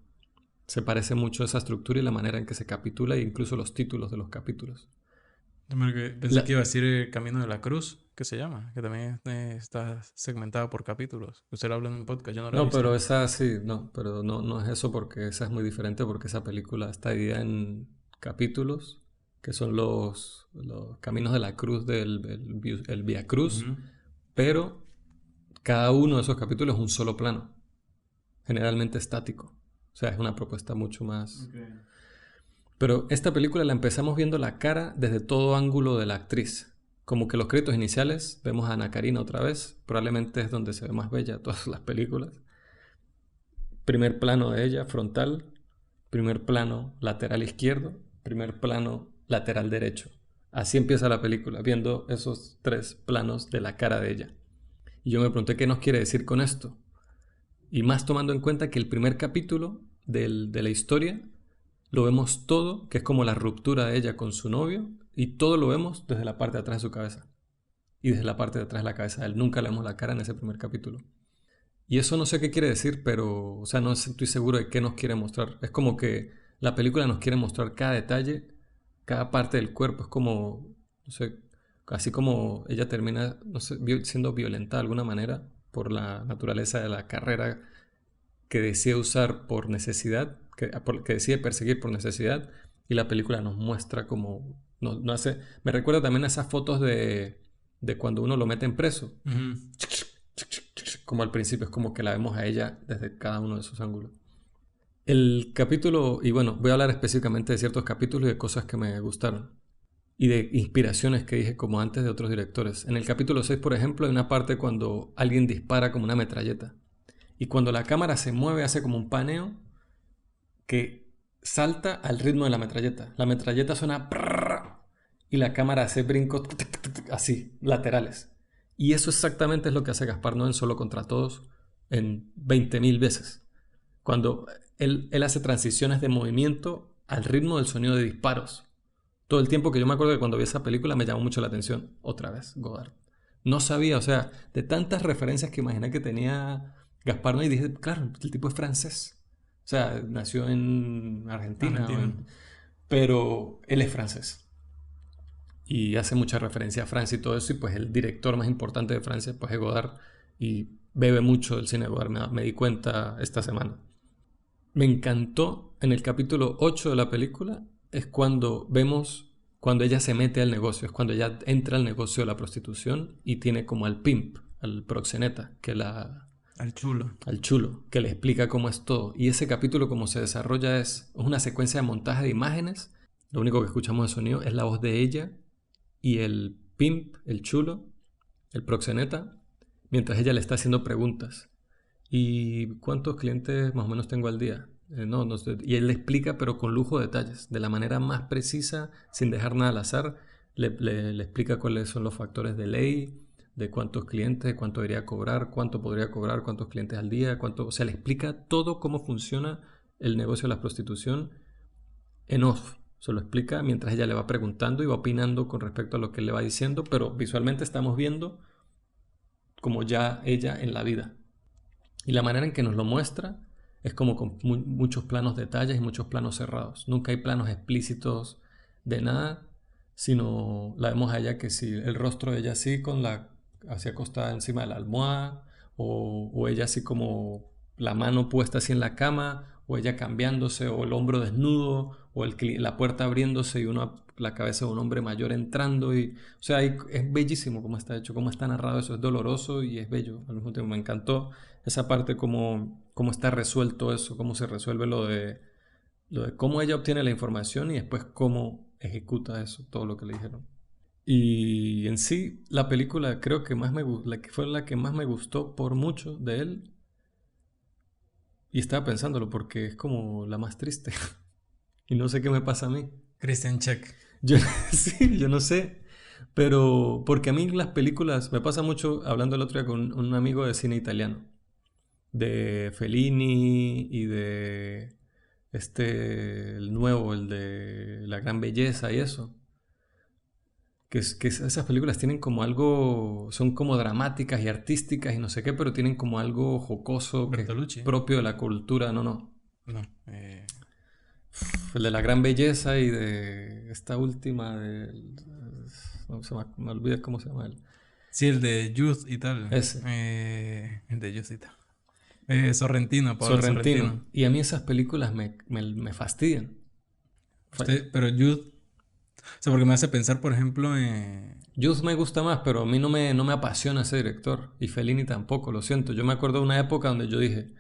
Speaker 1: Se parece mucho a esa estructura y la manera en que se capitula e incluso los títulos de los capítulos.
Speaker 2: Pensé
Speaker 1: La-
Speaker 2: que iba a decir el Camino de la Cruz, que se llama, que también está segmentada por capítulos. Usted lo habla en un podcast, yo no lo he
Speaker 1: No,
Speaker 2: visto.
Speaker 1: pero esa sí, no, pero no es eso porque esa es muy diferente porque esa película está dividida en capítulos que son los caminos de la cruz el Vía Cruz,
Speaker 2: Ujú.
Speaker 1: pero cada uno de esos capítulos es un solo plano, generalmente estático. O sea, es una propuesta mucho más.
Speaker 2: Okay.
Speaker 1: Pero esta película la empezamos viendo la cara desde todo ángulo de la actriz. Como que los créditos iniciales vemos a Ana Karina otra vez, probablemente es donde se ve más bella de todas las películas. Primer plano de ella, frontal, primer plano lateral izquierdo, primer plano lateral derecho. Así empieza la película, viendo esos 3 planos de la cara de ella. Y yo me pregunté qué nos quiere decir con esto. Y más tomando en cuenta que el primer capítulo de la historia lo vemos todo, que es como la ruptura de ella con su novio, y todo lo vemos desde la parte de atrás de su cabeza. Y desde la parte de atrás de la cabeza de él. Nunca le vemos la cara en ese primer capítulo. Y eso no sé qué quiere decir, pero, o sea, no estoy seguro de qué nos quiere mostrar. Es como que la película nos quiere mostrar cada detalle, cada parte del cuerpo. Es como, no sé, así como ella termina, no sé, siendo violentada de alguna manera por la naturaleza de la carrera que decide usar por necesidad, que decide perseguir por necesidad, y la película nos muestra como, no hace, me recuerda también a esas fotos de cuando uno lo mete en preso,
Speaker 2: Ujú.
Speaker 1: como al principio es como que la vemos a ella desde cada uno de esos ángulos. El capítulo, y bueno, voy a hablar específicamente de ciertos capítulos y de cosas que me gustaron. Y de inspiraciones que dije como antes de otros directores. En el capítulo 6 por ejemplo, hay una parte cuando alguien dispara como una metralleta. Y cuando la cámara se mueve, hace como un paneo que salta al ritmo de la metralleta. La metralleta suena prrr, y la cámara hace brincos así, laterales. Y eso exactamente es lo que hace Gaspar Noé en Solo contra Todos en 20.000 veces. Cuando él hace transiciones de movimiento al ritmo del sonido de disparos. Todo el tiempo que yo me acuerdo que cuando vi esa película me llamó mucho la atención. Otra vez, Godard. No sabía, o sea, de tantas referencias que imaginé que tenía Gaspar Noé y dije, claro, el tipo es francés. O sea, nació en Argentina,
Speaker 2: Argentina.
Speaker 1: pero él es francés. Y hace mucha referencia a Francia y todo eso. Y pues el director más importante de Francia pues es Godard. Y bebe mucho del cine de Godard, me di cuenta esta semana. Me encantó en el capítulo 8 de la película, es cuando vemos, cuando ella se mete al negocio, es cuando ella entra al negocio de la prostitución y tiene como al al proxeneta,
Speaker 2: Al chulo.
Speaker 1: al chulo, que le explica cómo es todo. Y ese capítulo, como se desarrolla, es una secuencia de montaje de imágenes. Lo único que escuchamos de sonido es la voz de ella y el pimp, el chulo, el proxeneta, mientras ella le está haciendo preguntas. ¿Y cuántos clientes más o menos tengo al día? No sé. Y él le explica, pero con lujo de detalles, de la manera más precisa, sin dejar nada al azar. Le explica cuáles son los factores de ley, de cuántos clientes, cuánto debería cobrar, cuánto podría cobrar, cuántos clientes al día, o sea, le explica todo cómo funciona el negocio de la prostitución en off. Se lo explica mientras ella le va preguntando y va opinando con respecto a lo que él le va diciendo, pero visualmente estamos viendo como ya ella en la vida. Y la manera en que nos lo muestra es como con muchos planos detalles y muchos planos cerrados. Nunca hay planos explícitos de nada, sino la vemos a ella que si el rostro de ella así con la así acostada encima de la almohada, o ella así como la mano puesta así en la cama, o ella cambiándose, o el hombro desnudo, o la puerta abriéndose y la cabeza de un hombre mayor entrando. O sea, es bellísimo cómo está hecho, cómo está narrado eso, es doloroso y es bello al mismo tiempo. Me encantó esa parte, cómo está resuelto eso, cómo se resuelve lo de cómo ella obtiene la información y después cómo ejecuta eso, todo lo que le dijeron. Y en sí, la película creo que fue la que más me gustó por mucho de él. Y estaba pensándolo porque es como la más triste. Y no sé qué me pasa a mí.
Speaker 2: Christian Check.
Speaker 1: Yo, sí, yo no sé. Pero porque a mí las películas, me pasa mucho hablando el otro día con un amigo de cine italiano. De Fellini y de el nuevo, el de La Gran Belleza y eso. Esas películas tienen como algo, son como dramáticas y artísticas y no sé qué, pero tienen como algo jocoso que es
Speaker 2: Bertolucci.
Speaker 1: propio de la cultura, no.
Speaker 2: No.
Speaker 1: El de La Gran Belleza y de esta última, no, me olvidé cómo se llama él.
Speaker 2: Sí, el de Youth y tal.
Speaker 1: Ese,
Speaker 2: El de Youth y tal. Sorrentino, Pablo Sorrentino.
Speaker 1: Sorrentino. Y a mí esas películas me fastidian.
Speaker 2: Pero Youth. O sea, porque me hace pensar, por ejemplo,
Speaker 1: Youth me gusta más, pero a mí no me apasiona ese director. Y Fellini tampoco, lo siento. Yo me acuerdo de una época donde yo dije,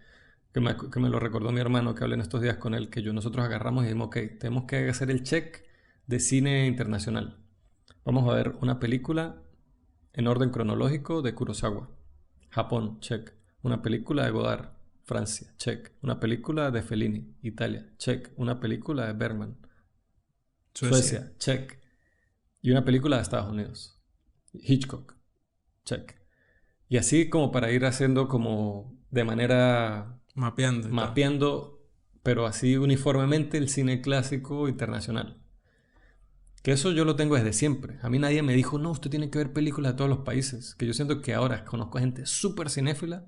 Speaker 1: que me lo recordó mi hermano, que hablé en estos días con él, que nosotros agarramos y dijimos, ok, tenemos que hacer el check de cine internacional. Vamos a ver una película en orden cronológico de Kurosawa. Japón, check. Una película de Godard, Francia, check. Una película de Fellini, Italia, check. Una película de Bergman, Suecia, check. Y una película de Estados Unidos, Hitchcock, check. Y así como para ir haciendo como de manera
Speaker 2: mapeando,
Speaker 1: pero así uniformemente el cine clásico internacional. Que eso yo lo tengo desde siempre. A mí nadie me dijo, no, usted tiene que ver películas de todos los países. Que yo siento que ahora conozco a gente súper cinéfila,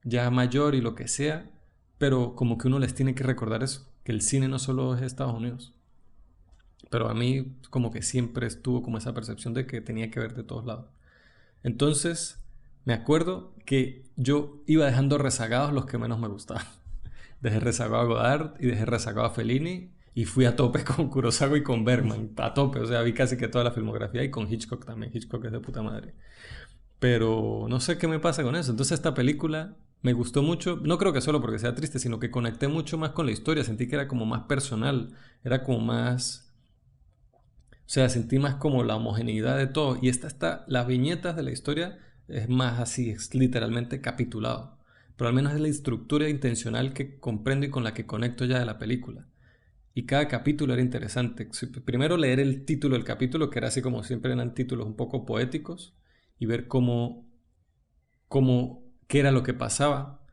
Speaker 1: ya mayor y lo que sea, pero como que uno les tiene que recordar eso, que el cine no solo es Estados Unidos. Pero a mí como que siempre estuvo como esa percepción de que tenía que ver de todos lados. Entonces, me acuerdo que yo iba dejando rezagados los que menos me gustaban. Dejé rezagado a Godard y dejé rezagado a Fellini y fui a tope con Kurosawa y con Bergman. A tope, o sea, vi casi que toda la filmografía y con Hitchcock también. Hitchcock es de puta madre. Pero no sé qué me pasa con eso. Entonces esta película me gustó mucho. No creo que solo porque sea triste, sino que conecté mucho más con la historia. Sentí que era como más personal. Era como más... O sea, sentí más como la homogeneidad de todo. Y las viñetas de la historia es más así, es literalmente capitulado. Pero al menos es la estructura intencional que comprendo y con la que conecto ya de la película. Y cada capítulo era interesante. Primero leer el título del capítulo, que era así como siempre eran títulos un poco poéticos, y ver qué era lo que pasaba.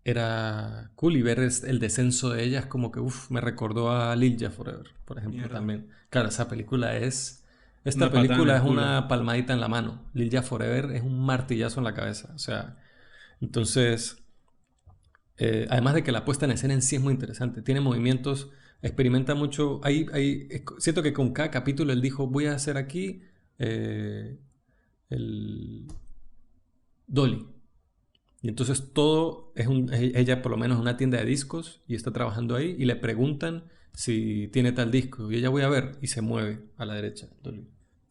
Speaker 1: Era cool, y ver el descenso de ellas como que, me recordó a Lilja Forever, por ejemplo,
Speaker 2: Mierda.
Speaker 1: también. Claro, esa película es... Esta
Speaker 2: Una patada en
Speaker 1: película
Speaker 2: el
Speaker 1: es
Speaker 2: culo.
Speaker 1: una palmadita en la mano. Lilja Forever es un martillazo en la cabeza. O sea, entonces... además de que la puesta en escena en sí es muy interesante. Tiene movimientos, experimenta mucho. Siento que con cada capítulo él dijo, voy a hacer aquí el Dolly. Y entonces todo ella por lo menos en una tienda de discos y está trabajando ahí y le preguntan si tiene tal disco. Y ella voy a ver y se mueve a la derecha, Dolly.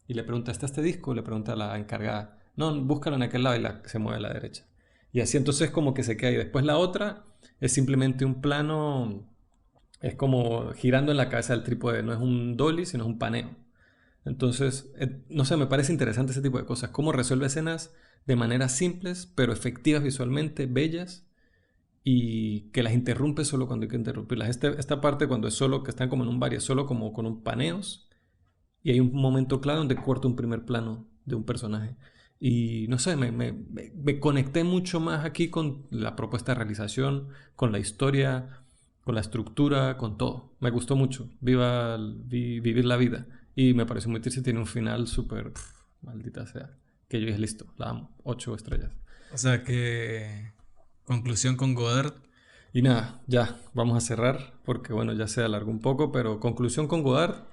Speaker 1: Y le pregunta, ¿está este disco? Le pregunta a la encargada. no, búscalo en aquel lado y se mueve a la derecha. Y así entonces como que se queda. Y después la otra es simplemente un plano, es como girando en la cabeza del trípode, no es un dolly, sino es un paneo. Entonces, no sé, me parece interesante ese tipo de cosas. Cómo resuelve escenas de maneras simples, pero efectivas visualmente, bellas, y que las interrumpe solo cuando hay que interrumpirlas. Esta parte cuando es solo, que están como en un bar y es solo como con un paneos, y hay un momento claro donde corta un primer plano de un personaje. Y no sé, me conecté mucho más aquí con la propuesta de realización, con la historia, con la estructura, con todo. Me gustó mucho. Vivir la vida. Y me pareció muy triste. Tiene un final súper, maldita sea. Que yo dije, listo, la amo. 8 estrellas.
Speaker 2: O sea que, conclusión con Godard,
Speaker 1: Y nada, ya, vamos a cerrar. Porque bueno, ya se alargó un poco. Pero conclusión con Godard.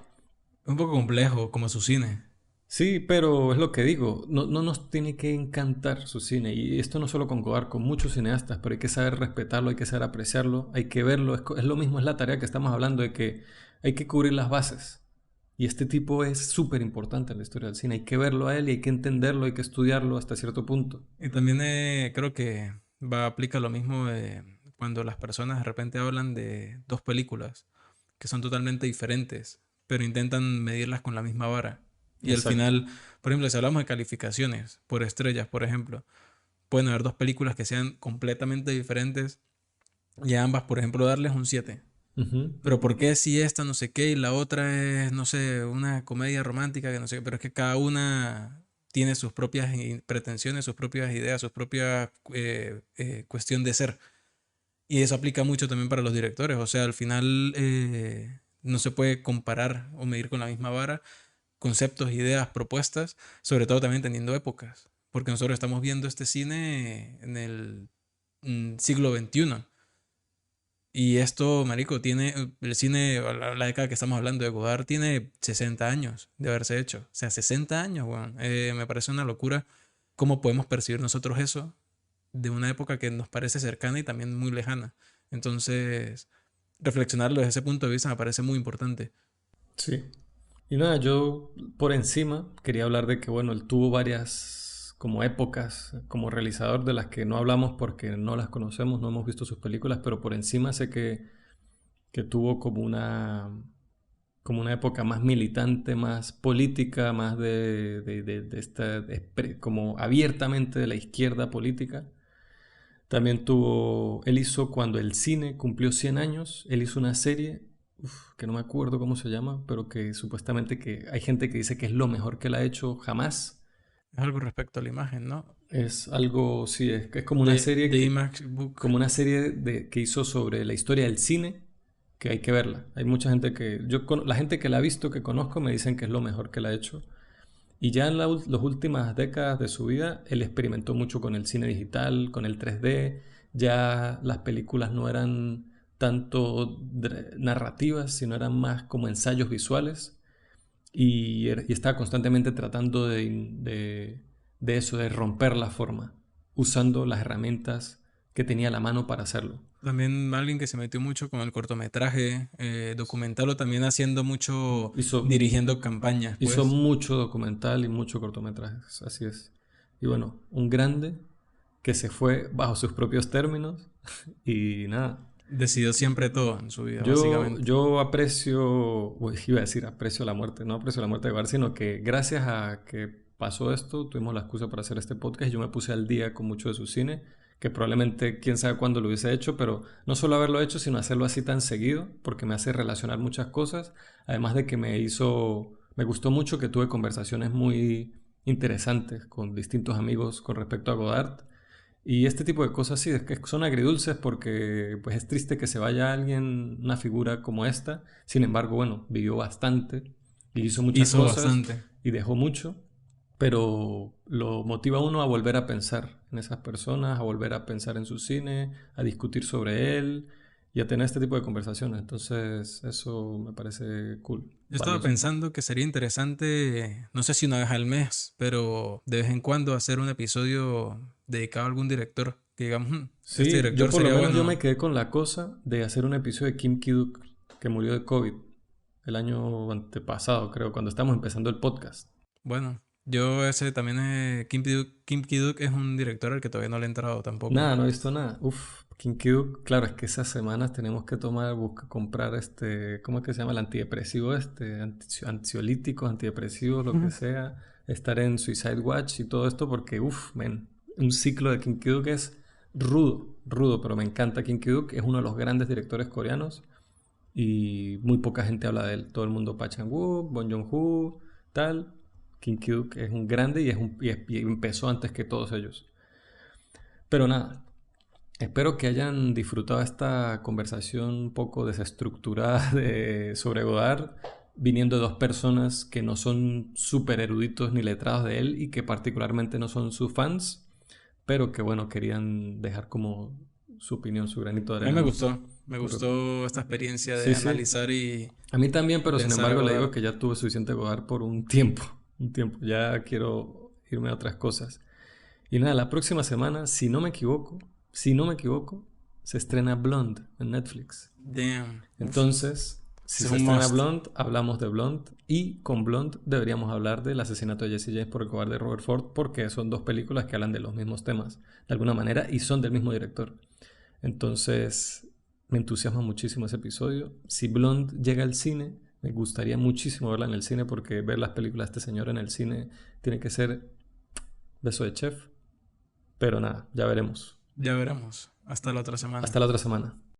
Speaker 2: un poco complejo como su cine.
Speaker 1: Sí, pero es lo que digo, no nos tiene que encantar su cine, y esto no solo con Godard, con muchos cineastas, pero hay que saber respetarlo, hay que saber apreciarlo, hay que verlo, es lo mismo, es la tarea que estamos hablando de que hay que cubrir las bases, y este tipo es súper importante en la historia del cine, hay que verlo a él y hay que entenderlo, hay que estudiarlo hasta cierto punto.
Speaker 2: Y también creo que aplica lo mismo cuando las personas de repente hablan de dos películas que son totalmente diferentes, pero intentan medirlas con la misma vara. Y al
Speaker 1: Exacto.
Speaker 2: final, por ejemplo, si hablamos de calificaciones por estrellas, por ejemplo, pueden haber dos películas que sean completamente diferentes y a ambas, por ejemplo, darles un 7.
Speaker 1: Ujú.
Speaker 2: Pero ¿por qué si esta no sé qué y la otra es, no sé, una comedia romántica que no sé qué? Pero es que cada una tiene sus propias pretensiones, sus propias ideas, sus propias cuestión de ser. Y eso aplica mucho también para los directores. O sea, al final no se puede comparar o medir con la misma vara conceptos, ideas, propuestas, sobre todo también teniendo épocas. Porque nosotros estamos viendo este cine en el siglo XXI. Y esto, marico, tiene el cine, la década que estamos hablando de Godard, tiene 60 años de haberse hecho. O sea, 60 años, weón. Me parece una locura cómo podemos percibir nosotros eso de una época que nos parece cercana y también muy lejana. Entonces, reflexionarlo desde ese punto de vista me parece muy importante.
Speaker 1: Sí. Y nada, yo por encima quería hablar de que, bueno, él tuvo varias como épocas como realizador de las que no hablamos porque no las conocemos, no hemos visto sus películas, pero por encima sé que tuvo como una época más militante, más política, más de esta, como abiertamente de la izquierda política. También él hizo cuando el cine cumplió 100 años, él hizo una serie, que no me acuerdo cómo se llama, pero que supuestamente que hay gente que dice que es lo mejor que él ha hecho jamás.
Speaker 2: Es algo respecto a la imagen, ¿no?
Speaker 1: Es algo, sí, es como una serie
Speaker 2: De IMAX Book.
Speaker 1: como una serie que hizo sobre la historia del cine, que hay que verla. Hay mucha gente la gente que la ha visto, que conozco, me dicen que es lo mejor que él ha hecho. Y ya en las últimas décadas de su vida, él experimentó mucho con el cine digital, con el 3D. Ya las películas no eran tanto narrativas, sino eran más como ensayos visuales. Y estaba constantemente tratando de eso, de romper la forma, usando las herramientas que tenía a la mano para hacerlo.
Speaker 2: También alguien que se metió mucho con el cortometraje, documental o también haciendo mucho,
Speaker 1: Hizo,
Speaker 2: dirigiendo campañas,
Speaker 1: hizo
Speaker 2: pues.
Speaker 1: mucho documental y mucho cortometraje, así es. Y bueno, un grande que se fue bajo sus propios términos y nada.
Speaker 2: Decidió siempre todo en su vida,
Speaker 1: Yo,
Speaker 2: básicamente.
Speaker 1: yo aprecio, iba a decir aprecio la muerte, no aprecio la muerte de Bar, sino que gracias a que pasó esto, tuvimos la excusa para hacer este podcast y yo me puse al día con mucho de su cine, que probablemente quién sabe cuándo lo hubiese hecho, pero no solo haberlo hecho, sino hacerlo así tan seguido, porque me hace relacionar muchas cosas, además de que me gustó mucho que tuve conversaciones muy interesantes con distintos amigos con respecto a Godard. Y este tipo de cosas sí, es que son agridulces porque pues es triste que se vaya alguien, una figura como esta. Sin embargo, bueno, vivió bastante y hizo muchas
Speaker 2: Hizo
Speaker 1: cosas
Speaker 2: bastante.
Speaker 1: y dejó mucho, pero lo motiva a uno a volver a pensar en esas personas, a volver a pensar en su cine, a discutir sobre él y a tener este tipo de conversaciones. Entonces, eso me parece cool,
Speaker 2: Yo estaba
Speaker 1: valioso.
Speaker 2: pensando que sería interesante, no sé si una vez al mes, pero de vez en cuando hacer un episodio dedicado a algún director. Que digamos, este
Speaker 1: Sí, yo
Speaker 2: director
Speaker 1: por lo
Speaker 2: sería
Speaker 1: menos yo me
Speaker 2: bueno.
Speaker 1: quedé con la cosa de hacer un episodio de Kim Ki-duk, que murió de COVID el año antepasado, creo, cuando estábamos empezando el podcast.
Speaker 2: Bueno, Yo ese también es... Kim Ki-duk es un director al que todavía no le he entrado tampoco.
Speaker 1: Nada, no he visto nada. Uf, Kinkyu, claro, es que esas semanas tenemos que comprar ¿cómo es que se llama? El antidepresivo ansiolíticos, antidepresivos, lo que
Speaker 2: Ujú.
Speaker 1: sea. Estar en Suicide Watch y todo esto porque, uf, men, un ciclo de Kinkyu que es rudo, rudo, pero me encanta Kinkyu, es uno de los grandes directores coreanos y muy poca gente habla de él. Todo el mundo Park Chan-wook, Bong Joon-ho, tal. Kinkyu es un grande y empezó antes que todos ellos. Pero nada, espero que hayan disfrutado esta conversación un poco desestructurada sobre Godard, viniendo de dos personas que no son súper eruditos ni letrados de él y que particularmente no son sus fans, pero que bueno, querían dejar como su opinión, su granito de
Speaker 2: A mí
Speaker 1: arena, ¿no?
Speaker 2: me
Speaker 1: Pero,
Speaker 2: gustó esta experiencia de
Speaker 1: sí, sí.
Speaker 2: analizar
Speaker 1: A mí también,
Speaker 2: y
Speaker 1: pero sin
Speaker 2: pensar a
Speaker 1: embargo le digo
Speaker 2: Godard.
Speaker 1: que ya tuve suficiente Godard por un tiempo, un tiempo. Ya quiero irme a otras cosas. Y nada, la próxima semana, si no me equivoco, se estrena Blonde en Netflix.
Speaker 2: Damn. Uf,
Speaker 1: Entonces, si
Speaker 2: ese es
Speaker 1: se
Speaker 2: un
Speaker 1: estrena
Speaker 2: must.
Speaker 1: Blonde, hablamos de Blonde. Y con Blonde deberíamos hablar del asesinato de Jesse James por el cobarde de Robert Ford, porque son dos películas que hablan de los mismos temas, de alguna manera, y son del mismo director. Entonces, me entusiasma muchísimo ese episodio. Si Blonde llega al cine, me gustaría muchísimo verla en el cine, porque ver las películas de este señor en el cine tiene que ser beso de chef. Pero nada, ya veremos.
Speaker 2: Ya veremos. Hasta la otra
Speaker 1: Hasta
Speaker 2: semana.
Speaker 1: la otra semana.